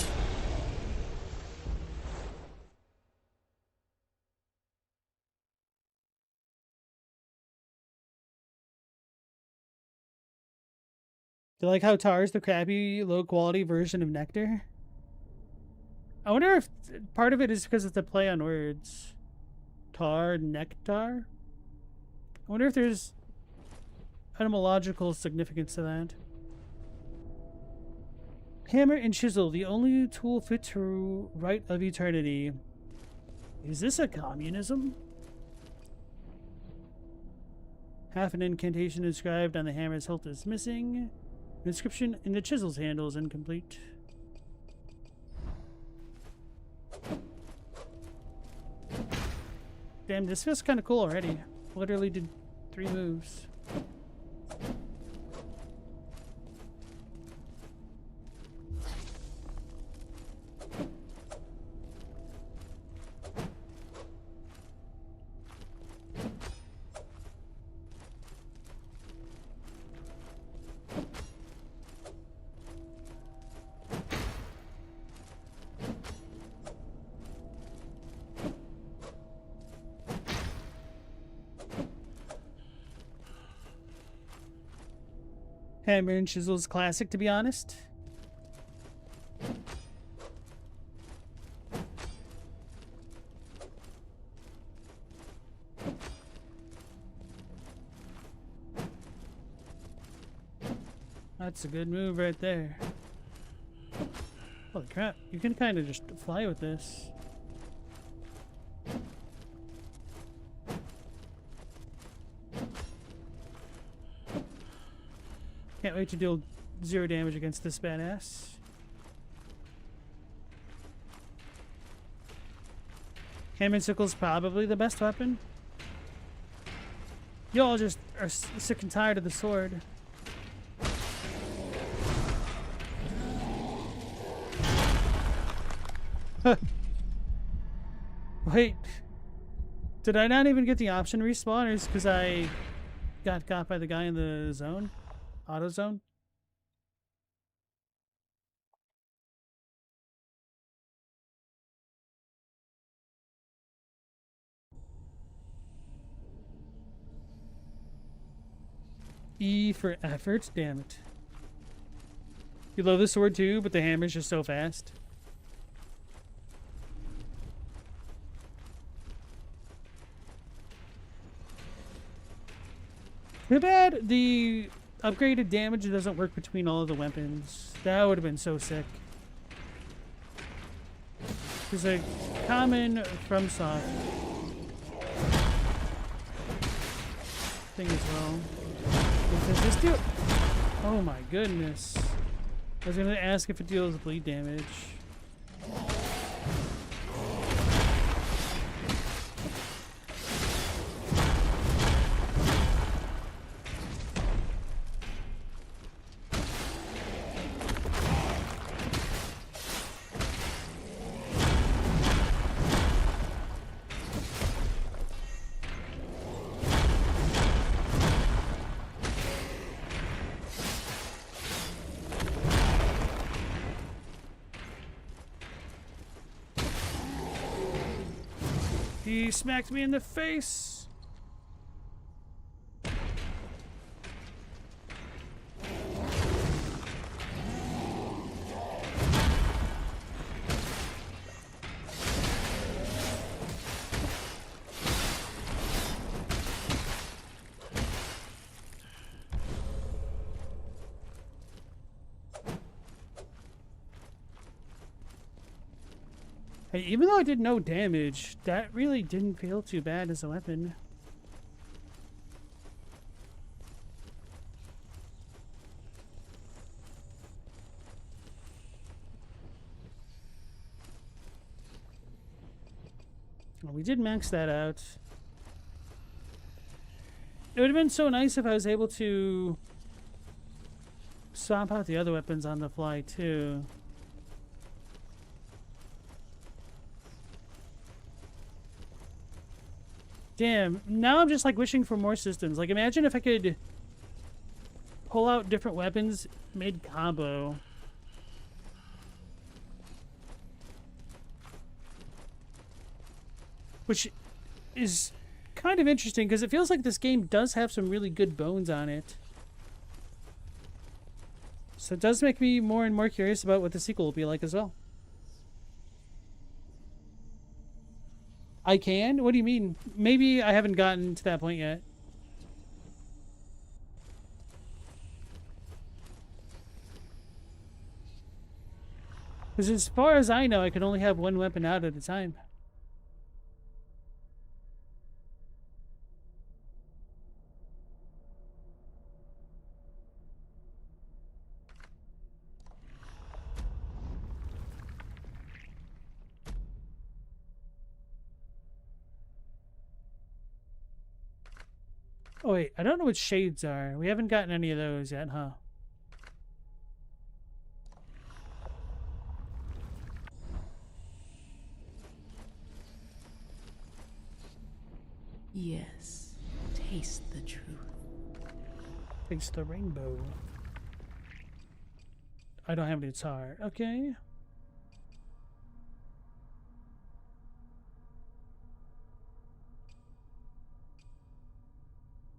Do you like how Tar is the crappy, low-quality version of Nectar? I wonder if part of it is because it's a play on words. Tar, nectar? I wonder if there's etymological significance to that. Hammer and chisel, the only tool fit to right of eternity. Is this a communism? Half an incantation inscribed on the hammer's hilt is missing. The inscription in the chisel's handle is incomplete. Damn, this feels kind of cool already. Literally did 3 moves. Hammer and Chisel's classic, to be honest. That's a good move right there. Holy crap, you can kind of just fly with this. Can't wait to deal 0 damage against this badass. Hammer and Sickle's probably the best weapon. Y'all just are sick and tired of the sword. Wait. Did I not even get the option respawn, or is it because I got by the guy in the zone? Auto zone? E for effort? Damn it. You love the sword too, but the hammer's just so fast. Too bad the upgraded damage doesn't work between all of the weapons. That would have been so sick. There's a common FromSoft thing as well. Does this do? Oh my goodness. I was gonna ask if it deals bleed damage. He smacked me in the face. Hey, even though I did no damage, that really didn't feel too bad as a weapon. Well, we did max that out. It would have been so nice if I was able to swap out the other weapons on the fly, too. Damn, now I'm just like wishing for more systems. Like, imagine if I could pull out different weapons mid-combo. Which is kind of interesting because it feels like this game does have some really good bones on it. So it does make me more and more curious about what the sequel will be like as well. I can? What do you mean? Maybe I haven't gotten to that point yet. Because as far as I know, I can only have one weapon out at a time. Oh wait, I don't know what shades are. We haven't gotten any of those yet, huh? Yes, taste the truth. Taste the rainbow. I don't have any tar. Okay.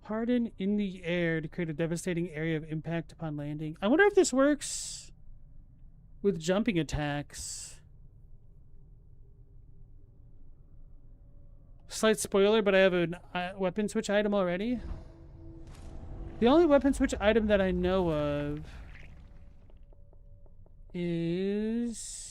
Harden in the air to create a devastating area of impact upon landing. I wonder if this works with jumping attacks. Slight spoiler, but I have a weapon switch item already. The only weapon switch item that I know of is...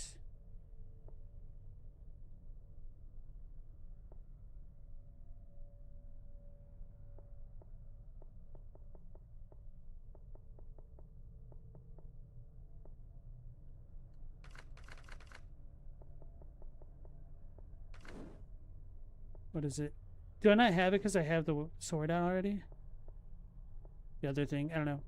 What is it? Do I not have it because I have the sword out already? The other thing? I don't know.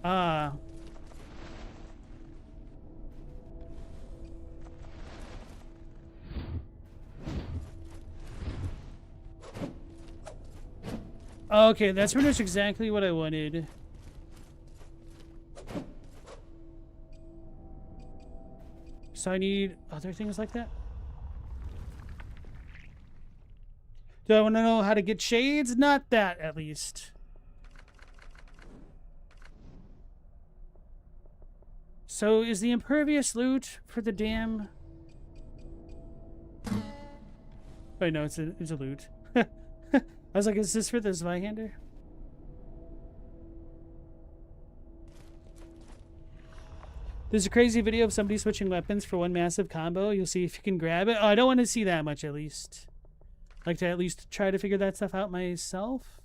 Ah. Okay, that's pretty much exactly what I wanted. So I need other things like that? Do I want to know how to get shades? Not that, at least. So is the impervious loot for the damn... Oh, no, it's a loot. I was like, is this for the Zweihander? There's a crazy video of somebody switching weapons for one massive combo. You'll see if you can grab it. Oh, I don't want to see that much, at least. I'd like to at least try to figure that stuff out myself.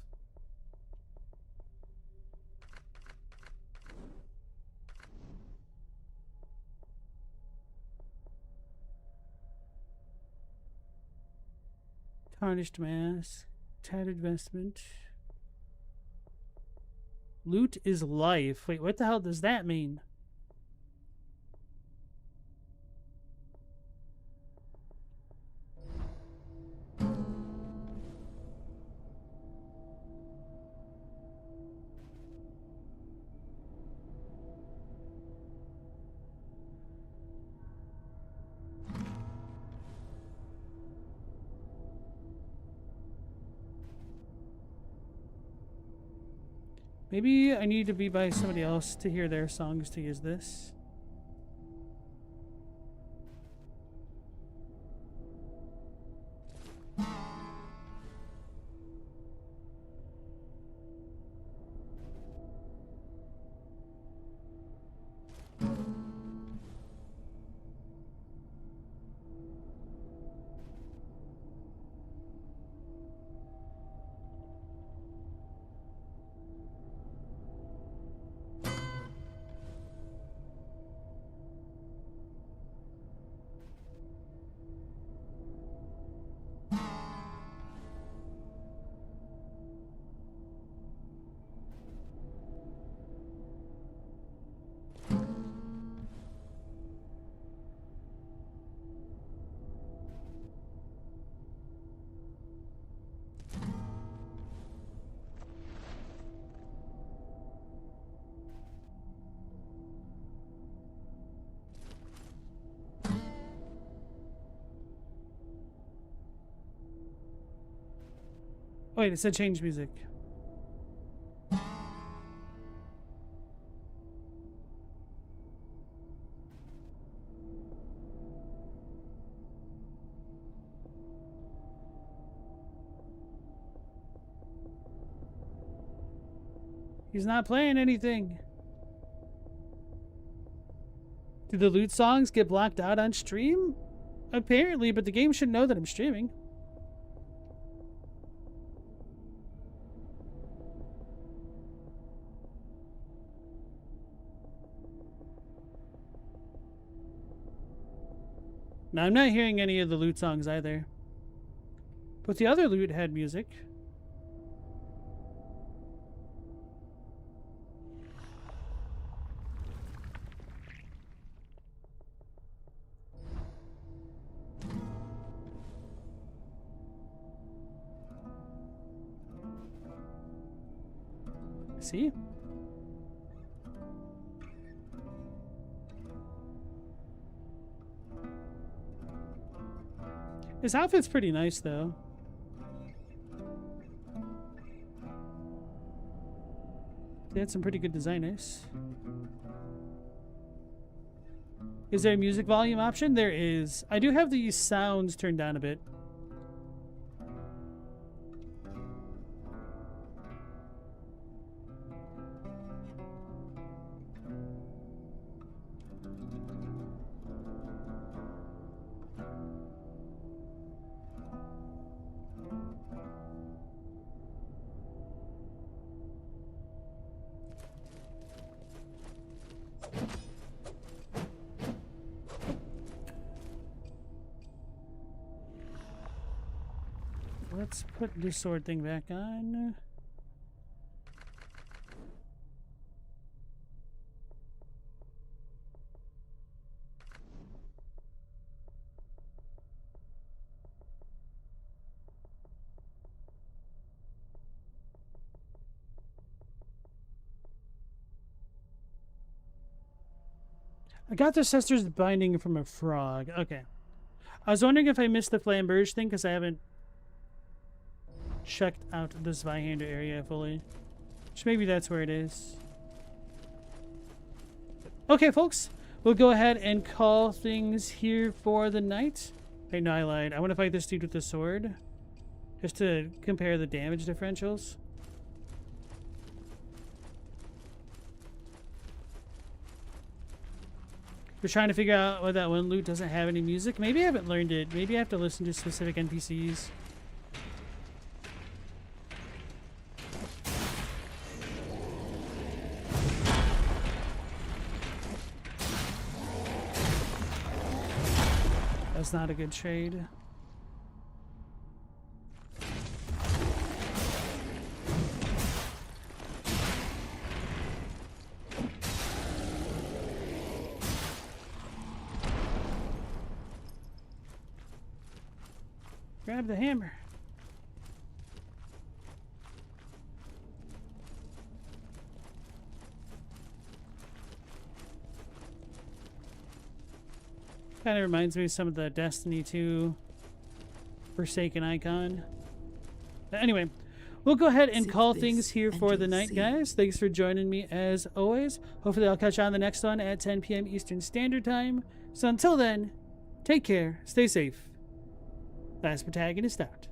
Tarnished mask. Tattered vestment. Loot is life. Wait, what the hell does that mean? Maybe I need to be by somebody else to hear their songs to use this. Oh, wait, it said change music. He's not playing anything. Do the loot songs get blocked out on stream? Apparently, but the game should know that I'm streaming. Now, I'm not hearing any of the loot songs either. But the other loot had music. See? His outfit's pretty nice, though. They had some pretty good designers. Is there a music volume option? There is. I do have these sounds turned down a bit. Let's put this sword thing back on. I got the sister's binding from a frog. Okay. I was wondering if I missed the flamberge thing because I haven't checked out the Zweihander area fully. Which maybe that's where it is. Okay, folks. We'll go ahead and call things here for the night. Hey, no, I lied. I want to fight this dude with the sword. Just to compare the damage differentials. We're trying to figure out why that one loot doesn't have any music. Maybe I haven't learned it. Maybe I have to listen to specific NPCs. That's not a good trade. Grab the hammer. Kind of reminds me of some of the Destiny 2 Forsaken icon. But anyway, we'll go ahead and call things here for the night, guys. Thanks for joining me as always. Hopefully I'll catch you on the next one at 10 p.m. Eastern Standard Time. So until then, take care, stay safe. Last Protagonist out.